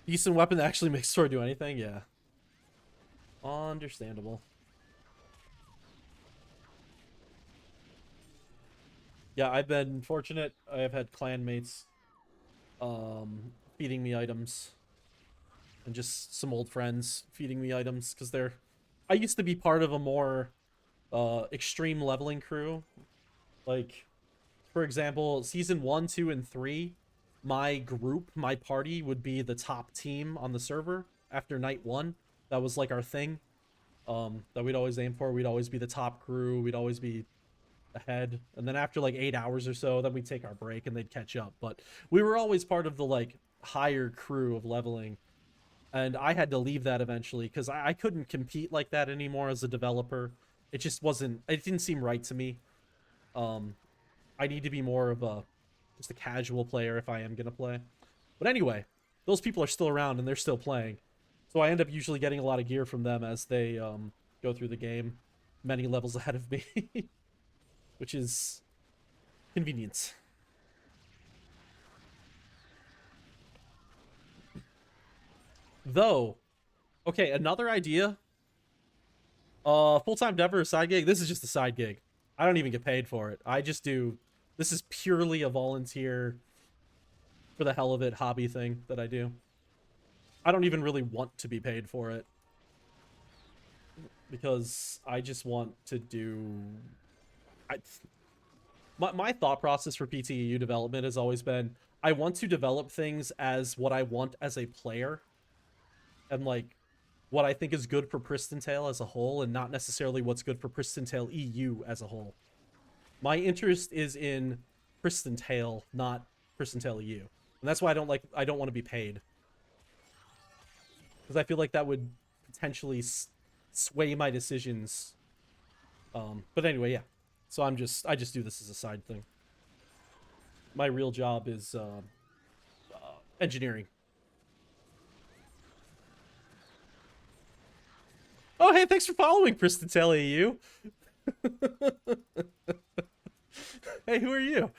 Decent weapon that actually makes sword do anything? Yeah. Understandable. Yeah, I've been fortunate. I have had clanmates feeding me items. And just some old friends feeding me items, because they're... I used to be part of a more extreme leveling crew. Like, for example, season 1, 2, and 3, my group, my party, would be the top team on the server after night 1. That was like our thing. That we'd always aim for. We'd always be the top crew. We'd always be ahead. And then after like 8 hours or so, then we'd take our break and they'd catch up. But we were always part of the like higher crew of leveling. And I had to leave that eventually because I couldn't compete like that anymore as a developer. It just wasn't... It didn't seem right to me. I need to be more of just a casual player if I am going to play. But anyway, those people are still around and they're still playing. So I end up usually getting a lot of gear from them as they go through the game many levels ahead of me. Which is convenience. Though, okay, another idea. Full-time dev or a side gig? This is just a side gig. I don't even get paid for it. I just do... This is purely a volunteer, for the hell of it, hobby thing that I do. I don't even really want to be paid for it. Because I just want to do... My thought process for PTEU development has always been, I want to develop things as what I want as a player. And, like, what I think is good for Pristontale as a whole, and not necessarily what's good for Pristontale EU as a whole. My interest is in Pristontale, not Pristontale EU. And that's why I don't want to be paid. Because I feel like that would potentially sway my decisions. But anyway, yeah. So I just do this as a side thing. My real job is engineering. Oh, hey, thanks for following, Pristontale EU. Hey, who are you?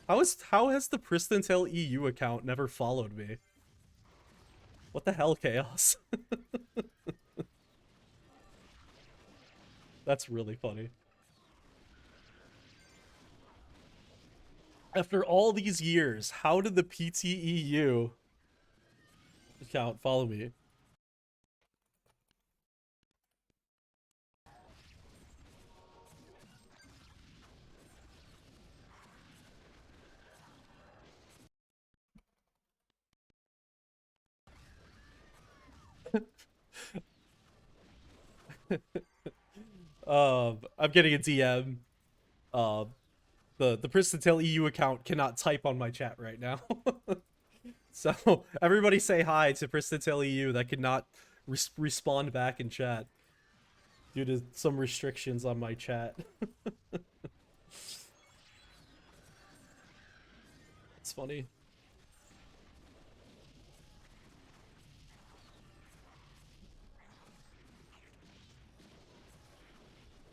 How has the Pristontale EU account never followed me? What the hell, Chaos? That's really funny. After all these years, how did the PTEU account follow me? I'm getting a DM. The Pristontale EU account cannot type on my chat right now. So everybody say hi to Pristontale EU that could not respond back in chat due to some restrictions on my chat. It's funny.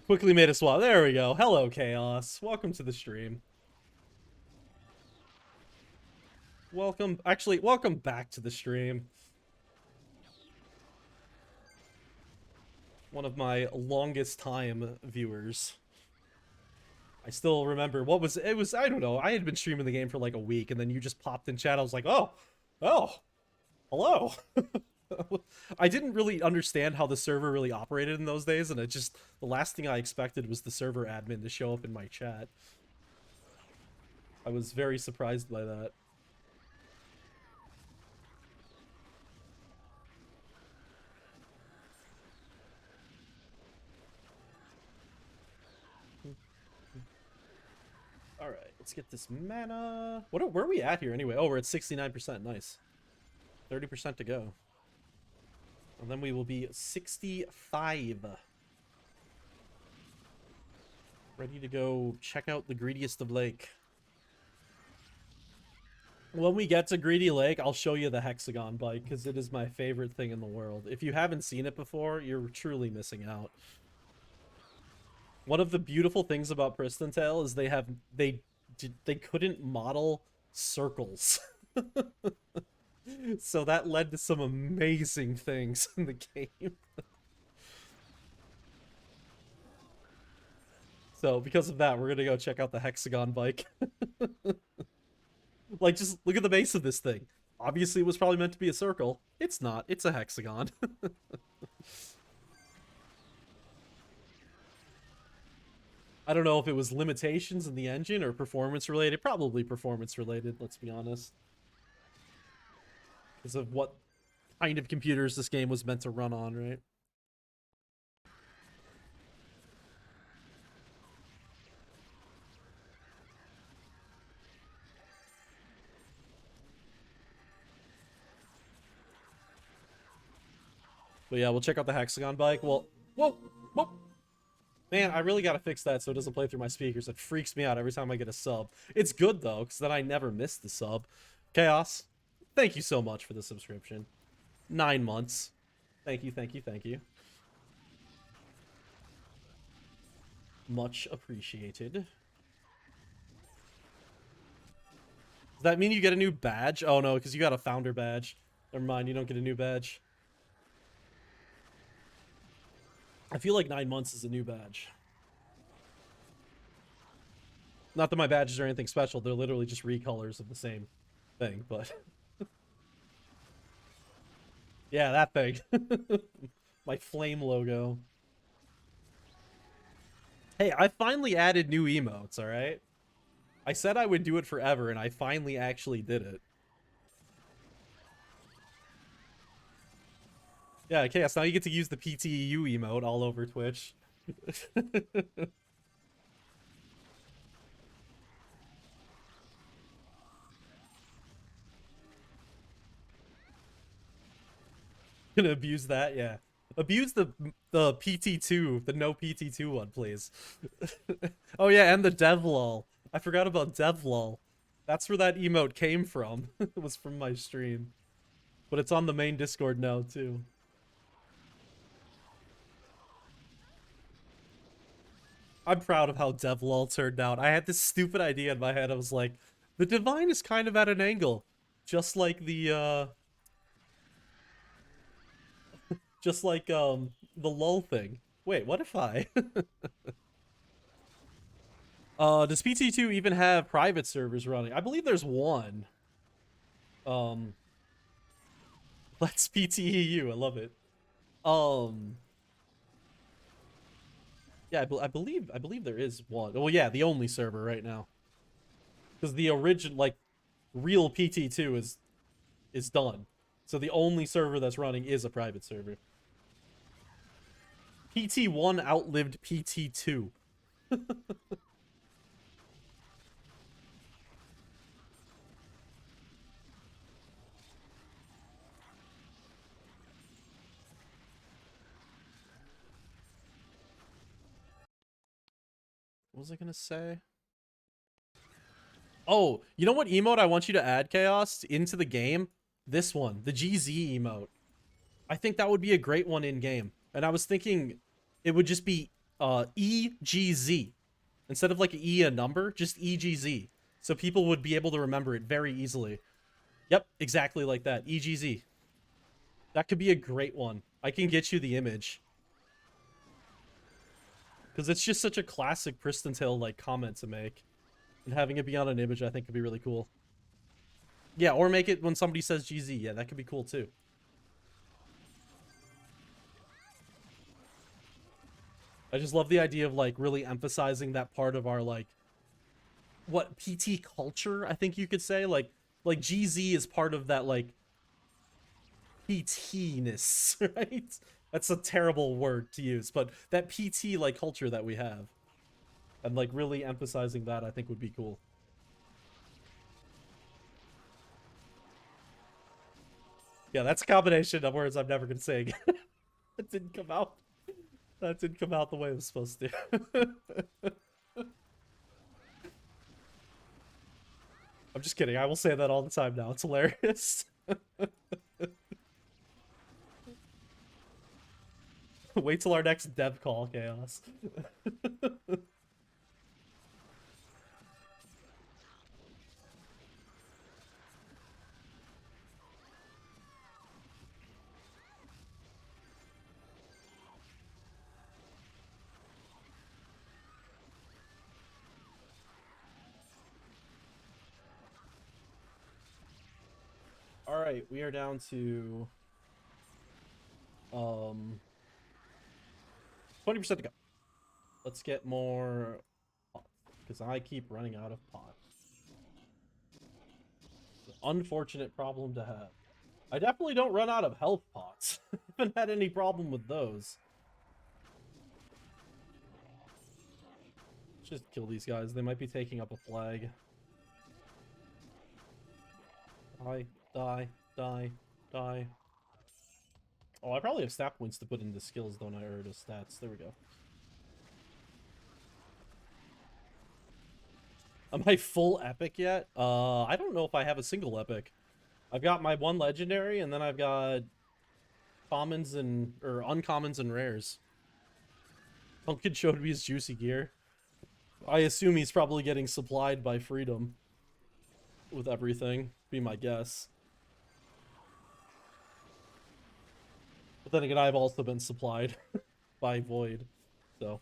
Quickly made a swap. There we go. Hello, Chaos. Welcome to the stream. Welcome back to the stream. One of my longest time viewers. I still remember I don't know, I had been streaming the game for like a week and then you just popped in chat. I was like, oh, hello. I didn't really understand how the server really operated in those days, and the last thing I expected was the server admin to show up in my chat. I was very surprised by that. All right, let's get this mana. Where are we at here anyway? Oh, we're at 69%. Nice. 30% to go. And then we will be 65. Ready to go check out the greediest of lake. When we get to Greedy Lake, I'll show you the hexagon bike because it is my favorite thing in the world. If you haven't seen it before, you're truly missing out. One of the beautiful things about Pristontale is they couldn't model circles. So that led to some amazing things in the game. So because of that, we're gonna go check out the hexagon bike. Like, just look at the base of this thing. Obviously, it was probably meant to be a circle. It's not. It's a hexagon. I don't know if it was limitations in the engine or performance related. Probably performance related, let's be honest. Because of what kind of computers this game was meant to run on, right? But yeah, we'll check out the hexagon bike. Well, whoa, whoa. Man, I really gotta fix that so it doesn't play through my speakers. It freaks me out every time I get a sub. It's good, though, because then I never miss the sub. Chaos, thank you so much for the subscription. 9 months. Thank you, thank you, thank you. Much appreciated. Does that mean you get a new badge? Oh, no, because you got a founder badge. Never mind, you don't get a new badge. I feel like 9 months is a new badge. Not that my badges are anything special. They're literally just recolors of the same thing, but... yeah, that thing. My flame logo. Hey, I finally added new emotes, alright? I said I would do it forever, and I finally actually did it. Yeah, Chaos, now you get to use the PTEU emote all over Twitch. Gonna abuse that, yeah. Abuse the PT2, the no PT2 one, please. Oh yeah, and the devlol. I forgot about devlol. That's where that emote came from. It was from my stream. But it's on the main Discord now, too. I'm proud of how devlol turned out. I had this stupid idea in my head. I was like, the divine is kind of at an angle. Just like the the lull thing. Wait, what if I does PT2 even have private servers running? I believe there's one. Let's PTEU, I love it. Yeah, I believe there is one. Well, yeah, the only server right now. Because the original, like, real PT2 is done. So the only server that's running is a private server. PT1 outlived PT2. What was I gonna say? Oh, you know what emote I want you to add, Chaos, into the game? This one, the GZ emote. I think that would be a great one in game. And I was thinking it would just be EGZ. Instead of like an E a number, just EGZ. So people would be able to remember it very easily. Yep, exactly like that. EGZ. That could be a great one. I can get you the image. Because it's just such a classic Pristontale like comment to make. And having it be on an image I think could be really cool. Yeah, or make it when somebody says GZ. Yeah, that could be cool too. I just love the idea of like really emphasizing that part of our like what PT culture, I think you could say. Like GZ is part of that like PT-ness, right? That's a terrible word to use, but that PT like culture that we have. And like really emphasizing that I think would be cool. Yeah, that's a combination of words I'm never gonna say again. That didn't come out. That didn't come out the way it was supposed to. I'm just kidding. I will say that all the time now. It's hilarious. Wait till our next dev call, Chaos. All right, we are down to 20% to go. Let's get more pots because I keep running out of pots. Unfortunate problem to have. I definitely don't run out of health pots. Haven't had any problem with those. Let's just kill these guys. They might be taking up a flag. Die, die, die, die. Oh, I probably have stat points to put into skills, don't I? Or to stats. There we go. Am I full epic yet? I don't know if I have a single epic. I've got my one legendary, and then I've got commons and or uncommons and rares. Pumpkin showed me his juicy gear. I assume he's probably getting supplied by Freedom with everything. Be my guess. But then again, I've also been supplied by Void, so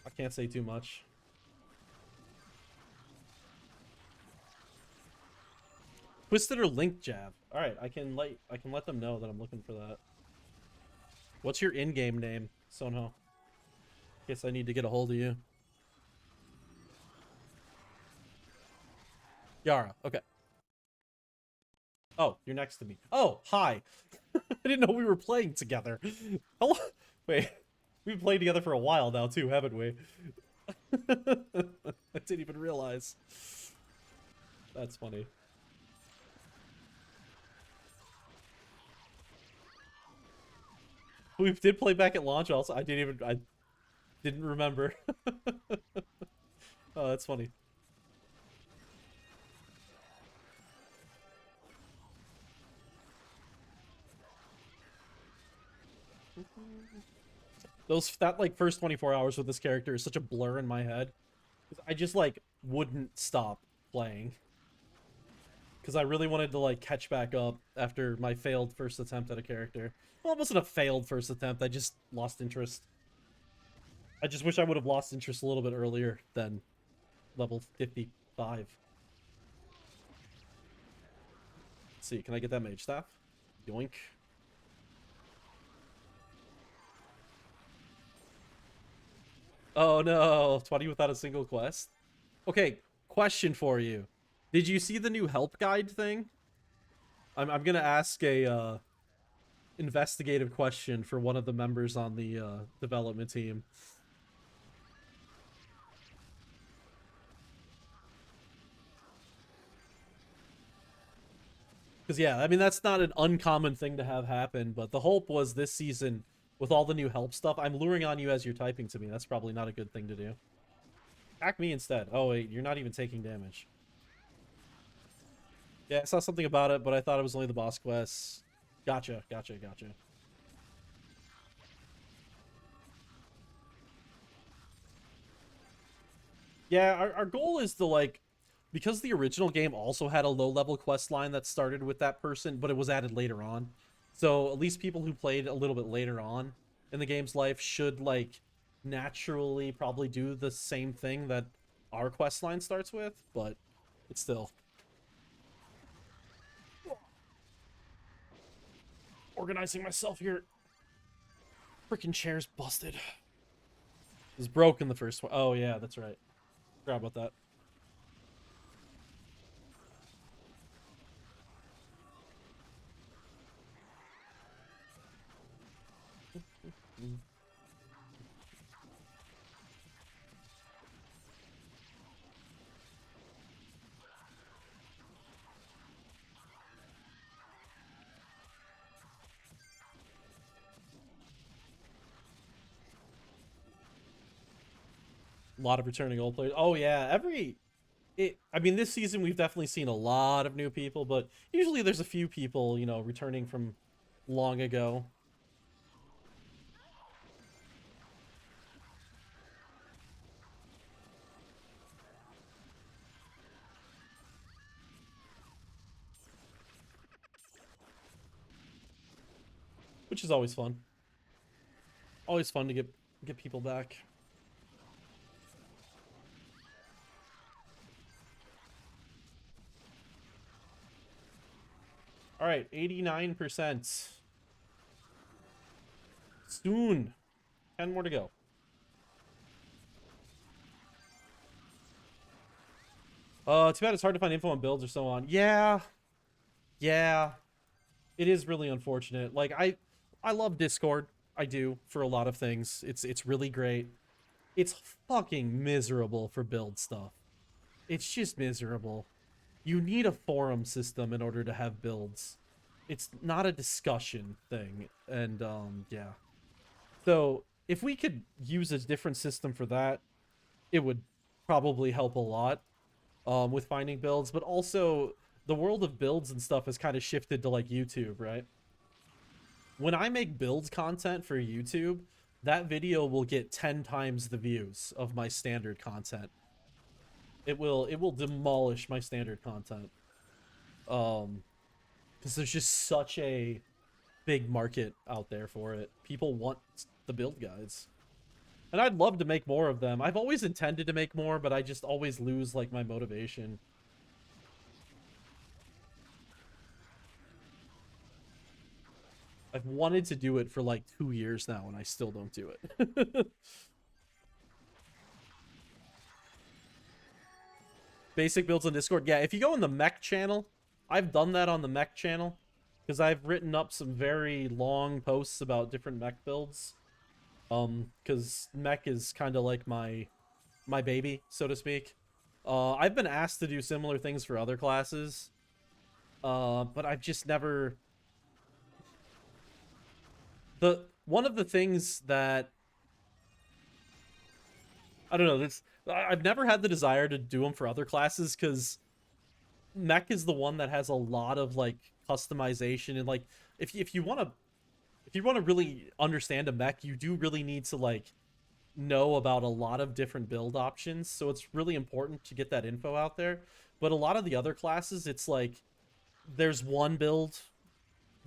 I can't say too much. Twisted or Link Jab. All right, I can let them know that I'm looking for that. What's your in-game name, Sonho? Guess I need to get a hold of you. Yara. Okay. Oh, you're next to me. Oh, hi. I didn't know we were playing together. Hello. Wait, we've played together for a while now too, haven't we? I didn't even realize. That's funny. We did play back at launch also. I didn't remember. Oh, that's funny. That like first 24 hours with this character is such a blur in my head. I just like wouldn't stop playing. Because I really wanted to like catch back up after my failed first attempt at a character. Well, it wasn't a failed first attempt, I just lost interest. I just wish I would have lost interest a little bit earlier than level 55. Let's see, can I get that mage staff? Yoink. Oh no, 20 without a single quest. Okay, question for you. Did you see the new help guide thing? I'm gonna ask a investigative question for one of the members on the development team. Because yeah, I mean that's not an uncommon thing to have happen, but the hope was this season with all the new help stuff, I'm luring on you as you're typing to me. That's probably not a good thing to do. Attack me instead. Oh wait, you're not even taking damage. Yeah, I saw something about it, but I thought it was only the boss quests. Gotcha, gotcha, gotcha. Yeah, our goal is to like, because the original game also had a low level quest line that started with that person, but it was added later on. So at least people who played a little bit later on in the game's life should like naturally probably do the same thing that our quest line starts with, but it's still organizing myself here. Freaking chair's busted. It was broken the first one. Oh yeah, that's right. Forgot about that. A lot of returning old players. Oh yeah, I mean, this season we've definitely seen a lot of new people, but usually there's a few people, returning from long ago, which is always fun. Always fun to get people back. All right, 89%. Soon. 10 more to go. Too bad it's hard to find info on builds or so on. Yeah. Yeah. It is really unfortunate. Like I love Discord. I do for a lot of things. It's really great. It's fucking miserable for build stuff. It's just miserable. You need a forum system in order to have builds. It's not a discussion thing. And yeah. So, if we could use a different system for that, it would probably help a lot with finding builds, but also the world of builds and stuff has kind of shifted to like YouTube, right? When I make build content for YouTube, that video will get 10 times the views of my standard content. It will demolish my standard content. Because there's just such a big market out there for it. People want the build guides. And I'd love to make more of them. I've always intended to make more, but I just always lose like my motivation. I've wanted to do it for like 2 years now, and I still don't do it. Basic builds on Discord. Yeah, if you go in the mech channel, I've done that on the mech channel because I've written up some very long posts about different mech builds. Because mech is kind of like my baby, so to speak. I've been asked to do similar things for other classes, but I've just never. The one of the things that I don't know. I've never had the desire to do them for other classes because mech is the one that has a lot of like customization and like if you want to really understand a mech, you do really need to like know about a lot of different build options. So it's really important to get that info out there. But a lot of the other classes, it's like there's one build,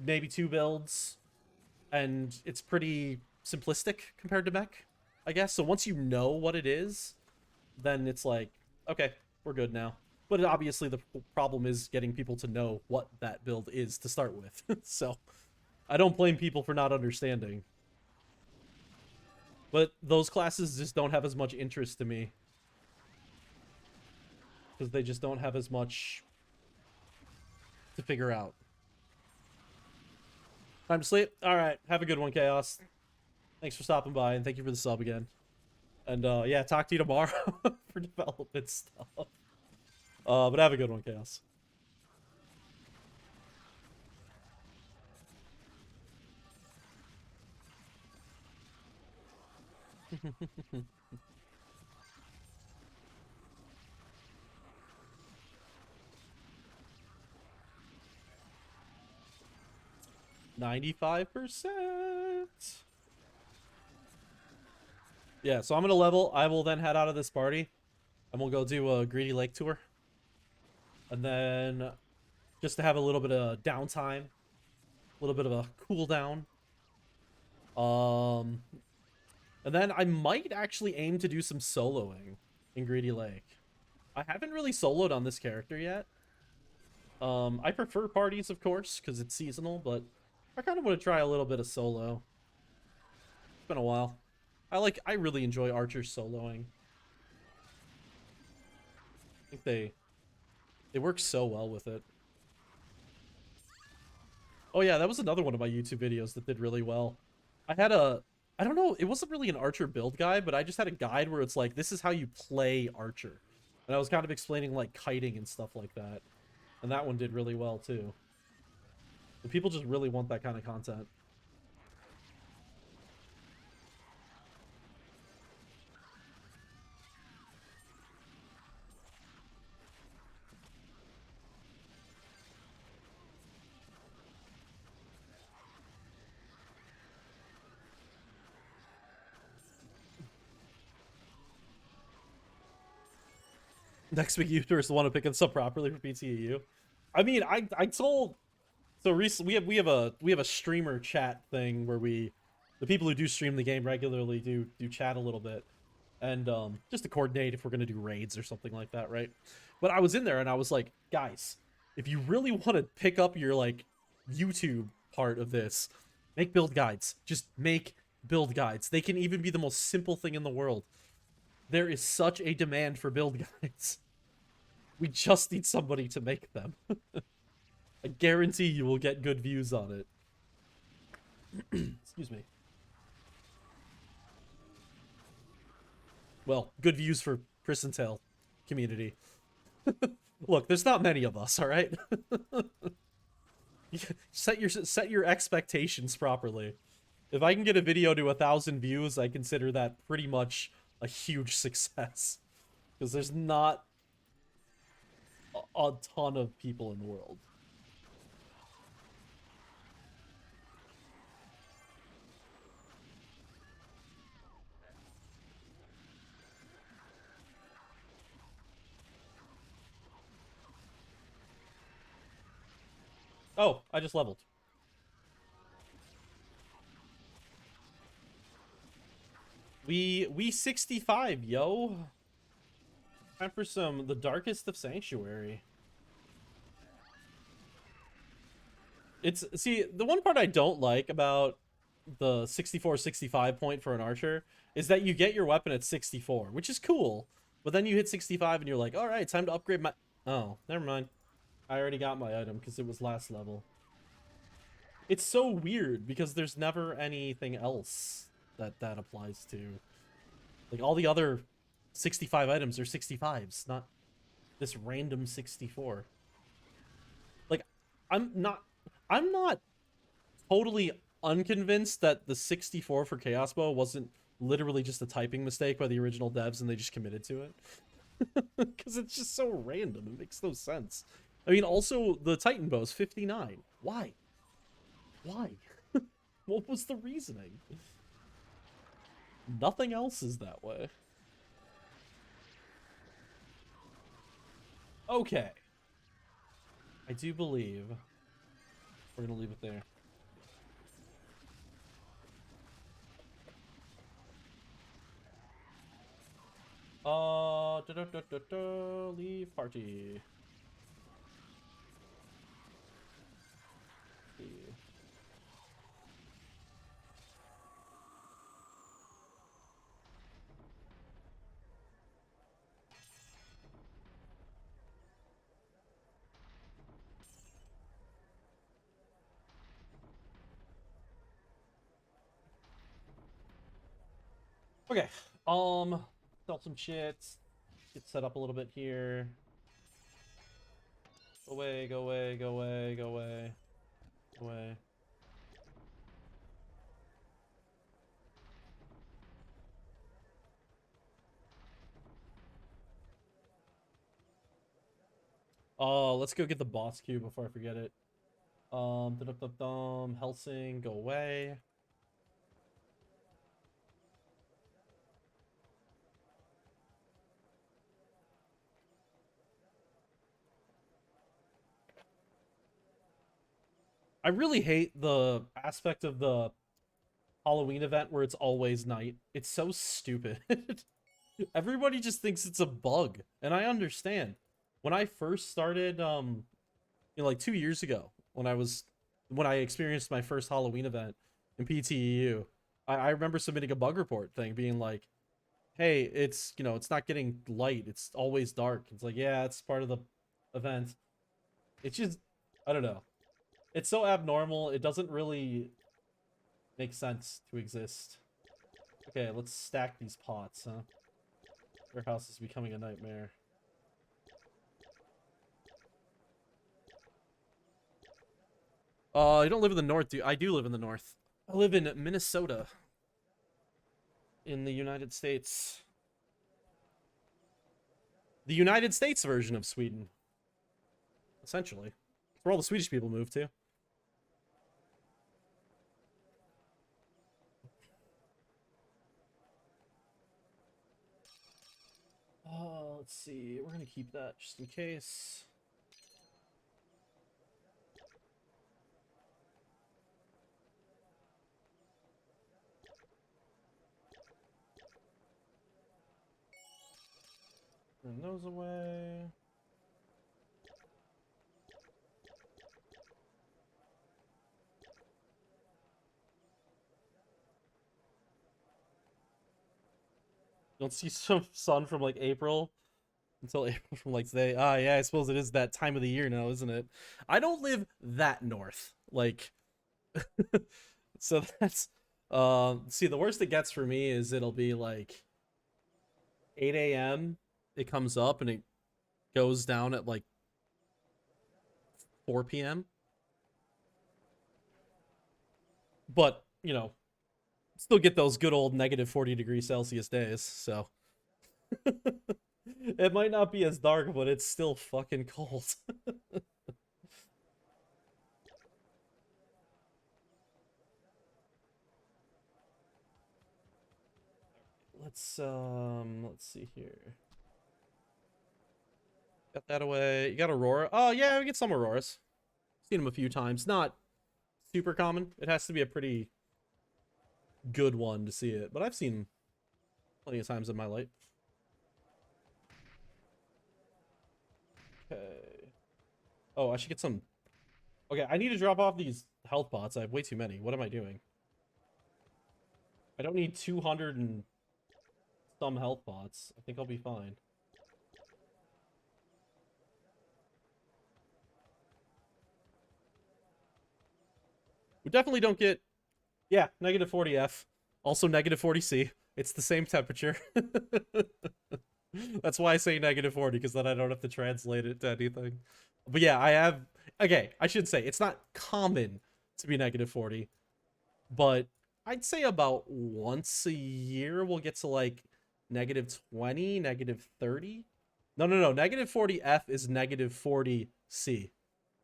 maybe two builds, and it's pretty simplistic compared to mech, I guess. So once you know what it is, then it's like, okay, we're good now. But obviously the problem is getting people to know what that build is to start with. So I don't blame people for not understanding. But those classes just don't have as much interest to me. Because they just don't have as much to figure out. Time to sleep? Alright, have a good one, Chaos. Thanks for stopping by, and thank you for the sub again. And yeah, talk to you tomorrow for development stuff. But have a good one, Chaos. $95%. Yeah, so I'm gonna level. I will then head out of this party, and we'll go do a Greedy Lake tour. And then, just to have a little bit of downtime, a little bit of a cool down. Um, and then I might actually aim to do some soloing in Greedy Lake. I haven't really soloed on this character yet. I prefer parties, of course, because it's seasonal, but I kind of want to try a little bit of solo. It's been a while. I really enjoy archers soloing. I think they work so well with it. Oh yeah, that was another one of my YouTube videos that did really well. I had a, I don't know, it wasn't really an archer build guide, but I just had a guide where it's like, this is how you play archer. And I was kind of explaining like kiting and stuff like that. And that one did really well too. The people just really want that kind of content. Next week YouTubers want to pick us up properly for PTEU. I mean, I told so recently we have a streamer chat thing where the people who do stream the game regularly do chat a little bit, and just to coordinate if we're gonna do raids or something like that, right? But I was in there and I was like, guys, if you really want to pick up your like YouTube part of this, make build guides. Just make build guides. They can even be the most simple thing in the world. There is such a demand for build guides. We just need somebody to make them. I guarantee you will get good views on it. Excuse me. Well, good views for Pristontale community. Look, there's not many of us, all right? Set your expectations properly. If I can get a video to 1,000 views, I consider that pretty much a huge success. Because there's not a ton of people in the world. Oh, I just leveled. We 65, yo. Time for some the darkest of Sanctuary. It's see, the one part I don't like about the 64-65 point for an archer is that you get your weapon at 64, which is cool. But then you hit 65 and you're like, all right, time to upgrade my... Oh, never mind. I already got my item because it was last level. It's so weird because there's never anything else that applies to. Like, all the other 65 items are 65s, not this random 64. Like, I'm not totally unconvinced that the 64 for Chaos Bow wasn't literally just a typing mistake by the original devs and they just committed to it. Because it's just so random. It makes no sense. I mean, also, the Titan Bow is 59. Why? Why? What was the reasoning? Nothing else is that way. Okay. I do believe we're gonna leave it there. Leave party. Okay. Sell some shit. Get set up a little bit here. Go away, go away, go away, go away. Go away. Let's go get the boss cube before I forget it. Helsing, go away. I really hate the aspect of the Halloween event where it's always night. It's so stupid. Everybody just thinks it's a bug, and I understand. When I first started, like 2 years ago, when I experienced my first Halloween event in PTEU, I remember submitting a bug report thing being like, hey, it's, you know, it's not getting light. It's always dark. It's like, yeah, it's part of the event. It's just, I don't know. It's so abnormal. It doesn't really make sense to exist. Okay, let's stack these pots, huh? Your house is becoming a nightmare. You don't live in the north, do you? I do live in the north. I live in Minnesota, in the United States. The United States version of Sweden, essentially. It's where all the Swedish people move to. Let's see. We're gonna keep that just in case. Turn those away. Don't see some sun from like April until April from like today. Ah, yeah, I suppose it is that time of the year now, isn't it? I don't live that north. Like, so that's see, the worst it gets for me is it'll be like 8 a.m. It comes up and it goes down at like 4 p.m. But, you know, still get those good old negative 40 degrees Celsius days, so it might not be as dark, but it's still fucking cold. Let's see here. Got that away. You got Aurora. Oh yeah, we get some Auroras. Seen them a few times. Not super common. It has to be a pretty good one to see it, but I've seen them plenty of times in my life. Okay. Oh, I should get some. Okay, I need to drop off these health pots. I have way too many. What am I doing? I don't need 200 and some health pots. I think I'll be fine. We definitely don't get, yeah, negative 40F. Also negative 40C. It's the same temperature. That's why I say negative 40, because then I don't have to translate it to anything. But yeah, I have, okay, I should say, it's not common to be negative 40, but I'd say about once a year we'll get to like negative 20, negative 30. No, no, no. Negative 40F is negative 40C.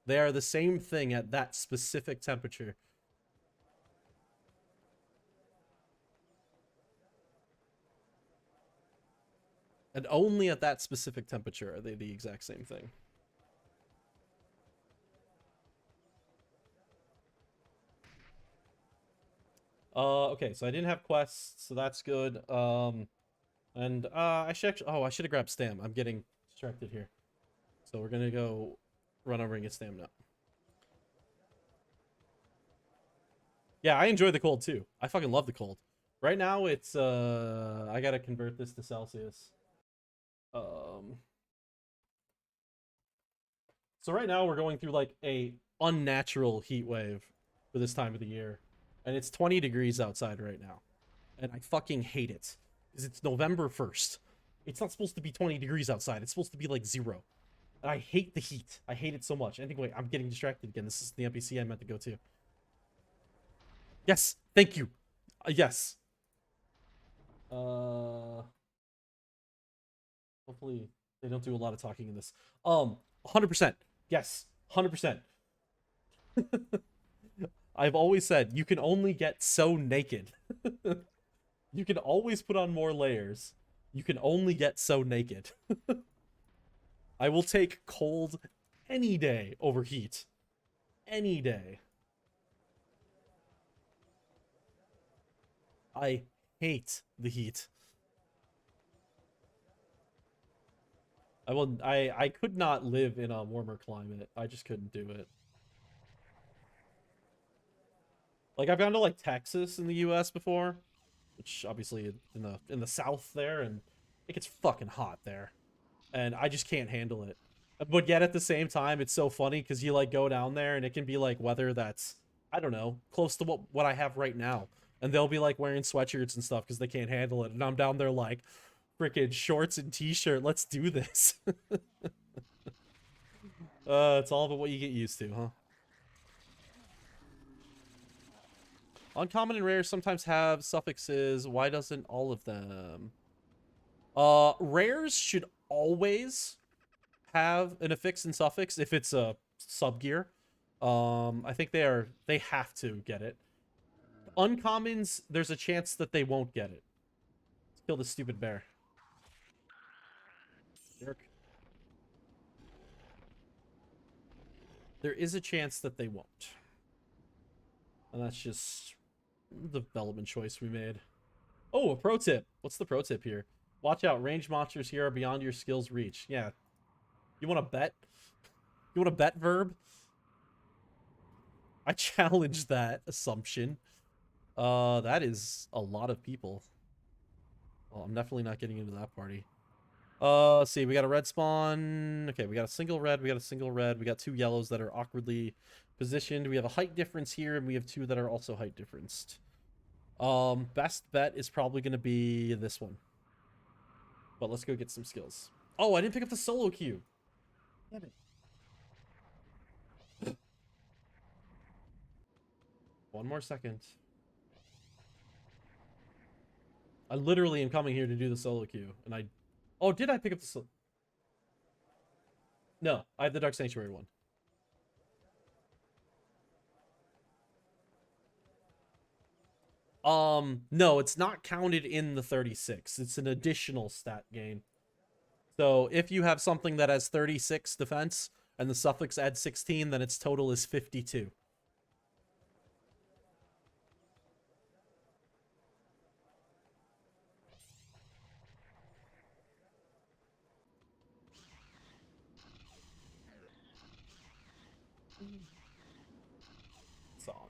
They are the same thing at that specific temperature. And only at that specific temperature are they the exact same thing. Okay, so I didn't have quests, so that's good. And I should actually, oh, I should have grabbed Stam. I'm getting distracted here. So we're gonna go run over and get Stam now. Yeah, I enjoy the cold too. I fucking love the cold. Right now it's I gotta convert this to Celsius. Um so right now we're going through like a unnatural heat wave for this time of the year. And it's 20 degrees outside right now. And I fucking hate it. Because it's November 1st. It's not supposed to be 20 degrees outside. It's supposed to be like 0. And I hate the heat. I hate it so much. Anyway, I'm getting distracted again. This is the NPC I meant to go to. Yes, thank you. Yes. Uh, Hopefully they don't do a lot of talking in this. 100%. Yes, 100%. I've always said you can only get so naked. You can always put on more layers. You can only get so naked. I will take cold any day over heat. Any day. I hate the heat. I could not live in a warmer climate. I just couldn't do it. Like I've gone to like Texas in the US before, which obviously in the South there, and it gets fucking hot there. And I just can't handle it. But yet at the same time, it's so funny because you like go down there and it can be like weather that's, I don't know, close to what I have right now. And they'll be like wearing sweatshirts and stuff because they can't handle it. And I'm down there like freaking shorts and t-shirt. Let's do this. It's all about what you get used to, huh? Uncommon and rare sometimes have suffixes. Why doesn't all of them? Rares should always have an affix and suffix if it's a sub gear. I think they have to get it. Uncommons, there's a chance that they won't get it. Let's kill this stupid bear. Jerk. There is a chance that they won't. And that's just the development choice we made. Oh, a pro tip. What's the pro tip here? Watch out, ranged monsters here are beyond your skill's reach. Yeah. You want to bet? You want to bet, Verb? I challenge that assumption. That is a lot of people. Well, I'm definitely not getting into that party. Let's see. We got a red spawn. Okay, we got a single red. We got a single red. We got two yellows that are awkwardly positioned. We have a height difference here, and we have two that are also height differenced. Best bet is probably going to be this one. But let's go get some skills. Oh, I didn't pick up the solo queue. Damn it. One more second. I literally am coming here to do the solo queue, and I... Oh, did I pick up the solo... No, I have the Dark Sanctuary one. No, it's not counted in the 36. It's an additional stat gain. So if you have something that has 36 defense and the suffix adds 16, then its total is 52. Song.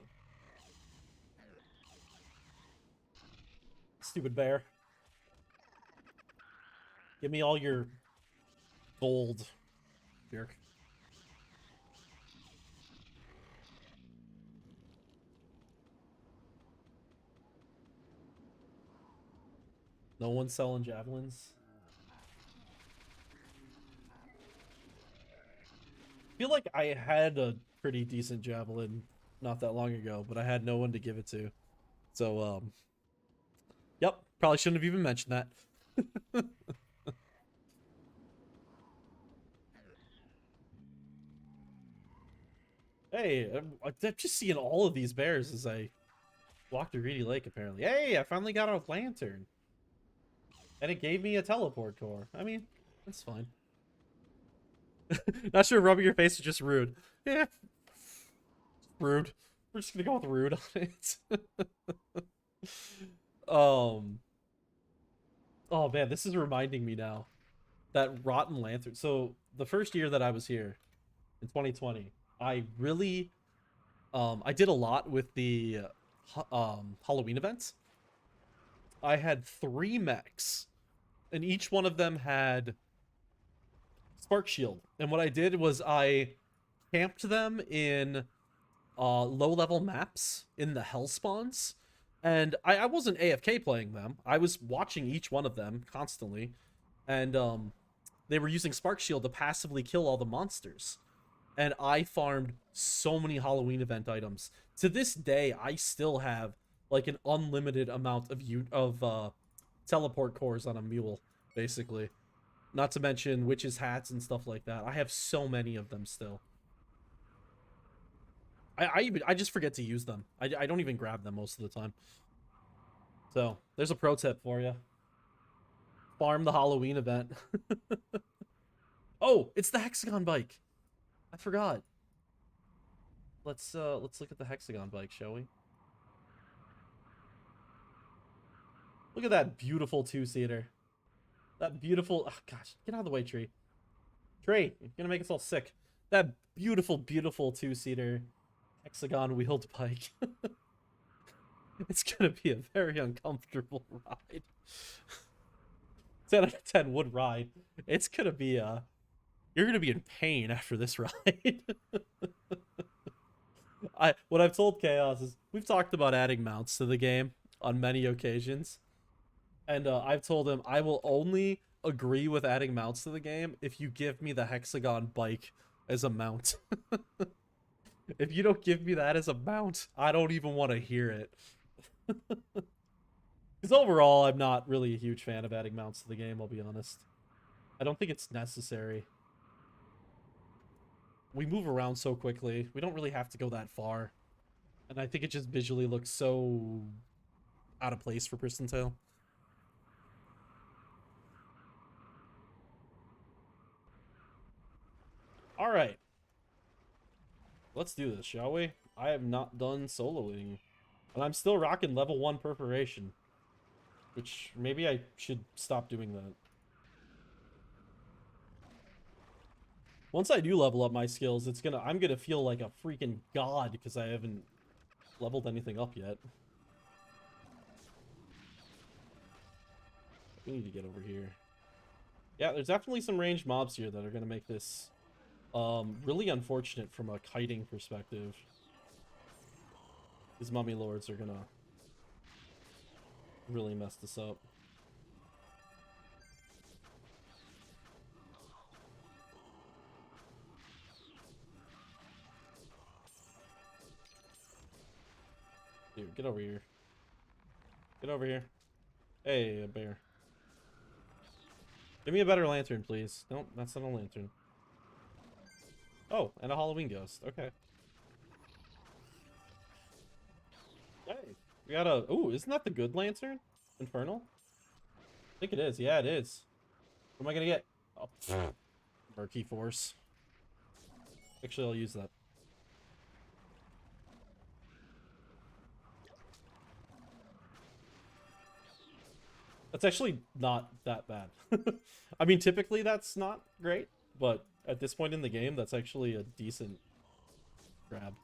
Stupid bear. Give me all your gold, jerk. No one's selling javelins. I feel like I had a pretty decent javelin not that long ago, but I had no one to give it to. So, yep, probably shouldn't have even mentioned that. Hey, I'm just seeing all of these bears as I walk through Greedy Lake, apparently. Hey, I finally got a lantern. And it gave me a teleport core. I mean, that's fine. Not sure rubbing your face is just rude. Yeah. Rude. We're just gonna go with rude on it. Oh man, this is reminding me now. That rotten lantern. So the first year that I was here in 2020, I really I did a lot with the Halloween events. I had 3 mechs, and each one of them had Spark Shield. And what I did was I camped them in low-level maps in the hell spawns. And I wasn't AFK playing them. I was watching each one of them constantly. And they were using Spark Shield to passively kill all the monsters. And I farmed so many Halloween event items. To this day, I still have like an unlimited amount of teleport cores on a mule, basically. Not to mention witches' hats and stuff like that. I have so many of them still. I just forget to use them. I don't even grab them most of the time. So there's a pro tip for you. Farm the Halloween event. Oh, it's the hexagon bike. I forgot. Let's look at the hexagon bike, shall we? Look at that beautiful 2-seater. That beautiful... Oh, gosh. Get out of the way, Tree. Tree, you're gonna make us all sick. That beautiful, beautiful 2-seater hexagon wheeled bike. It's gonna be a very uncomfortable ride. 10 out of 10 would ride. It's gonna be you're gonna be in pain after this ride. What I've told Chaos is we've talked about adding mounts to the game on many occasions, and I've told him I will only agree with adding mounts to the game if you give me the hexagon bike as a mount. If you don't give me that as a mount, I don't even want to hear it. Because overall, I'm not really a huge fan of adding mounts to the game, I'll be honest. I don't think it's necessary. We move around so quickly. We don't really have to go that far. And I think it just visually looks so out of place for Pristontale. Alright. Let's do this, shall we? I have not done soloing. And I'm still rocking level 1 perforation. Which, maybe I should stop doing that. Once I do level up my skills, I'm gonna feel like a freaking god because I haven't leveled anything up yet. We need to get over here. Yeah, there's definitely some ranged mobs here that are gonna make this really unfortunate from a kiting perspective. These mummy lords are gonna really mess this up. Dude, get over here. Get over here. Hey, a bear. Give me a better lantern, please. Nope, that's not a lantern. Oh, and a Halloween ghost. Okay. Hey, we got a... Ooh, isn't that the good lantern? Infernal? I think it is. Yeah, it is. What am I gonna get? Oh, Murky Force. Actually, I'll use that. That's actually not that bad. I mean, typically that's not great, but at this point in the game, that's actually a decent grab.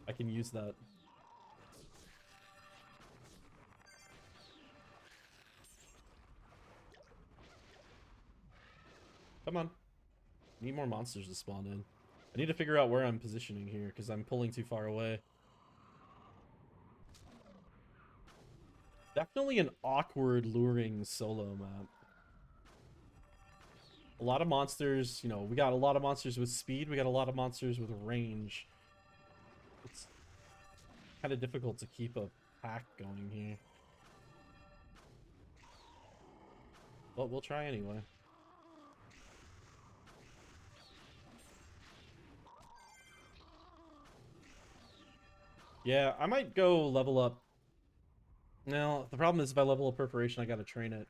I can use that. Come on. I need more monsters to spawn in. I need to figure out where I'm positioning here, because I'm pulling too far away. Definitely an awkward, luring solo map. A lot of monsters, you know, we got a lot of monsters with speed, we got a lot of monsters with range. It's kind of difficult to keep a pack going here. But we'll try anyway. Yeah, I might go level up. Now, the problem is if I level up perforation, I gotta train it.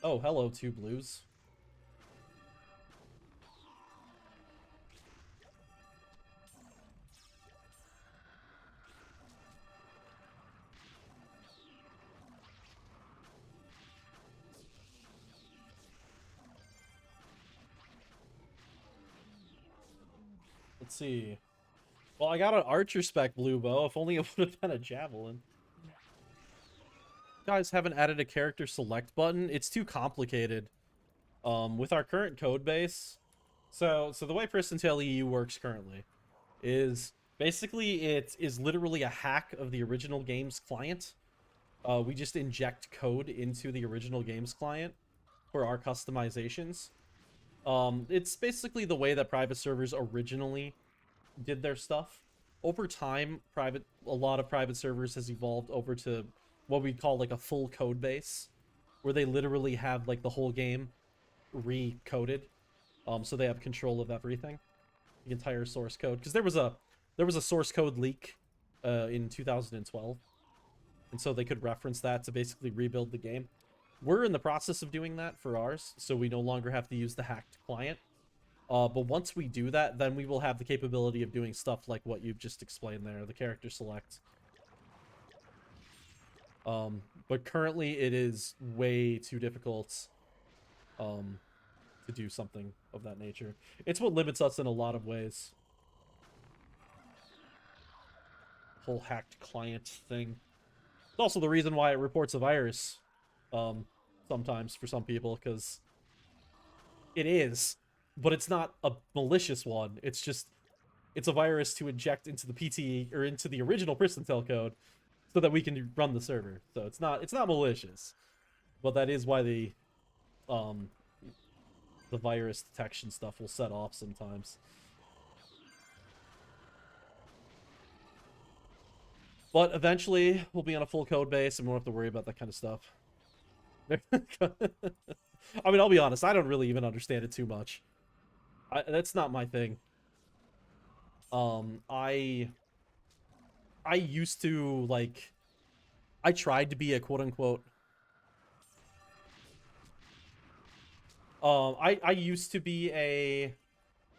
Oh, hello, 2 blues. Let's see. Well, I got an archer spec blue bow. If only it would have been a javelin. You guys haven't added a character select button. It's too complicated. With our current code base. So the way Pristontale EU works currently is basically it is literally a hack of the original game's client. We just inject code into the original game's client for our customizations. It's basically the way that private servers originally did their stuff. Over time, a lot of private servers has evolved over to what we call like a full code base, where they literally have like the whole game recoded, so they have control of everything, the entire source code. Because there was a source code leak in 2012, and so they could reference that to basically rebuild the game. We're in the process of doing that for ours, so we no longer have to use the hacked client. But once we do that, then we will have the capability of doing stuff like what you've just explained there, the character select. But currently it is way too difficult to do something of that nature. It's what limits us in a lot of ways. whole hacked client thing. It's also the reason why it reports a virus, sometimes for some people, because it is, but it's not a malicious one. It's just it's a virus to inject into the PT or into the original Pristontale code, so that we can run the server. So it's not malicious, but that is why um the virus detection stuff will set off sometimes. But eventually, we'll be on a full code base and we won't have to worry about that kind of stuff. I mean, I'll be honest, I don't really even understand it too much. That's not my thing. I used to, like, I tried to be a quote-unquote... I used to be a...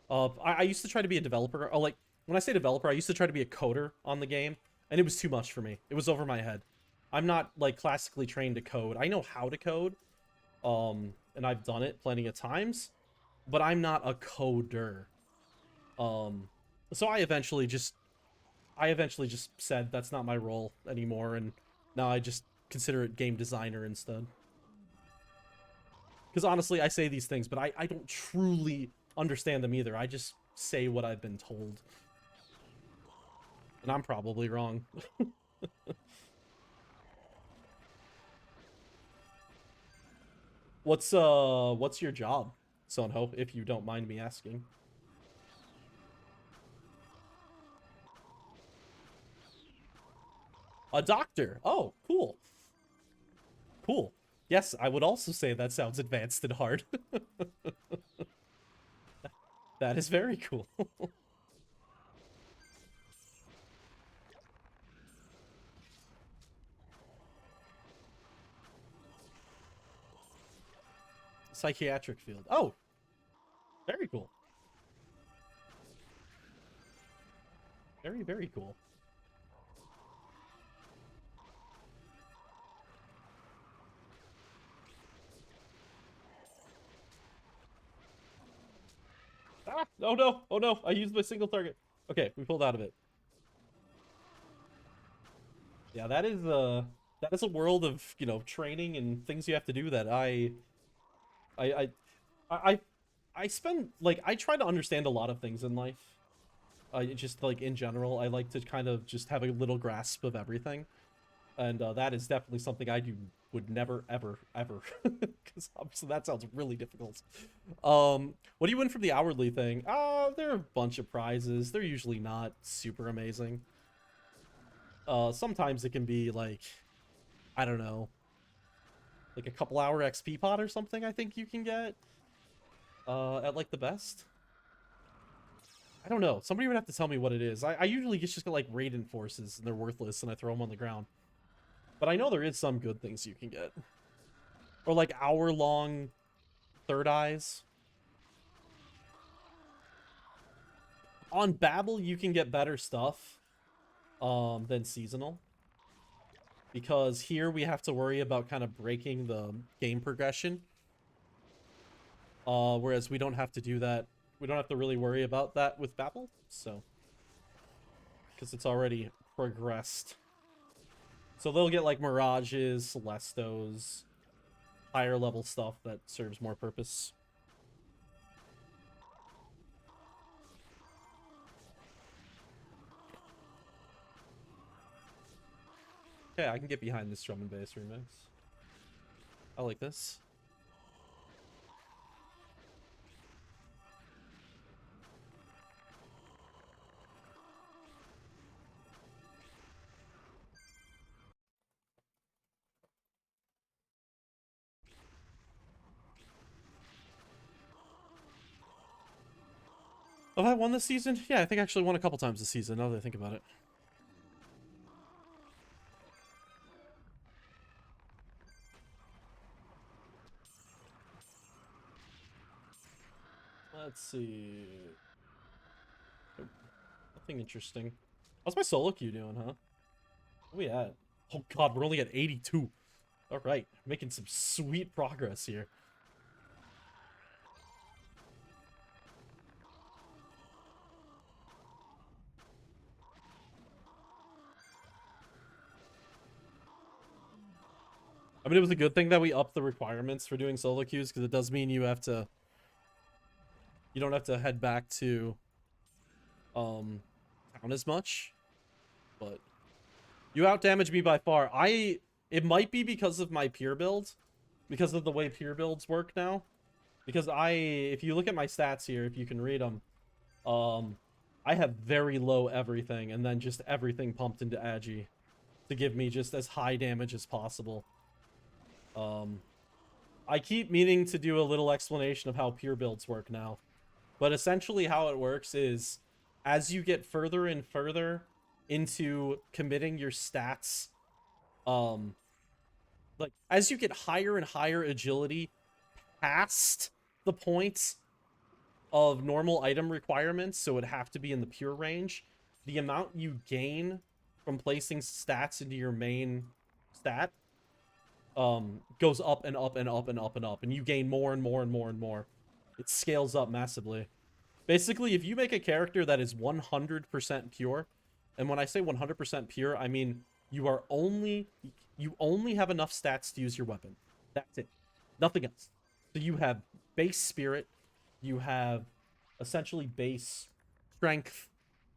I used to try to be a developer. Oh, like, when I say developer, I used to try to be a coder on the game, and it was too much for me. It was over my head. I'm not, like, classically trained to code. I know how to code, and I've done it plenty of times, but I'm not a coder. So I eventually just said that's not my role anymore, and now I just consider it game designer instead. Because honestly, I say these things, but I don't truly understand them either. I just say what I've been told. And I'm probably wrong. What's your job, Sonho, if you don't mind me asking? A doctor. Oh, cool. Cool. Yes, I would also say that sounds advanced and hard. That is very cool. Psychiatric field. Oh, very cool. Very, very cool. Ah, oh no, oh no, I used my single target. Okay, we pulled out of it. Yeah, that is a world of, you know, training and things you have to do that I I I I spend, like, I try to understand a lot of things in life. Just like in general, I like to kind of just have a little grasp of everything. And that is definitely something I would never ever because obviously that sounds really difficult. What do you win from the hourly thing? There are a bunch of prizes. They're usually not super amazing. Sometimes it can be like, I don't know, like a couple hour XP pot or something. I think you can get at like the best. I don't know. Somebody would have to tell me what it is. I usually just get like Raiden forces and they're worthless and I throw them on the ground. But I know there is some good things you can get. Or like hour-long third eyes. On Babel, you can get better stuff than seasonal. Because here we have to worry about kind of breaking the game progression. Whereas we don't have to do that. We don't have to really worry about that with Babel. So, because it's already progressed. So they'll get like Mirages, Celestos, higher level stuff that serves more purpose. Okay, I can get behind this drum and bass remix. I like this. Have I won this season? Yeah, I think I actually won a couple times this season, now that I think about it. Let's see. Nope. Nothing interesting. How's my solo queue doing, huh? Where we at? Oh god, we're only at 82. Alright, making some sweet progress here. I mean, it was a good thing that we upped the requirements for doing solo queues, because it does mean you don't have to head back to town as much. But you outdamage me by far. It might be because of my peer build, because of the way peer builds work now. Because if you look at my stats here, if you can read them, I have very low everything, and then just everything pumped into Agi to give me just as high damage as possible. I keep meaning to do a little explanation of how peer builds work now. But essentially how it works is, as you get further and further into committing your stats, like, as you get higher and higher agility past the point of normal item requirements, so it'd have to be in the pure range, the amount you gain from placing stats into your main stat goes up and up and up and up and up, and you gain more and more and more and more. It scales up massively. Basically, if you make a character that is 100% pure, and when I say 100% pure, I mean you only have enough stats to use your weapon. That's it. Nothing else. So you have base spirit, you have essentially base strength,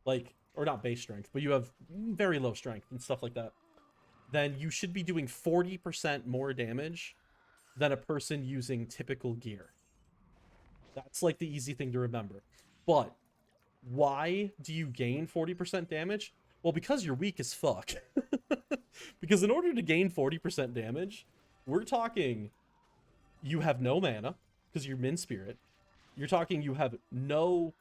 like, or not base strength, but you have very low strength and stuff like that. Then you should be doing 40% more damage than a person using typical gear. That's like the easy thing to remember. But why do you gain 40% damage? Well, because you're weak as fuck. Because in order to gain 40% damage, we're talking you have no mana because you're min spirit. You're talking you have no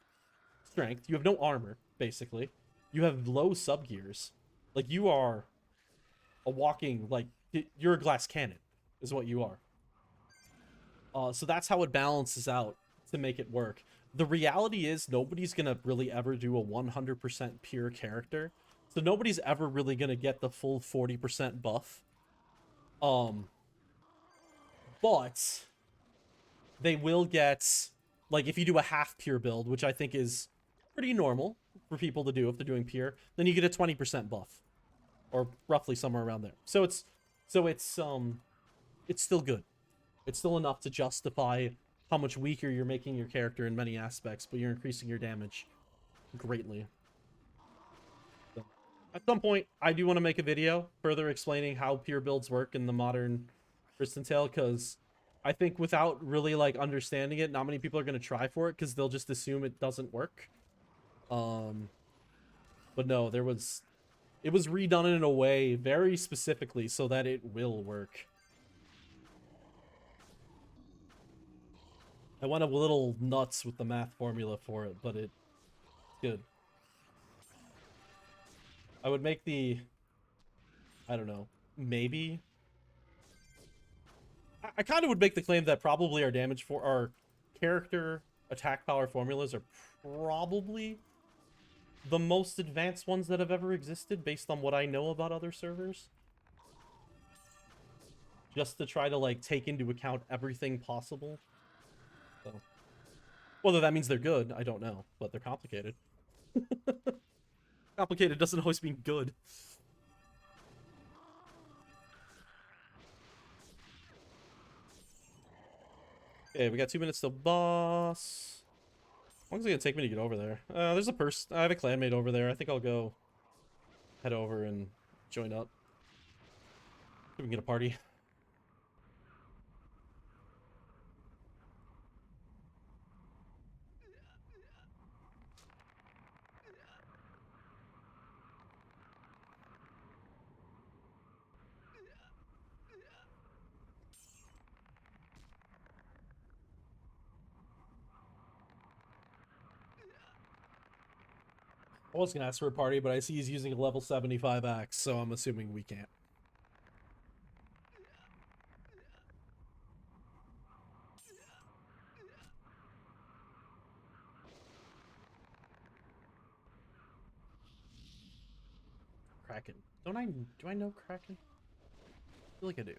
strength. You have no armor, basically. You have low sub gears. Like, you are a walking, like, you're a glass cannon is what you are. So that's how it balances out to make it work. The reality is nobody's gonna really ever do a 100% pure character, so nobody's ever really gonna get the full 40% buff. But they will get, like, if you do a half pure build, which I think is pretty normal for people to do if they're doing pure, then you get a 20% buff, or roughly somewhere around there. So it's still good. It's still enough to justify how much weaker you're making your character in many aspects, but you're increasing your damage greatly. So, at some point, I do want to make a video further explaining how pure builds work in the modern Pristontale, because I think without really, like, understanding it, not many people are going to try for it because they'll just assume it doesn't work. But no, it was redone in a way very specifically so that it will work. I went a little nuts with the math formula for it, but it's good. I would make I don't know, maybe. I kind of would make the claim that probably our character attack power formulas are probably the most advanced ones that have ever existed based on what I know about other servers. Just to try to, like, take into account everything possible. So, whether that means they're good, I don't know, but they're complicated. Complicated doesn't always mean good. Okay, we got 2 minutes till boss. How long is it gonna take me to get over there? There's a person. I have a clanmate over there. I think I'll go head over and join up. We can get a party. I was gonna ask for a party, but I see he's using a level 75 axe, so I'm assuming we can't. Kraken. Do I know Kraken? I feel like I do.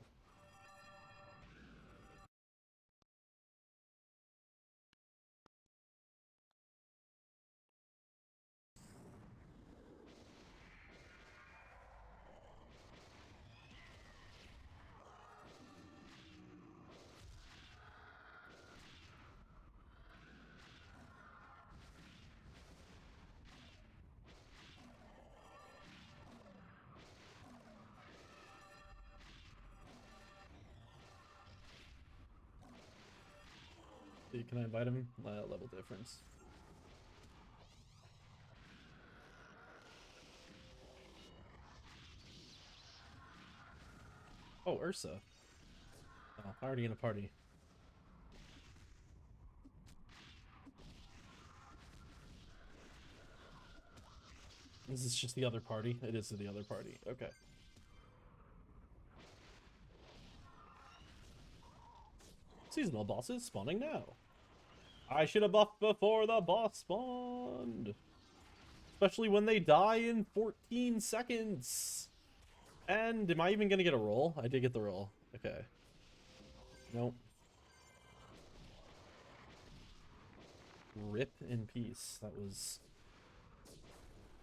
Can I invite him? Level difference. Oh, Ursa. Oh, already in a party. Is this just the other party? It is the other party. Okay. Seasonal bosses spawning now. I should have buffed before the boss spawned. Especially when they die in 14 seconds. And am I even going to get a roll? I did get the roll. Okay. Nope. Rip in peace. That was...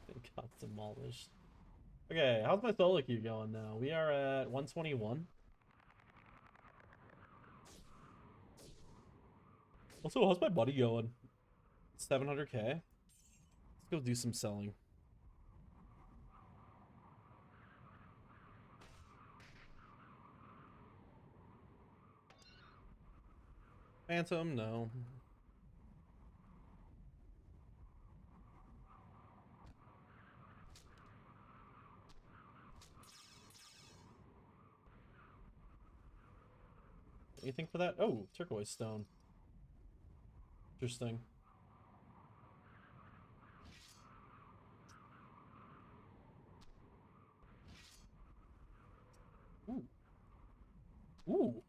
It got demolished. Okay, how's my solo queue going now? We are at 121. Also, how's my buddy going? 700k. Let's go do some selling. Phantom, no. Anything for that? Oh, turquoise stone. Interesting. Ooh. Ooh.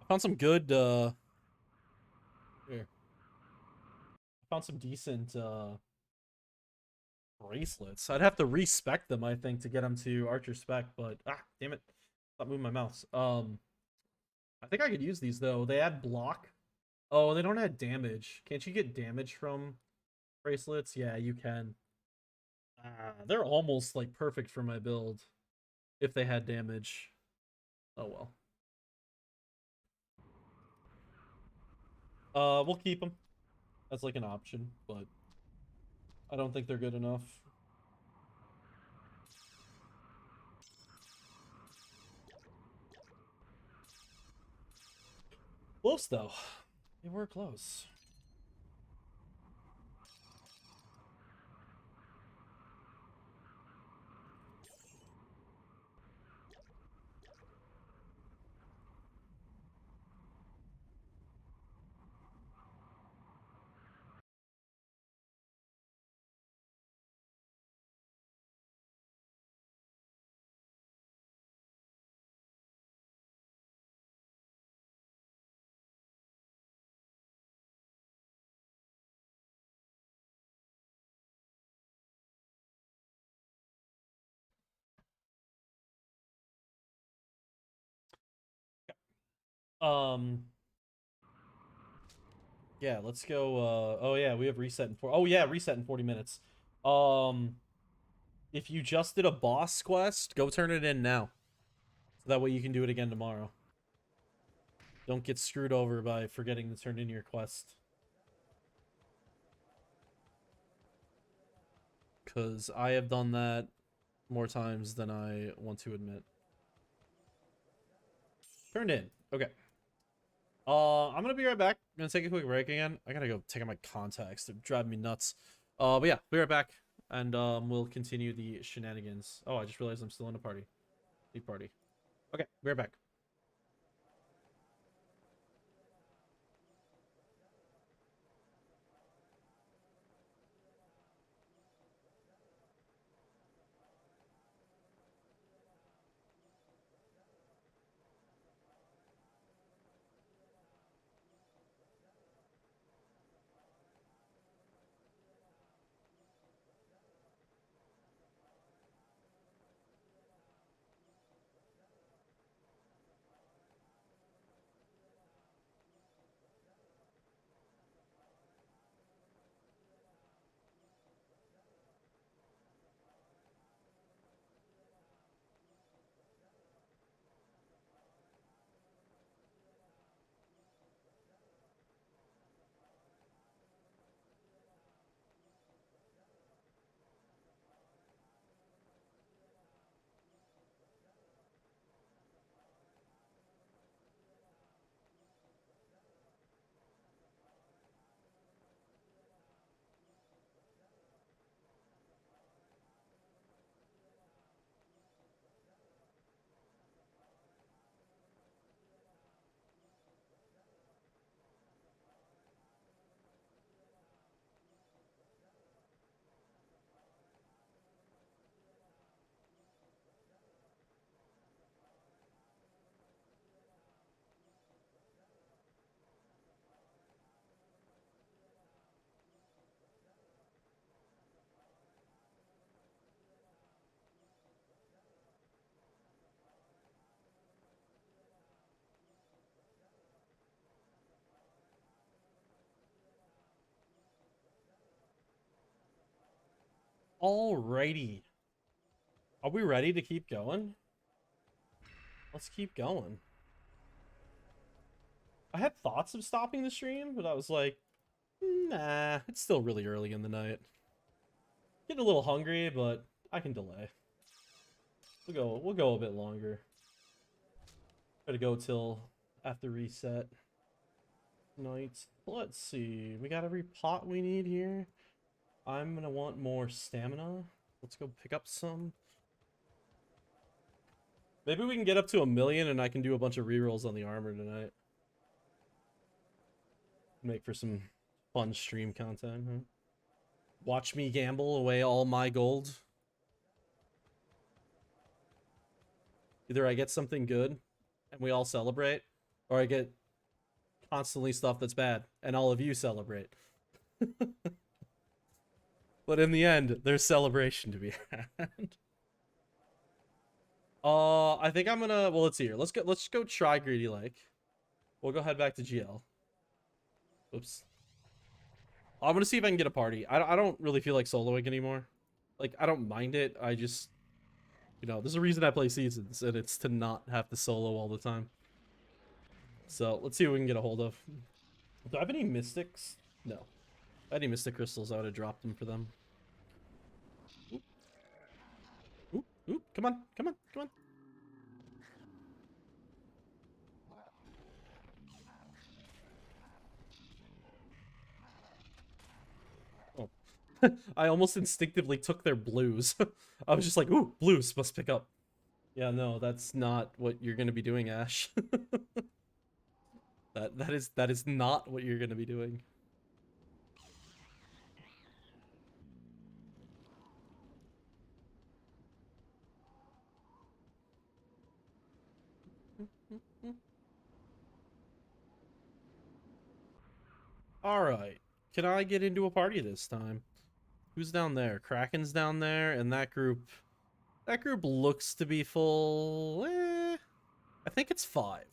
I found some good, here. I found some decent, bracelets. I'd have to respec them, I think, to get them to Archer spec, but, damn it. Stop moving my mouse. I think I could use these, though. They add block. Oh, they don't add damage. Can't you get damage from bracelets? Yeah, you can. They're almost, like, perfect for my build. If they had damage. Oh, well. We'll keep them as, like, an option, but I don't think they're good enough. Close, though. They were close. Um, yeah, let's go. Oh yeah, we have reset in four. Oh yeah, reset in 40 minutes. Um, if you just did a boss quest, go turn it in now. So that way you can do it again tomorrow. Don't get screwed over by forgetting to turn in your quest. Because I have done that more times than I want to admit. Turned in. Okay. I'm gonna be right back. I'm gonna take a quick break again. I gotta go take out my contacts. They're driving me nuts. But yeah, be right back. And we'll continue the shenanigans. Oh, I just realized I'm still in a party. Leave party. Okay, be right back. Alrighty. Are we ready to keep going? Let's keep going. I had thoughts of stopping the stream, but I was like, nah, it's still really early in the night. Getting a little hungry, but I can delay. We'll go a bit longer. Try to go till after reset night. Let's see. We got every pot we need here. I'm gonna want more stamina. Let's go pick up some. Maybe we can get up to 1,000,000 and I can do a bunch of rerolls on the armor tonight. Make for some fun stream content, huh? Watch me gamble away all my gold. Either I get something good and we all celebrate, or I get constantly stuff that's bad and all of you celebrate. But in the end, there's celebration to be had. I think I'm gonna, well, let's see here. Let's go try Greedy Lake. We'll go head back to GL. Oops. I'm gonna see if I can get a party. I don't really feel like soloing anymore. Like, I don't mind it. I just, you know, there's a reason I play Seasons, and it's to not have to solo all the time. So, let's see what we can get a hold of. Do I have any Mystics? No. If I had any Mystic Crystals, I would have dropped them for them. Oop. Oop, oop, come on, come on, come on. I almost instinctively took their blues. I was just like, ooh, blues must pick up. Yeah, no, that's not what you're gonna be doing, Ash. that is not what you're gonna be doing. Alright. Can I get into a party this time? Who's down there? Kraken's down there, and that group looks to be full. I think it's 5.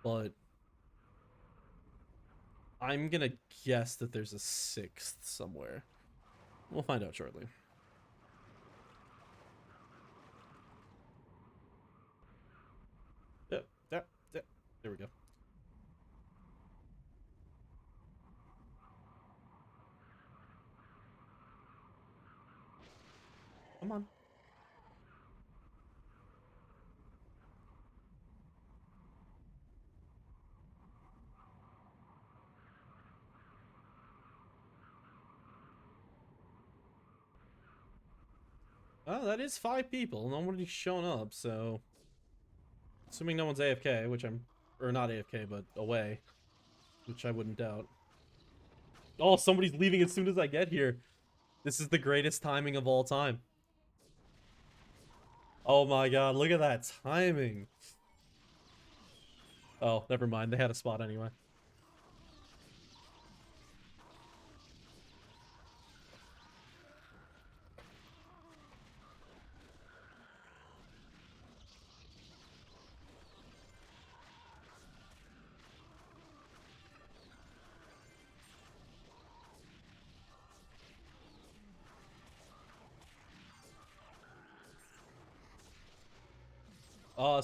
But I'm gonna guess that there's a 6th somewhere. We'll find out shortly. Yep. There we go. Come on. Oh, that is 5 people. Nobody's shown up, so assuming no one's AFK, which I'm, or not AFK, but away, which I wouldn't doubt. Oh, somebody's leaving as soon as I get here. This is the greatest timing of all time. Oh my god, look at that timing. Oh, never mind. They had a spot anyway.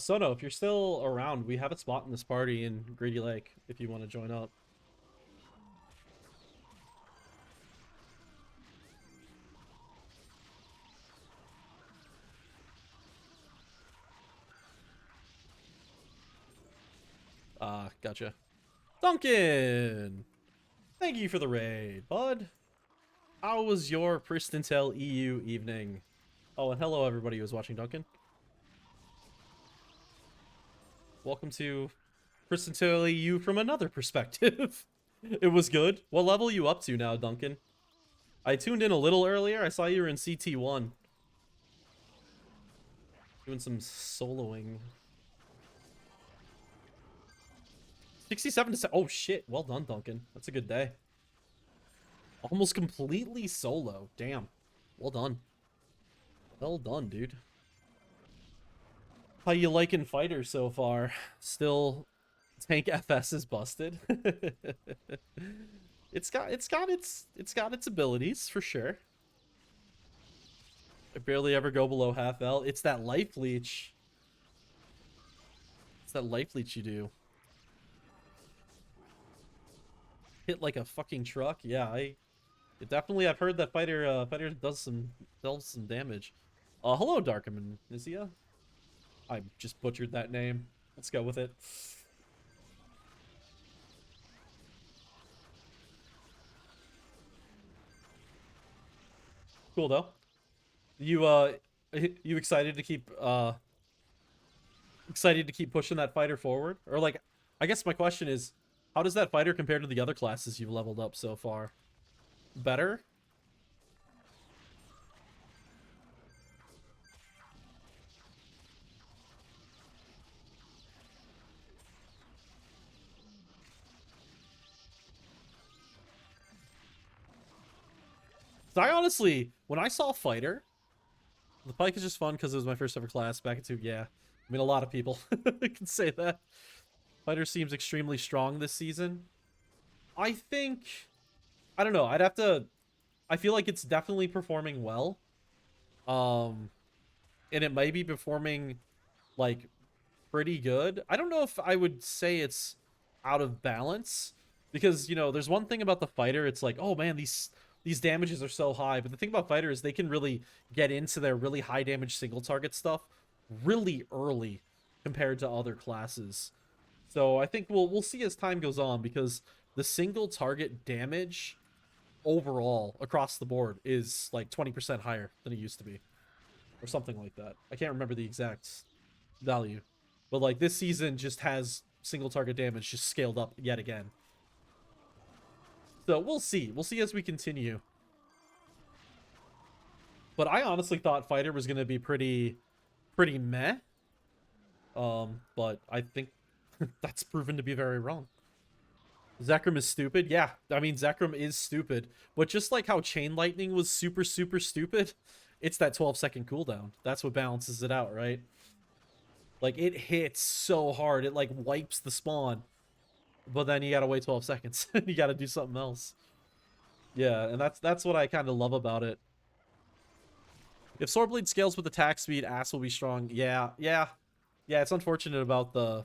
Sono, if you're still around, we have a spot in this party in Greedy Lake if you want to join up. Gotcha. Duncan! Thank you for the raid, bud. How was your Pristontale EU evening? Oh, and hello everybody who was watching Duncan. Welcome to Pristontale EU from another perspective. It was good. What level are you up to now, Duncan? I tuned in a little earlier. I saw you were in CT1. Doing some soloing. 67 to... Oh, shit. Well done, Duncan. That's a good day. Almost completely solo. Damn. Well done. Well done, dude. How you liking Fighter so far? Still, tank FS is busted. It's got its abilities for sure. I barely ever go below half L. It's that life leech. It's that life leech you do. Hit like a fucking truck. Yeah, definitely I've heard that fighter does some damage. Hello Darkman Nisia. I just butchered that name. Let's go with it. Cool though. You you excited to keep pushing that fighter forward? Or like I guess my question is how does that fighter compare to the other classes you've leveled up so far? Better? So I honestly, when I saw fighter, the pike is just fun because it was my first ever class back into yeah. I mean a lot of people can say that. Fighter seems extremely strong this season. I think I don't know. I'd have to I feel like it's definitely performing well. Um and it might be performing like pretty good. I don't know if I would say it's out of balance because, you know, there's one thing about the fighter. It's like, oh man, these damages are so high. But the thing about fighter is they can really get into their really high damage single target stuff really early compared to other classes. So I think we'll see as time goes on because the single target damage overall across the board is like 20% higher than it used to be or something like that. I can't remember the exact value. But like this season just has single target damage just scaled up yet again. So we'll see. We'll see as we continue. But I honestly thought fighter was gonna be pretty meh. But I think that's proven to be very wrong. Zekrom is stupid. Yeah, I mean Zekrom is stupid. But just like how Chain Lightning was super stupid, it's that 12-second cooldown. That's what balances it out, right? Like it hits so hard, it like wipes the spawn. But then you gotta wait 12 seconds. You gotta do something else. Yeah, and that's what I kind of love about it. If Swordblade scales with attack speed, ass will be strong. Yeah, yeah. Yeah, it's unfortunate about the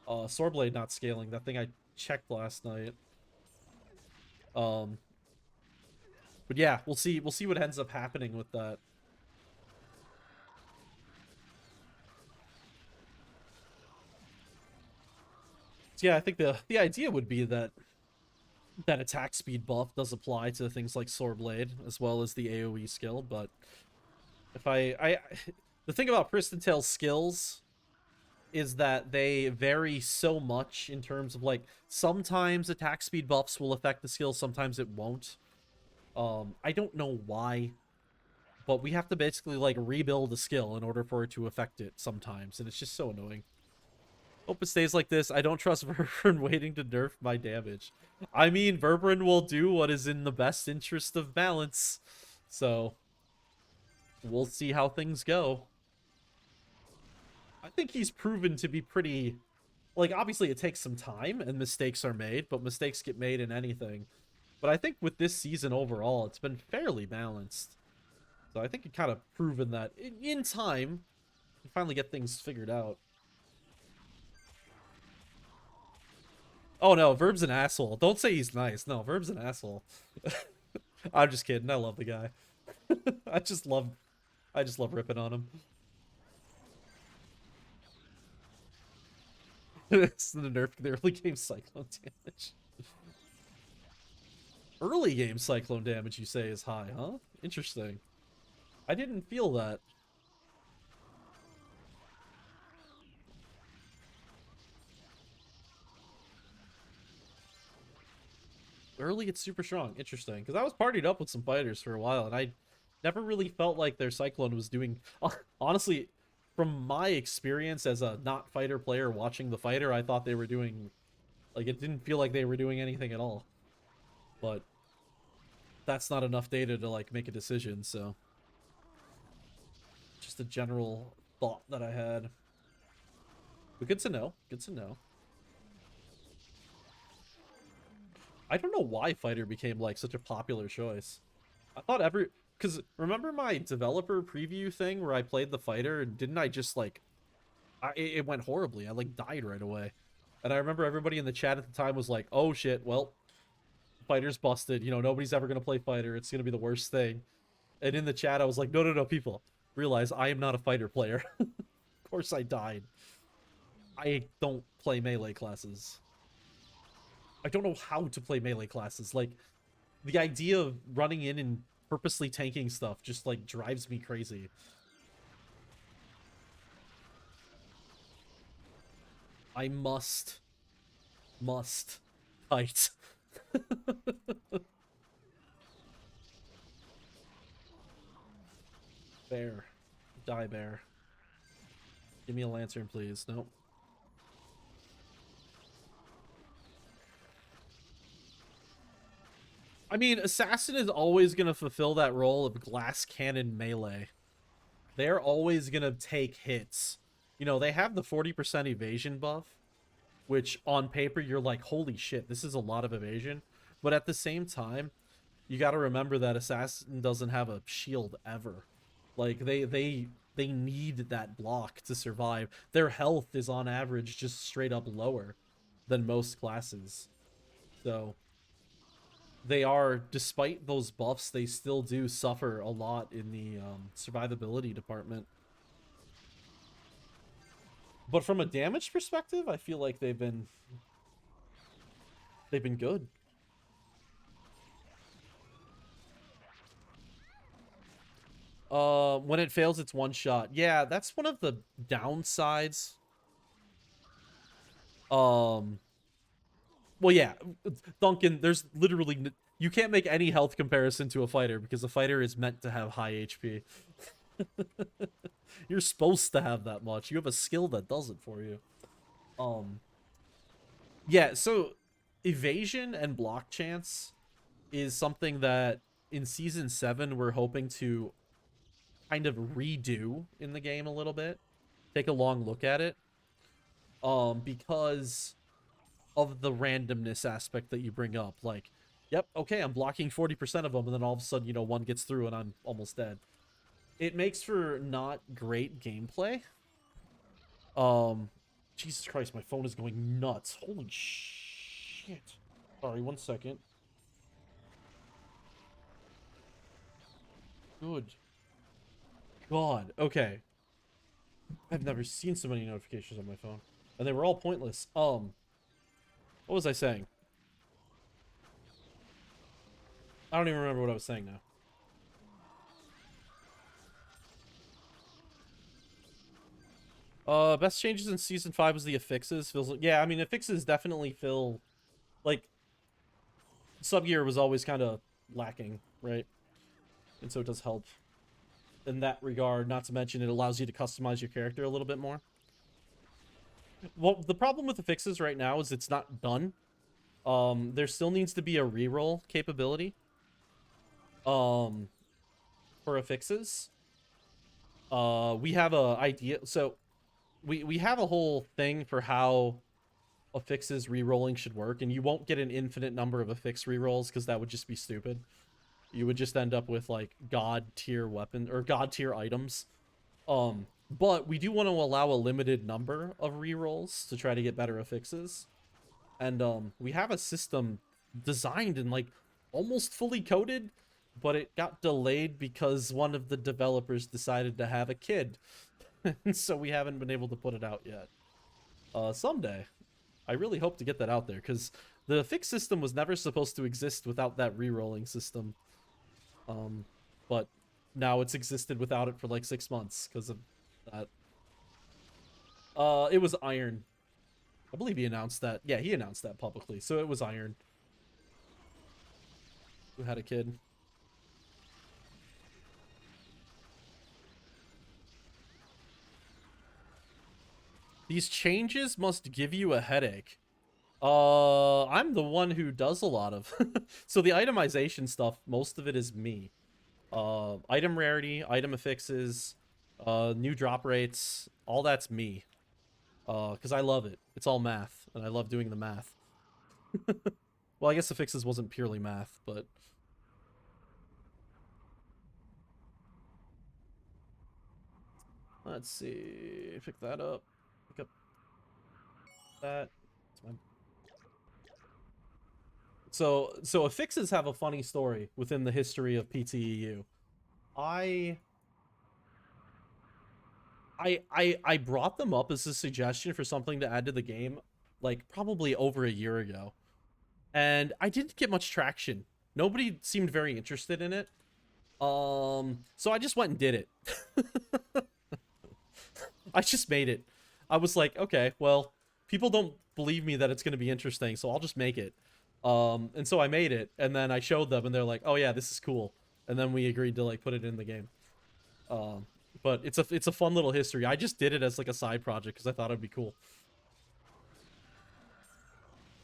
Swordblade not scaling. That thing I checked last night. Um, but yeah, we'll see. We'll see what ends up happening with that. So yeah, I think the idea would be that that attack speed buff does apply to things like Swordblade as well as the AoE skill, but if I the thing about Pristontale's skills is that they vary so much in terms of like sometimes attack speed buffs will affect the skill, sometimes it won't. I don't know why, but we have to basically like rebuild a skill in order for it to affect it sometimes, and it's just so annoying. Hope it stays like this. I don't trust Verberin waiting to nerf my damage. I mean, Verberin will do what is in the best interest of balance. So, we'll see how things go. I think he's proven to be pretty... Like, obviously it takes some time and mistakes are made, but mistakes get made in anything. But I think with this season overall, it's been fairly balanced. So I think it kind of proven that in time, you finally get things figured out. Oh no, Verb's an asshole. Don't say he's nice. No, Verb's an asshole. I'm just kidding. I love the guy. I just love ripping on him. It's the nerf the early game cyclone damage. Early game cyclone damage you say is high, huh? Interesting. I didn't feel that. Early it's super strong. Interesting. Because I was partied up with some fighters for a while, and I never really felt like their cyclone was doing... Honestly, from my experience as a not fighter player watching the fighter, I thought they were doing... Like, it didn't feel like they were doing anything at all. But that's not enough data to, like, make a decision, so... Just a general thought that I had. But good to know. Good to know. I don't know why fighter became, like, such a popular choice. I thought because remember my developer preview thing where I played the fighter and didn't I just like it went horribly. I like died right away. And I remember everybody in the chat at the time was like, "Oh shit, well, fighter's busted. You know, nobody's ever going to play fighter. It's going to be the worst thing." And in the chat I was like, "No, no, no, people. Realize I am not a fighter player." Of course I died. I don't play melee classes. I don't know how to play melee classes. Like the idea of running in and purposely tanking stuff just like drives me crazy. I must fight. Bear. Die, bear. Give me a lantern, please. Nope. I mean, assassin is always going to fulfill that role of glass cannon melee. They're always going to take hits. You know, they have the 40% evasion buff, which on paper you're like, holy shit, this is a lot of evasion. But at the same time, you got to remember that assassin doesn't have a shield ever. Like they need that block to survive. Their health is on average just straight up lower than most classes. So they are, despite those buffs, they still do suffer a lot in the survivability department. But from a damage perspective, I feel like they've been good. When it fails, it's one shot. Yeah, that's one of the downsides. Well, yeah, Duncan, there's literally you can't make any health comparison to a fighter because a fighter is meant to have high HP. You're supposed to have that much. You have a skill that does it for you. Um, yeah, so evasion and block chance is something that in season 7 we're hoping to kind of redo in the game a little bit. Take a long look at it. Because of the randomness aspect that you bring up. Like, yep, okay, I'm blocking 40% of them, and then all of a sudden, you know, one gets through and I'm almost dead. It makes for not great gameplay. Jesus Christ, my phone is going nuts. Holy shit. Sorry, 1 second. Good God. Okay. I've never seen so many notifications on my phone. And they were all pointless. What was I saying? I don't even remember what I was saying now. Best changes in season 5 was the affixes. Feels like, yeah, I mean, affixes definitely feel like Subgear was always kind of lacking, right? And so it does help in that regard. Not to mention it allows you to customize your character a little bit more. Well, the problem with affixes right now is it's not done. There still needs to be a reroll capability. For affixes. We have a idea. So we have a whole thing for how affixes rerolling should work, and you won't get an infinite number of affix rerolls because that would just be stupid. You would just end up with like god tier weapon or god tier items. But we do want to allow a limited number of rerolls to try to get better affixes. And we have a system designed and like almost fully coded, but it got delayed because one of the developers decided to have a kid. And so we haven't been able to put it out yet. Someday. I really hope to get that out there because the fix system was never supposed to exist without that re-rolling system. But now it's existed without it for like 6 months because of that. It was Iron. I believe he announced that. Yeah, he announced that publicly. So it was Iron who had a kid. These changes must give you a headache. I'm the one who does a lot of. So the itemization stuff, most of it is me. Item rarity, item affixes, new drop rates, all that's me. Because I love it. It's all math, and I love doing the math. Well, I guess affixes wasn't purely math, but Let's see. Pick that up. Pick up that. So affixes have a funny story within the history of PTEU. I I brought them up as a suggestion for something to add to the game, like probably over a year ago, and I didn't get much traction. Nobody seemed very interested in it. So I just went and did it. I just made it. I was like, okay, well, people don't believe me that it's going to be interesting, so I'll just make it. And so I made it, and then I showed them, and they're like, oh yeah, this is cool. And then we agreed to like put it in the game. Um, but it's a fun little history. I just did it as like a side project because I thought it'd be cool.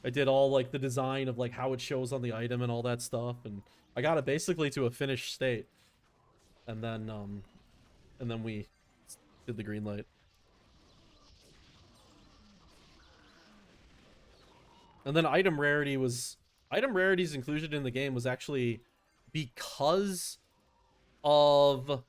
I did all like the design of like how it shows on the item and all that stuff, and I got it basically to a finished state. And then we did the green light. And then item rarity's inclusion in the game was actually because of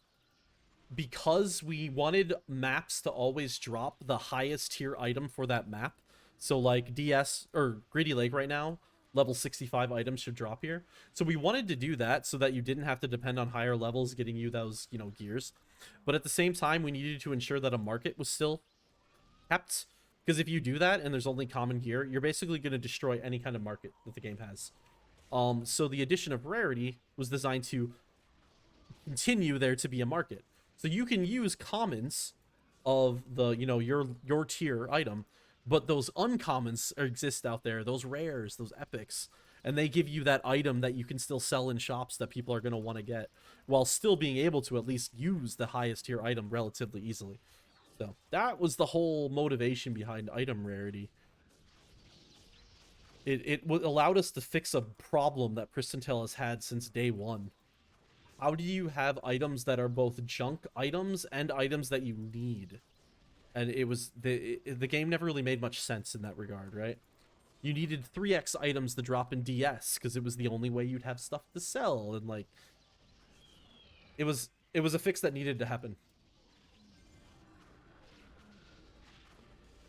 because we wanted maps to always drop the highest tier item for that map. So like DS or Greedy Lake right now, level 65 items should drop here. So we wanted to do that so that you didn't have to depend on higher levels getting you those, gears. But at the same time, we needed to ensure that a market was still kept. Because if you do that and there's only common gear, you're basically going to destroy any kind of market that the game has. So the addition of rarity was designed to continue there to be a market. So you can use commons of the, your tier item, but those uncommons exist out there, those rares, those epics, and they give you that item that you can still sell in shops that people are going to want to get while still being able to at least use the highest tier item relatively easily. So that was the whole motivation behind item rarity. It allowed us to fix a problem that Pristontale has had since day one. How do you have items that are both junk items and items that you need? And the game never really made much sense in that regard, right? You needed 3x items to drop in DS because it was the only way you'd have stuff to sell, and like it was a fix that needed to happen.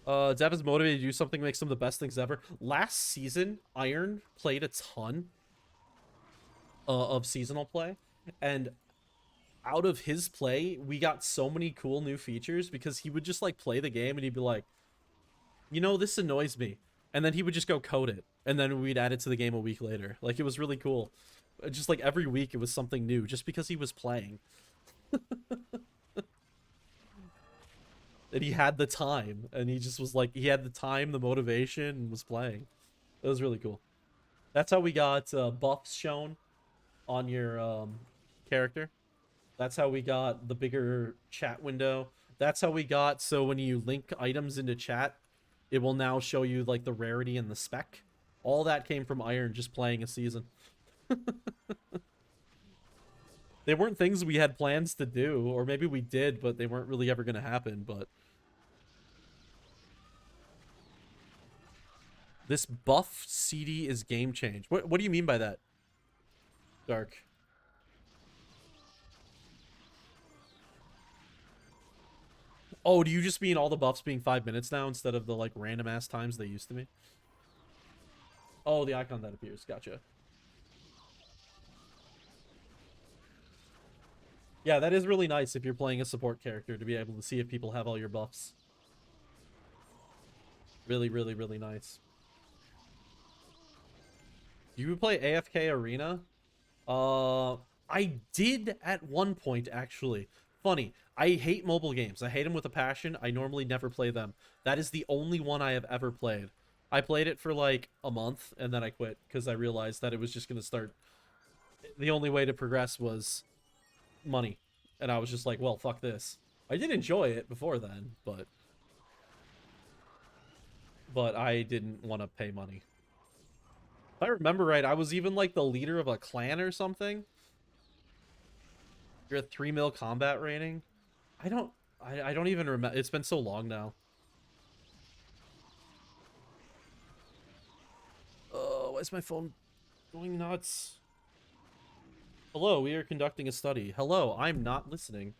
Dev is motivated to do something makes them the best things ever. Last season, Iron played a ton of seasonal play, and out of his play, we got so many cool new features because he would just like play the game and he'd be like, this annoys me. And then he would just go code it. And then we'd add it to the game a week later. Like, it was really cool. Just like every week, it was something new just because he was playing. And he had the time. And he just was like, he had the time, the motivation, and was playing. It was really cool. That's how we got buffs shown on your character. That's how we got the bigger chat window. That's how we got, so when you link items into chat, it will now show you like the rarity and the spec. All that came from Iron just playing a season. They weren't things we had plans to do, or maybe we did, but they weren't really ever going to happen. But this buff CD is game change. What do you mean by that, Dark? Oh, do you just mean all the buffs being 5 minutes now instead of the like random ass times they used to be? Oh, the icon that appears. Gotcha. Yeah, that is really nice if you're playing a support character to be able to see if people have all your buffs. Really, really, really nice. Do you play AFK Arena? I did at one point, actually. Funny. I hate mobile games. I hate them with a passion. I normally never play them. That is the only one I have ever played. I played it for like a month, and then I quit because I realized that it was just going to start... The only way to progress was money. And I was just like, well, fuck this. I did enjoy it before then, but I didn't want to pay money. If I remember right, I was even like the leader of a clan or something. You're a 3 mil combat rating. I don't I don't even remember. It's been so long now. Oh, why is my phone going nuts? Hello, we are conducting a study. Hello, I'm not listening.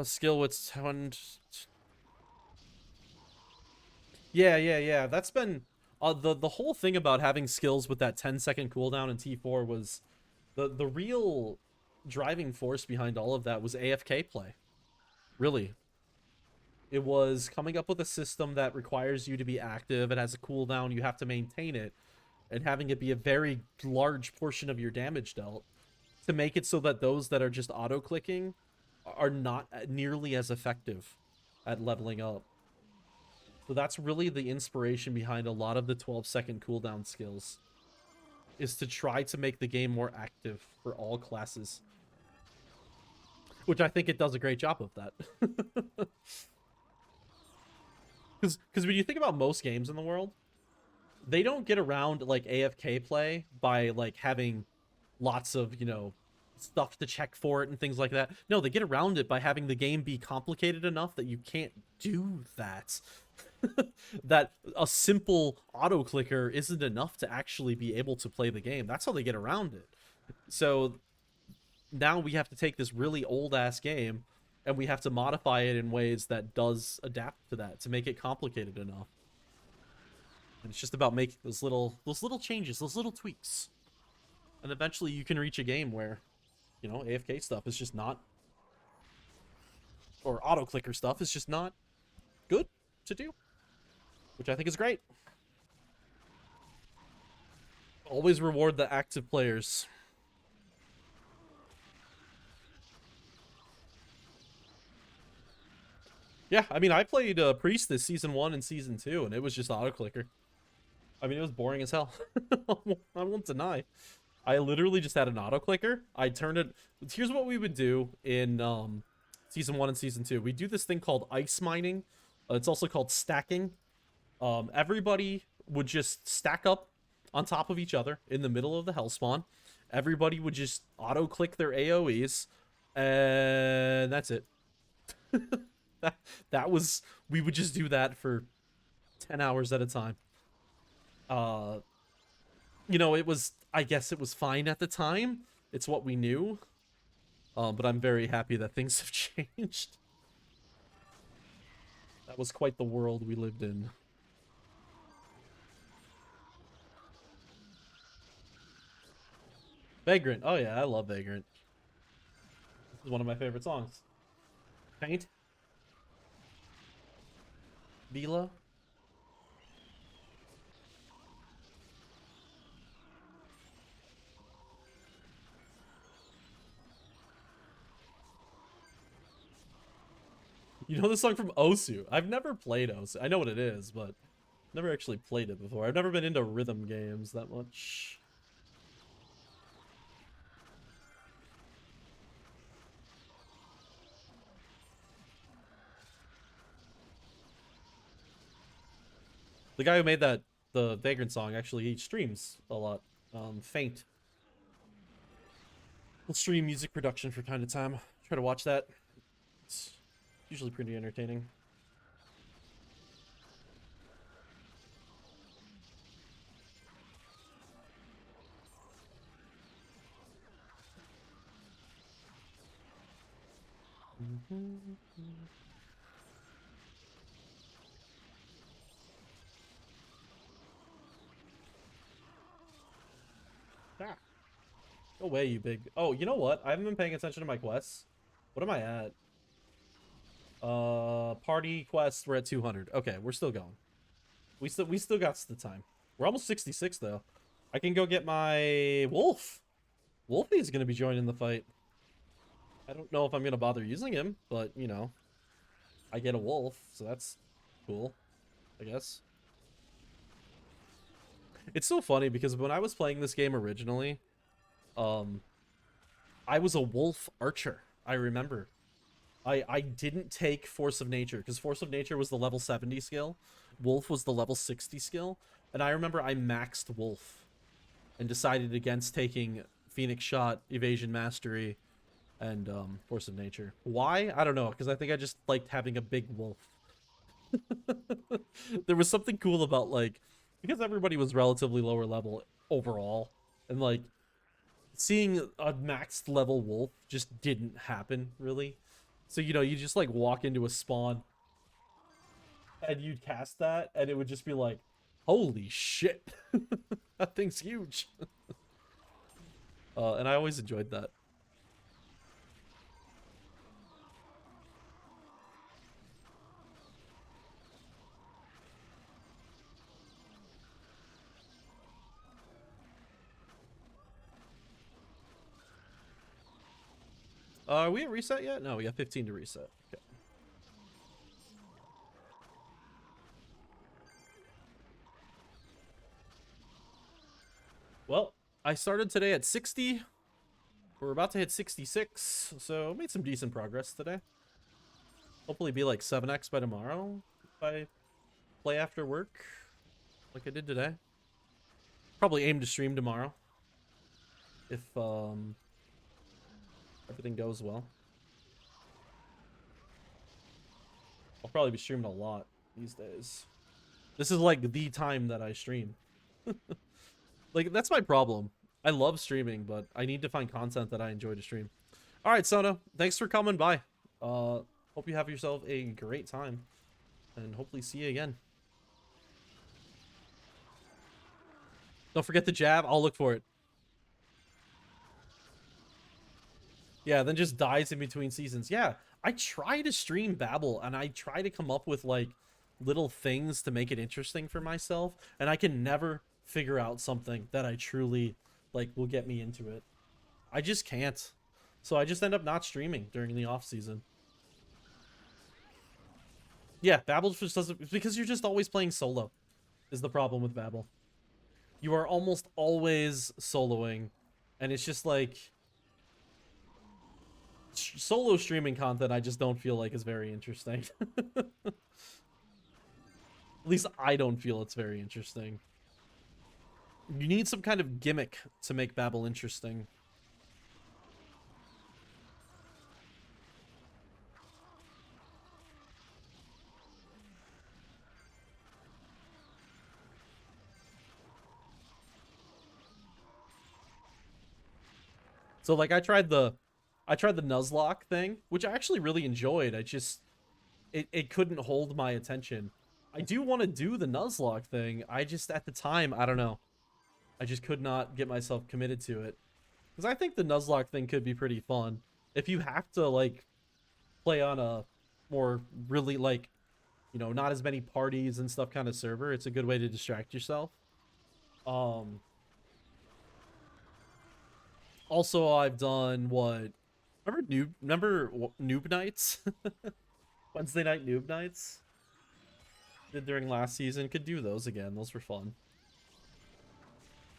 Skill with 10. Yeah. That's been the whole thing about having skills with that 10-second cooldown in T4 was the real driving force behind all of that was AFK play. Really. It was coming up with a system that requires you to be active. It has a cooldown, you have to maintain it, and having it be a very large portion of your damage dealt to make it so that those that are just auto clicking are not nearly as effective at leveling up. So that's really the inspiration behind a lot of the 12-second cooldown skills, is to try to make the game more active for all classes, which I think it does a great job of that. Because when you think about most games in the world, they don't get around like AFK play by like having lots of, stuff to check for it and things like that. No, they get around it by having the game be complicated enough that you can't do that. That a simple auto clicker isn't enough to actually be able to play the game. That's how they get around it. So now we have to take this really old ass game and we have to modify it in ways that does adapt to that to make it complicated enough. And it's just about making those little changes, those little tweaks. And eventually you can reach a game where, AFK stuff is just not, or auto clicker stuff is just not good to do, which I think is great. Always reward the active players. Yeah, I mean, I played Priest this season 1 and season 2, and it was just auto clicker. I mean, it was boring as hell. I won't deny. I literally just had an auto clicker. I turned it. Here's what we would do in season 1 and season 2. We do this thing called ice mining. It's also called stacking. Everybody would just stack up on top of each other in the middle of the hellspawn. Everybody would just auto click their AoEs, and that's it. that was, we would just do that for 10 hours at a time. Uh, it was, I guess it was fine at the time. It's what we knew. But I'm very happy that things have changed. That was quite the world we lived in. Vagrant. Oh yeah, I love Vagrant. This is one of my favorite songs. Paint. Vila. You know the song from Osu? I've never played Osu. I know what it is, but never actually played it before. I've never been into rhythm games that much. The guy who made the Vagrant song, actually, he streams a lot. Faint. We'll stream music production for kind of time. Try to watch that. It's usually pretty entertaining. Ah, go away, you big. Oh, you know what? I haven't been paying attention to my quests. What am I at? Party quests. We're at 200. Okay, we're still going. We still got the time. We're almost 66 though. I can go get my wolf. Wolfie's gonna be joining the fight. I don't know if I'm gonna bother using him, but I get a wolf, so that's cool, I guess. It's so funny because when I was playing this game originally, um, I was a wolf archer. I remember. I didn't take Force of Nature because Force of Nature was the level 70 skill. Wolf was the level 60 skill. And I remember I maxed Wolf and decided against taking Phoenix Shot, Evasion Mastery, and Force of Nature. Why? I don't know, because I think I just liked having a big wolf. There was something cool about, like, because everybody was relatively lower level overall, and like seeing a maxed level wolf just didn't happen really. So, you know, you just like walk into a spawn and you'd cast that and it would just be like, holy shit. That thing's huge. And I always enjoyed that. Are we at reset yet? No, we got 15 to reset. Okay. Well, I started today at 60. We're about to hit 66, so made some decent progress today. Hopefully be like 7x by tomorrow if I play after work like I did today. Probably aim to stream tomorrow if everything goes well. I'll probably be streaming a lot these days. This is like the time that I stream. Like, that's my problem. I love streaming, but I need to find content that I enjoy to stream. All right, Sono, thanks for coming by. Hope you have yourself a great time, and hopefully see you again. Don't forget the jab. I'll look for it. Yeah, then just dies in between seasons. Yeah, I try to stream Babel, and I try to come up with, like, little things to make it interesting for myself, and I can never figure out something that I truly, like, will get me into it. I just can't. So I just end up not streaming during the off season. Yeah, Babel just doesn't, because you're just always playing solo is the problem with Babel. You are almost always soloing, and it's just like solo streaming content I just don't feel like is very interesting. At least I don't feel it's very interesting. You need some kind of gimmick to make Babel interesting. So like I tried the Nuzlocke thing, which I actually really enjoyed. I just it couldn't hold my attention. I do want to do the Nuzlocke thing. I just at the time, I don't know. I just could not get myself committed to it. Because I think the Nuzlocke thing could be pretty fun. If you have to like play on a more really like, you know, not as many parties and stuff kind of server, it's a good way to distract yourself. Um Also, I've done what? Remember noob nights? Wednesday night noob nights? Did during last season. Could do those again. Those were fun.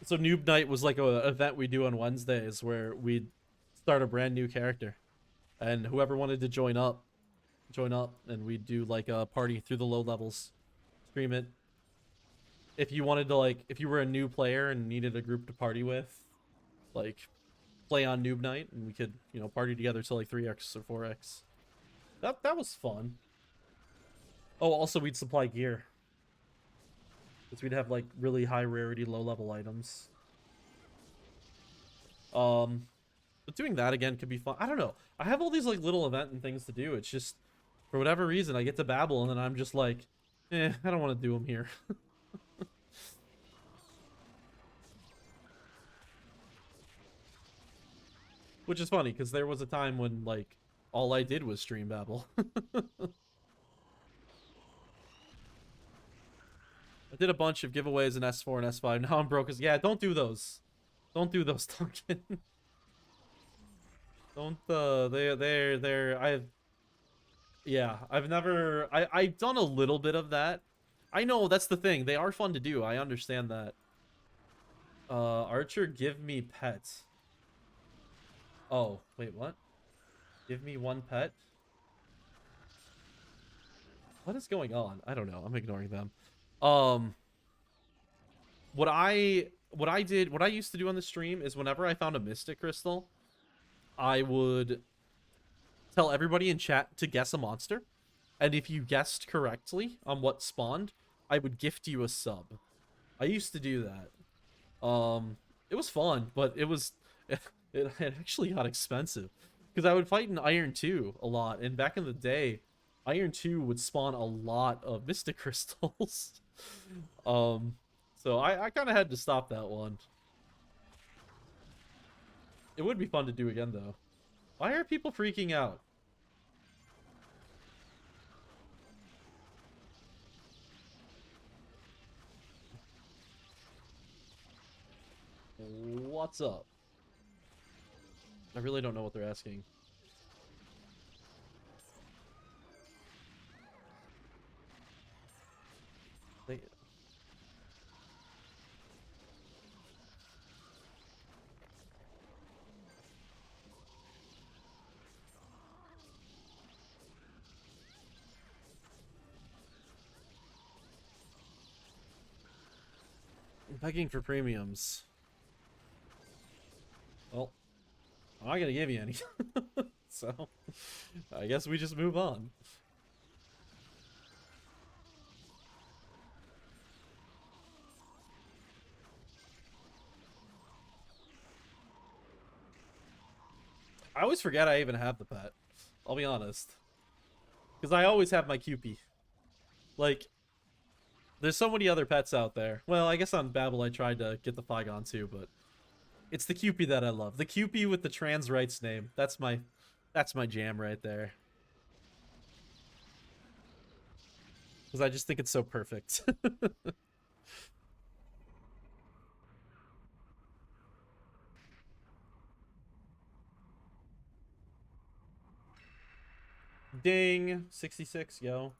So noob night was like a event we do on Wednesdays where we'd start a brand new character, and whoever wanted to join up, and we'd do like a party through the low levels, stream it. If you wanted to like, if you were a new player and needed a group to party with, like play on noob night, and we could, you know, party together till like 3x or 4x. That was fun. Oh, also we'd supply gear, because we'd have like really high rarity, low level items. But doing that again could be fun. I don't know. I have all these like little event and things to do. It's just for whatever reason I get to Babel and then I'm just like, I don't want to do them here. Which is funny because there was a time when like all I did was stream Babel. I did a bunch of giveaways in S4 and S5. Now I'm broke as yeah, don't do those. Don't do those, Duncan. Don't they're I've yeah, I've never I've done a little bit of that. I know that's the thing. They are fun to do. I understand that. Archer, give me pets. Oh, wait, what? Give me one pet? What is going on? I don't know. I'm ignoring them. Um what I used to do on the stream is whenever I found a mystic crystal, I would tell everybody in chat to guess a monster. And if you guessed correctly on what spawned, I would gift you a sub. I used to do that. It was fun, but it was it actually got expensive. Because I would fight in Iron 2 a lot, and back in the day, Iron 2 would spawn a lot of Mystic Crystals. um, so I kind of had to stop that one. It would be fun to do again, though. Why are people freaking out? What's up? I really don't know what they're asking. They... Begging for premiums. Well, I'm not gonna give you any. So, I guess we just move on. I always forget I even have the pet. I'll be honest. Because I always have my Cupie. Like, there's so many other pets out there. Well, I guess on Babel I tried to get the Flygon too, but it's the Cupie that I love. The Cupie with the trans rights name. That's my jam right there. Because I just think it's so perfect. Ding. 66, yo.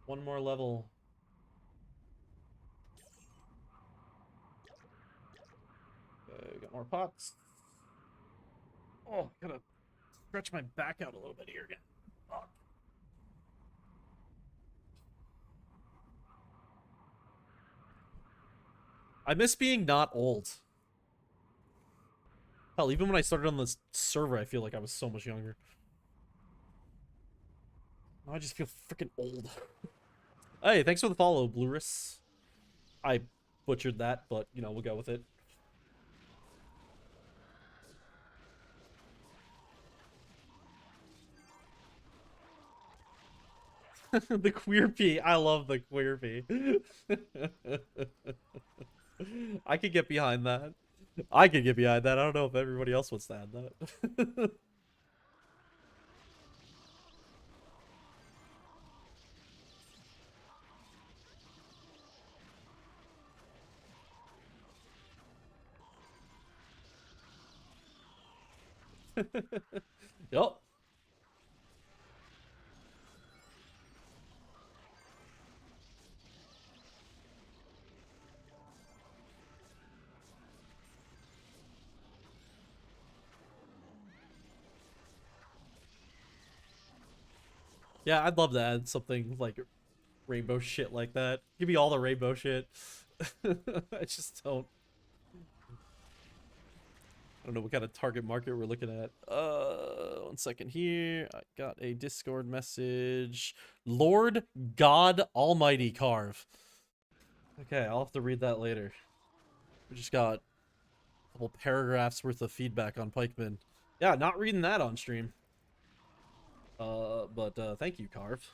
One more level. Okay, got more pots. Oh, gotta stretch my back out a little bit here again. Fuck. I miss being not old. Hell, even when I started on this server, I feel like I was so much younger. Now I just feel freaking old. Hey, thanks for the follow, Blurus. I butchered that, but, you know, we'll go with it. The queer pea. I love the queer pea. I could get behind that. I could get behind that. I don't know if everybody else wants to add that. Yup. Yeah, I'd love to add something like rainbow shit like that. Give me all the rainbow shit. I just don't. I don't know what kind of target market we're looking at. 1 second here. I got a Discord message. Lord God Almighty Carve. Okay, I'll have to read that later. We just got a couple paragraphs worth of feedback on Pikeman. Yeah, not reading that on stream. But thank you, Carve.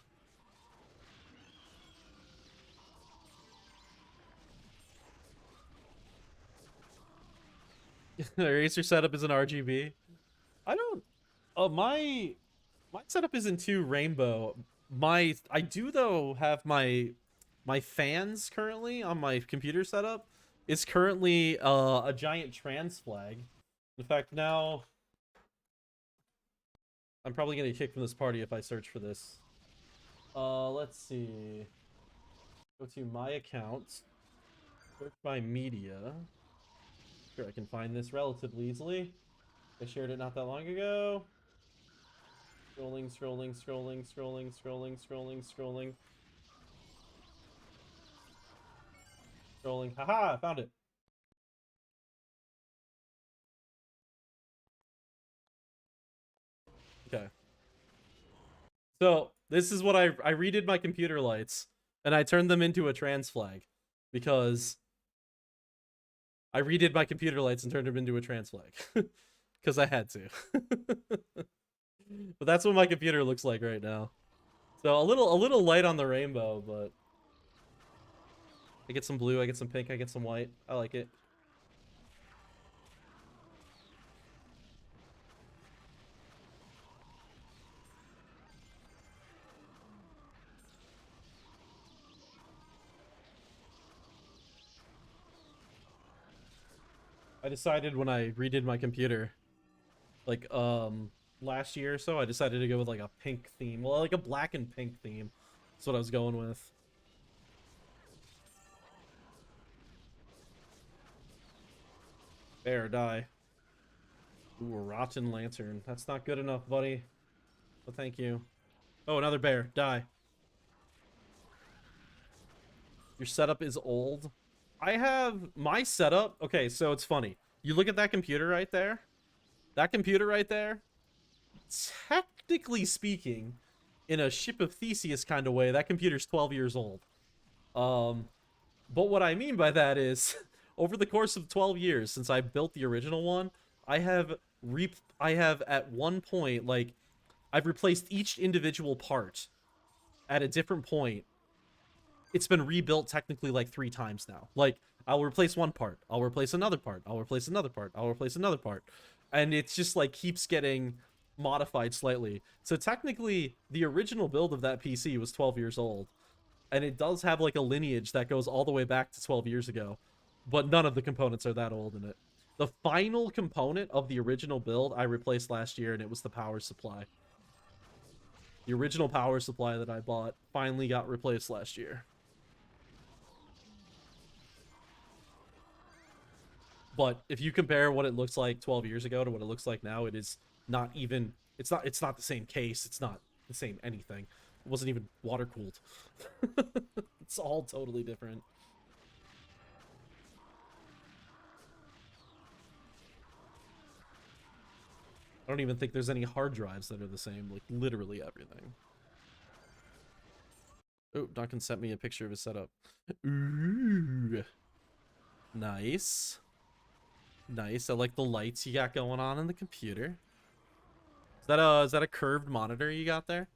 Eraser setup is an RGB. I don't. My setup isn't too rainbow. I do though have my fans currently on my computer setup. It's currently a giant trans flag. In fact, now I'm probably gonna get kicked from this party if I search for this. Let's see. Go to my account. Search by media. Sure, I can find this relatively easily. I shared it not that long ago. Scrolling, scrolling, scrolling, scrolling, scrolling, scrolling, scrolling. Scrolling. Haha, I found it. Okay. So this is what I redid my computer lights and I turned them into a trans flag because I redid my computer lights and turned them into a trans flag. Because I had to. But that's what my computer looks like right now. So a little light on the rainbow, but I get some blue, I get some pink, I get some white. I like it. I decided when I redid my computer, like last year or so, I decided to go with like a pink theme. Well, like a black and pink theme. That's what I was going with. Bear, die. Ooh, a rotten lantern. That's not good enough, buddy. But thank you. Oh, another bear. Die. Your setup is old. I have my setup. Okay, so it's funny. You look at that computer right there. That computer right there. Technically speaking, in a Ship of Theseus kind of way, that computer's 12 years old. Um, but what I mean by that is, over the course of 12 years since I built the original one, I have at one point, like, I've replaced each individual part at a different point. It's been rebuilt technically like 3 times now. Like, I'll replace one part, I'll replace another part, I'll replace another part, I'll replace another part. And it's just like keeps getting modified slightly. So technically, the original build of that PC was 12 years old. And it does have like a lineage that goes all the way back to 12 years ago. But none of the components are that old in it. The final component of the original build I replaced last year, and it was the power supply. The original power supply that I bought finally got replaced last year. But if you compare what it looks like 12 years ago to what it looks like now, it is not even, it's not the same case. It's not the same anything. It wasn't even water cooled. It's all totally different. I don't even think there's any hard drives that are the same, like literally everything. Oh, Duncan sent me a picture of his setup. Ooh. Nice. Nice. I like the lights you got going on in the computer. Is that a curved monitor you got there?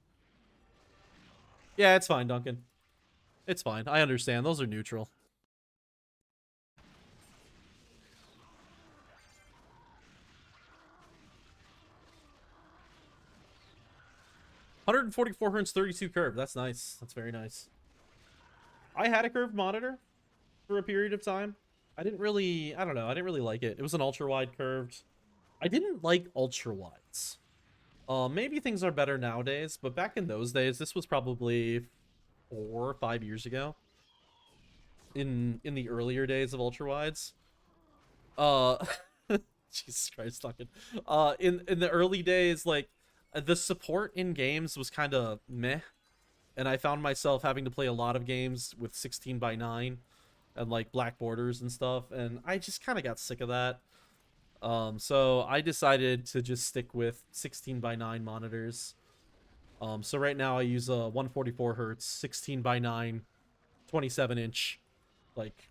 Yeah, it's fine, Duncan. It's fine. I understand. Those are neutral. $144 hertz, 32 curve. That's nice. That's very nice. I had a curved monitor for a period of time. I don't know. I didn't really like it. It was an ultra wide curved. I didn't like ultra wides. Maybe things are better nowadays, but back in those days, this was probably 4 or 5 years ago. In the earlier days of ultra wides. Uh, Jesus Christ, fucking. In the early days, like the support in games was kind of meh, and I found myself having to play a lot of games with 16:9 and like black borders and stuff, and I just kind of got sick of that. So I decided to just stick with 16:9 monitors. So right now I use a 144 hertz, 16:9, 27-inch. Like,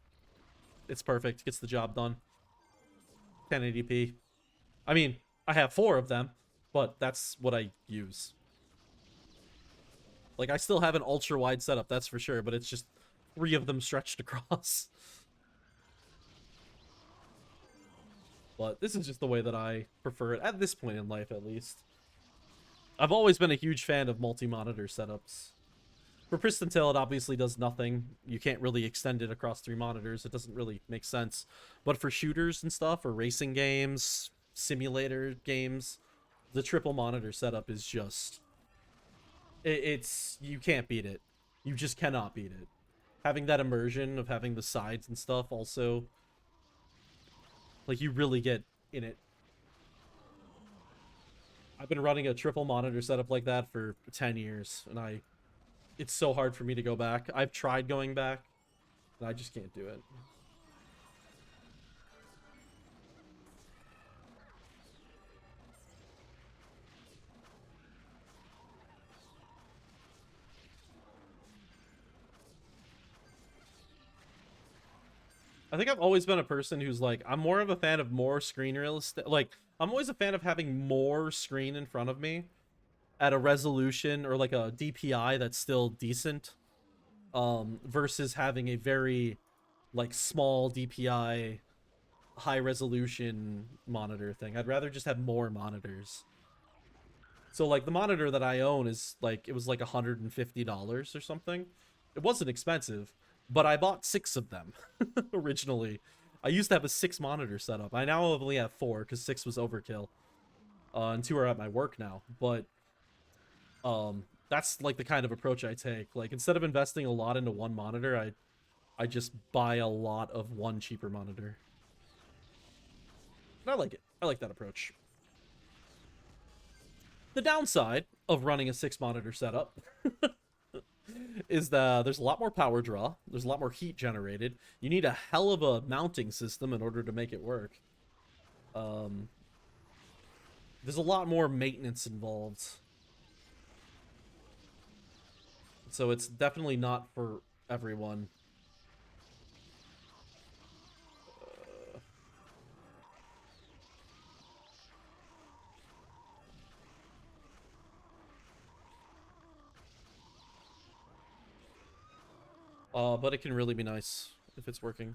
it's perfect. Gets the job done. 1080p. I mean, I have 4 of them, but that's what I use. Like, I still have an ultra wide setup, that's for sure, but it's just 3 of them stretched across. But this is just the way that I prefer it at this point in life, at least. I've always been a huge fan of multi-monitor setups. For Pristontale, it obviously does nothing. You can't really extend it across 3 monitors. It doesn't really make sense. But for shooters and stuff, or racing games, simulator games, the triple monitor setup is just... It's... You can't beat it. You just cannot beat it. Having that immersion of having the sides and stuff also... Like, you really get in it. I've been running a triple monitor setup like that for 10 years, and it's so hard for me to go back. I've tried going back, and I just can't do it. I think I've always been a person who's like, I'm more of a fan of more screen real estate. Like, I'm always a fan of having more screen in front of me at a resolution or like a DPI that's still decent, versus having a very like small DPI high resolution monitor thing. I'd rather just have more monitors. So like the monitor that I own is like, it was like $150 or something. It wasn't expensive, but I bought 6 of them originally. I used to have a 6 monitor setup. I now only have 4 because 6 was overkill. And 2 are at my work now. But that's like the kind of approach I take. Like instead of investing a lot into one monitor, I just buy a lot of one cheaper monitor. And I like it. I like that approach. The downside of running a 6 monitor setup is that there's a lot more power draw. There's a lot more heat generated. You need a hell of a mounting system in order to make it work. There's a lot more maintenance involved. So it's definitely not for everyone. But it can really be nice if it's working.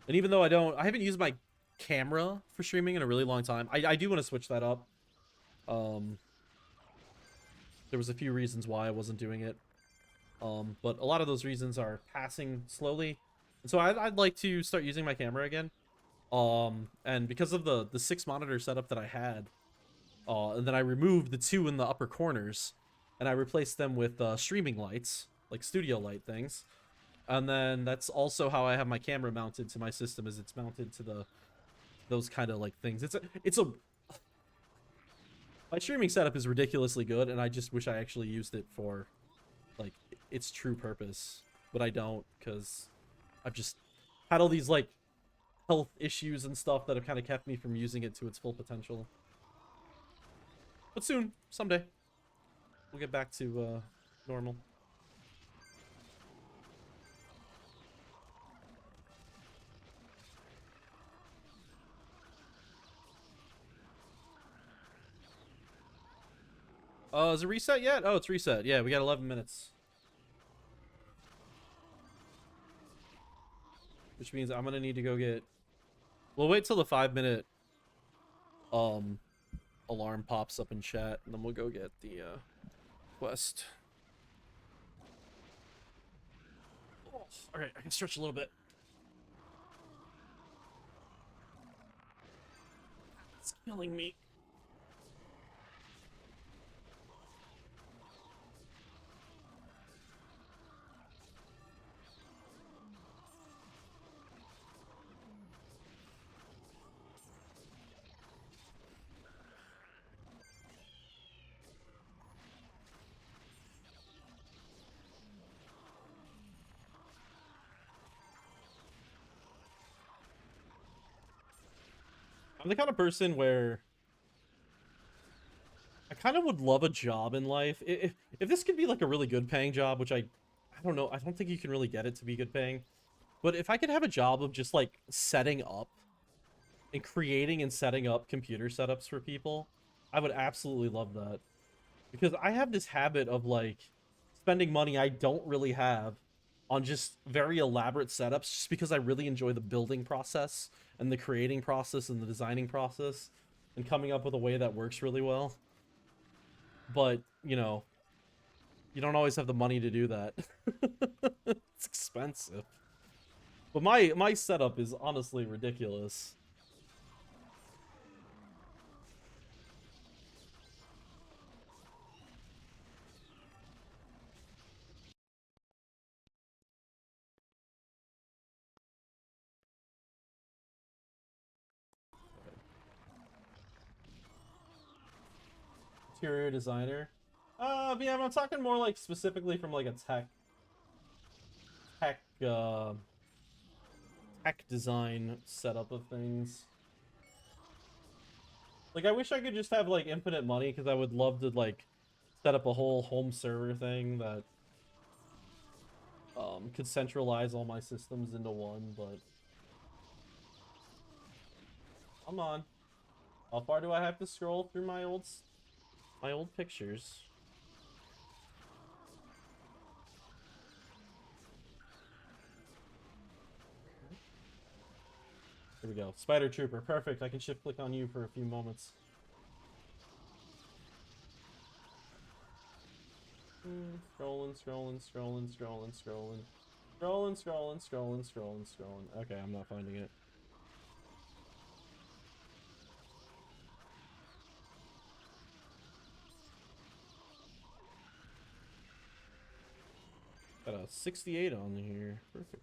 And even though I haven't used my camera for streaming in a really long time. I do want to switch that up. There was a few reasons why I wasn't doing it. But a lot of those reasons are passing slowly. And so I'd like to start using my camera again. And because of the 6 monitor setup that I had, and then I removed the 2 in the upper corners, and I replaced them with streaming lights, like studio light things. And then that's also how I have my camera mounted to my system, is it's mounted to those kind of like things. My streaming setup is ridiculously good, and I just wish I actually used it for like its true purpose, but I don't, because I've just had all these like health issues and stuff that have kind of kept me from using it to its full potential. But soon, someday, we'll get back to normal. Is it reset yet? Oh, it's reset. Yeah, we got 11 minutes. Which means I'm gonna need to go get... We'll wait till the 5-minute alarm pops up in chat, and then we'll go get the quest. Oh, alright, I can stretch a little bit. It's killing me. I'm the kind of person where I kind of would love a job in life. If this could be like a really good paying job, which I don't know, I don't think you can really get it to be good paying. But if I could have a job of just like setting up and creating and setting up computer setups for people, I would absolutely love that. Because I have this habit of like spending money I don't really have on just very elaborate setups just because I really enjoy the building process and the creating process and the designing process and coming up with a way that works really well. But, you know, you don't always have the money to do that. It's expensive. But my setup is honestly ridiculous. Interior designer. Yeah, I'm talking more like specifically from like a tech tech design setup of things. Like I wish I could just have like infinite money, because I would love to like set up a whole home server thing that could centralize all my systems into one, but come on. How far do I have to scroll through my old pictures? Here we go. Spider Trooper. Perfect. I can shift click on you for a few moments. Scrolling, scrolling, scrolling, scrolling, scrolling. Scrolling, scrolling, scrolling, scrolling, scrolling. Okay, I'm not finding it. Got a 68 on here. Perfect.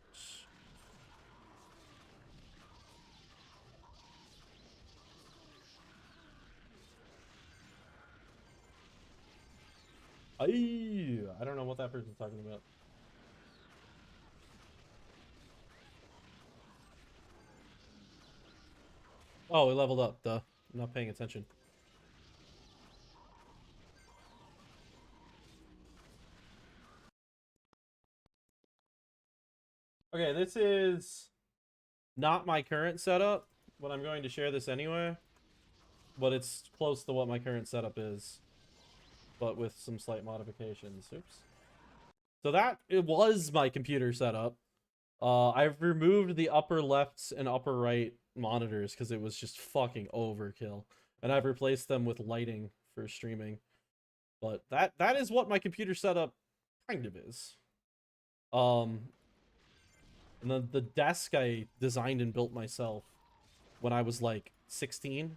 I don't know what that person's talking about. Oh, we leveled up. Duh. I'm not paying attention. Okay, this is not my current setup, but I'm going to share this anyway. But it's close to what my current setup is, but with some slight modifications. Oops. So it was my computer setup. I've removed the upper left and upper right monitors because it was just fucking overkill. And I've replaced them with lighting for streaming. But that is what my computer setup kind of is. And the desk I designed and built myself when I was like 16.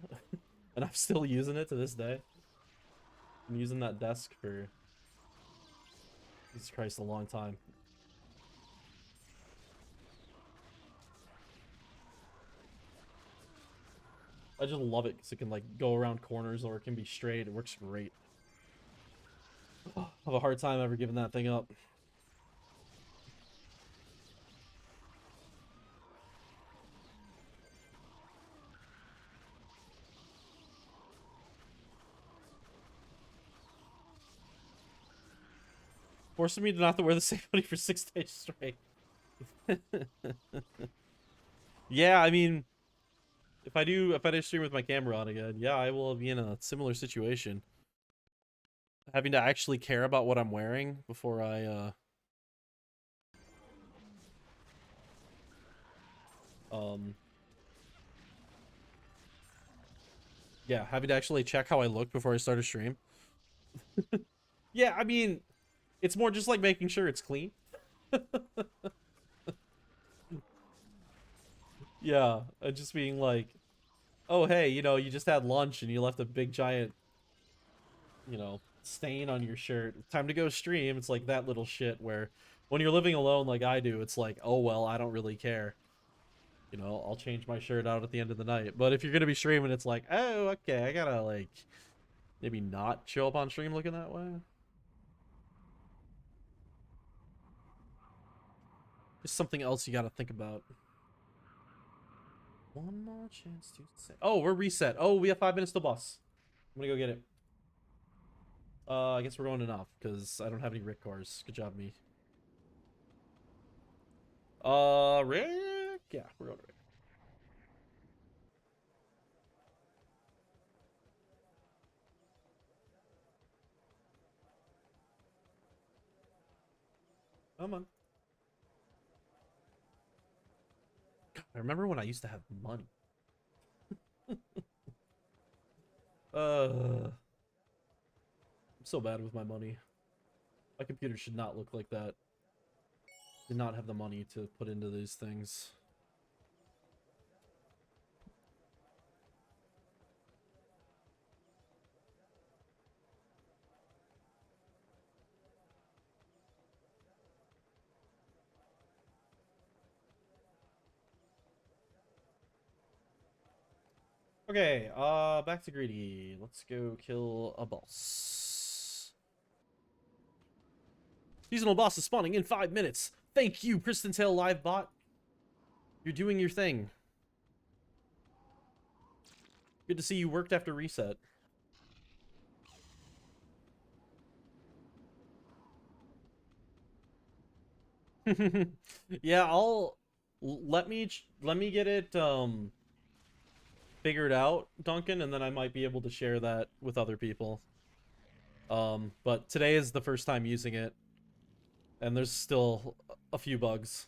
And I'm still using it to this day. I'm using that desk for, Jesus Christ, a long time. I just love it because it can like go around corners or it can be straight. It works great. I have a hard time ever giving that thing up. Forcing me to not have to wear the same hoodie for 6 days straight. Yeah, I mean, if I do stream with my camera on again, yeah, I will be in a similar situation. Having to actually care about what I'm wearing before I yeah, having to actually check how I look before I start a stream. Yeah, I mean, it's more just like making sure it's clean. Yeah, just being like, oh, hey, you just had lunch and you left a big giant, stain on your shirt. Time to go stream. It's like that little shit where when you're living alone like I do, it's like, oh, well, I don't really care. I'll change my shirt out at the end of the night. But if you're going to be streaming, it's like, oh, okay, I gotta, like, maybe not show up on stream looking that way. Just something else you gotta think about. One more chance to say. Oh, we're reset. Oh, we have 5 minutes to boss. I'm gonna go get it. I guess we're going enough because I don't have any Rick cores. Good job, me. Rick? Yeah, we're going to Rick. Come on. I remember when I used to have money. I'm so bad with my money. My computer should not look like that. Did not have the money to put into these things. Okay, back to greedy. Let's go kill a boss. Seasonal boss is spawning in 5 minutes. Thank you, Pristontale Live Bot. You're doing your thing. Good to see you worked after reset. Yeah, let me get it figured out, Duncan, and then I might be able to share that with other people. But today is the first time using it, and there's still a few bugs.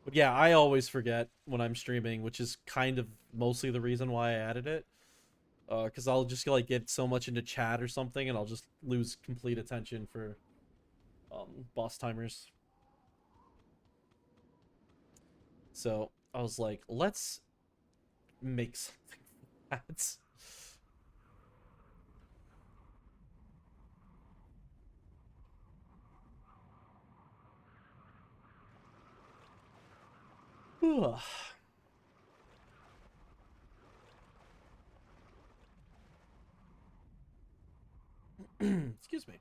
But yeah, I always forget when I'm streaming, which is kind of mostly the reason why I added it. Because I'll just like get so much into chat or something, and I'll just lose complete attention for boss timers. So I was like, let's make something for that. Excuse me.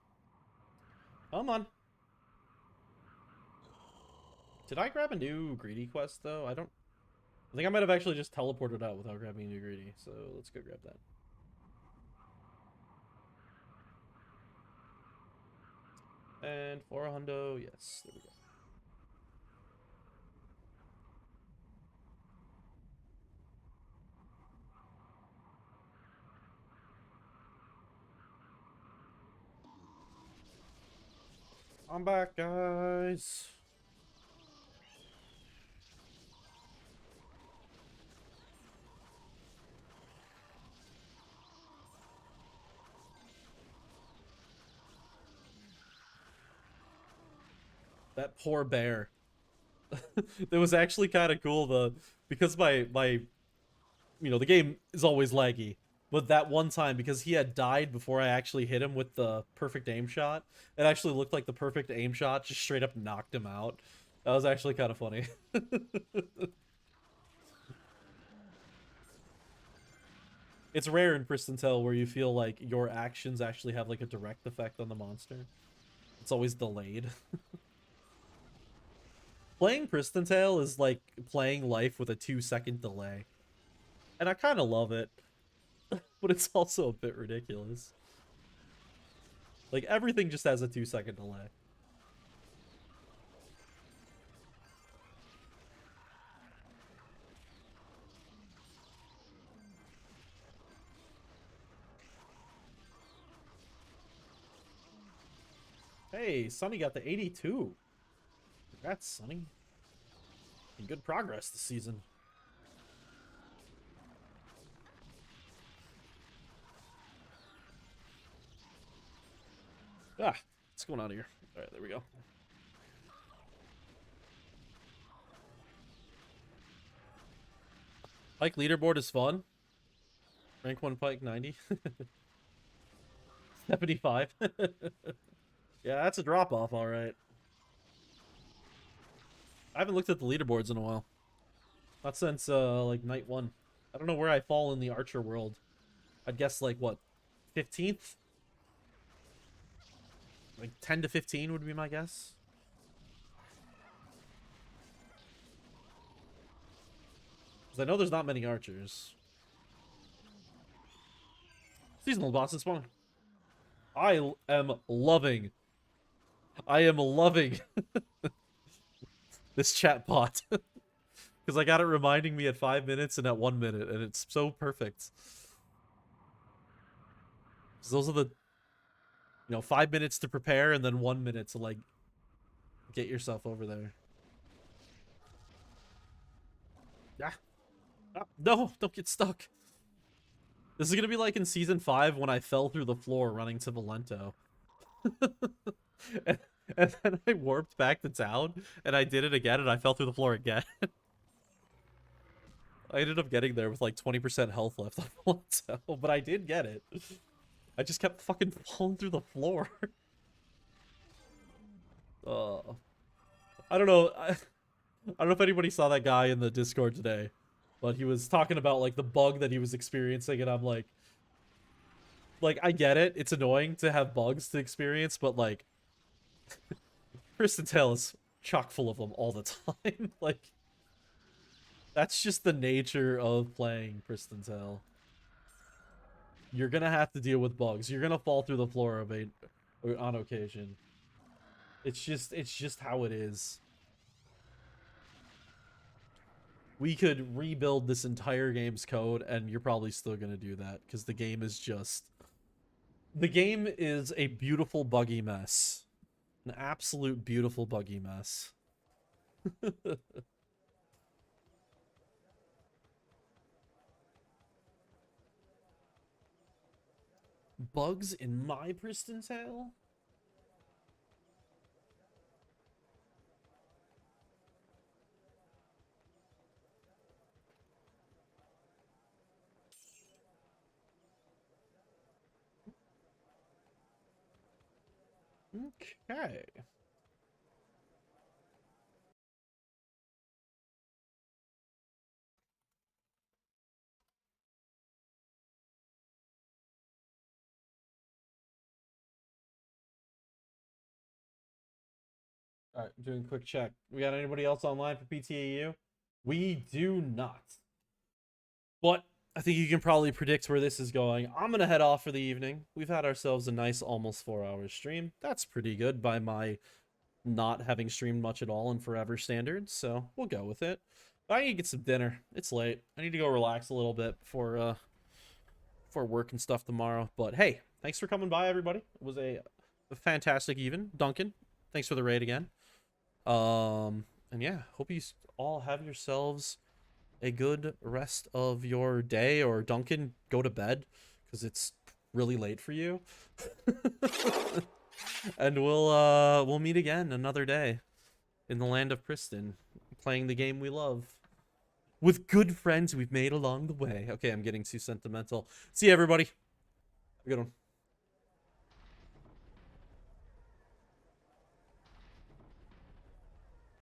Come on. Did I grab a new greedy quest though? I don't. I think I might have actually just teleported out without grabbing a new greedy. So let's go grab that. And for a hundo, yes, there we go. I'm back, guys. That poor bear. It was actually kind of cool because the game is always laggy. But that one time, because he had died before I actually hit him with the perfect aim shot, it actually looked like the perfect aim shot just straight up knocked him out. That was actually kind of funny. It's rare in Pristontale where you feel like your actions actually have like a direct effect on the monster. It's always delayed. Playing Pristontale is like playing life with a 2-second delay. And I kind of love it, but it's also a bit ridiculous. Like everything just has a 2-second delay. Hey, Sonny got the 82. Congrats, Sonny. In good progress this season. Ah, what's going on here? All right, there we go. Pike leaderboard is fun. Rank 1 Pike 90. 75. Yeah, that's a drop off, all right. I haven't looked at the leaderboards in a while. Not since like night 1. I don't know where I fall in the Archer world. I'd guess like what, 15th? Like 10 to 15 would be my guess. Because I know there's not many archers. Seasonal bosses spawn. I am loving. I am loving this chat bot. Because I got it reminding me at 5 minutes and at 1 minute, and it's so perfect. Those are the 5 minutes to prepare and then 1 minute to like get yourself over there. Yeah. Ah, no, don't get stuck. This is gonna be like in season 5 when I fell through the floor running to Valento. and, and then I warped back to town and I did it again and I fell through the floor again. I ended up getting there with like 20% health left on Valento, but I did get it. I just kept fucking falling through the floor. I don't know. I don't know if anybody saw that guy in the Discord today, but he was talking about like the bug that he was experiencing, and I'm like I get it. It's annoying to have bugs to experience, but like, Pristontale is chock full of them all the time. Like, that's just the nature of playing Pristontale. You're gonna have to deal with bugs. You're gonna fall through the floor on occasion. It's just how it is. We could rebuild this entire game's code, and you're probably still gonna do that because the game is just. The game is a beautiful buggy mess, an absolute beautiful buggy mess. Bugs in my Pristontale? Okay. All right, doing a quick check. We got anybody else online for PTAU? We do not. But I think you can probably predict where this is going. I'm going to head off for the evening. We've had ourselves a nice almost 4 hour stream. That's pretty good by my not having streamed much at all in forever standards. So we'll go with it. But I need to get some dinner. It's late. I need to go relax a little bit before work and stuff tomorrow. But hey, thanks for coming by, everybody. It was a fantastic even. Duncan, thanks for the raid again. And yeah, hope you all have yourselves a good rest of your day, or Duncan, go to bed because it's really late for you. And we'll meet again another day in the land of Priston, playing the game we love with good friends we've made along the way. Okay, I'm getting too sentimental. See you, everybody. Have a good one.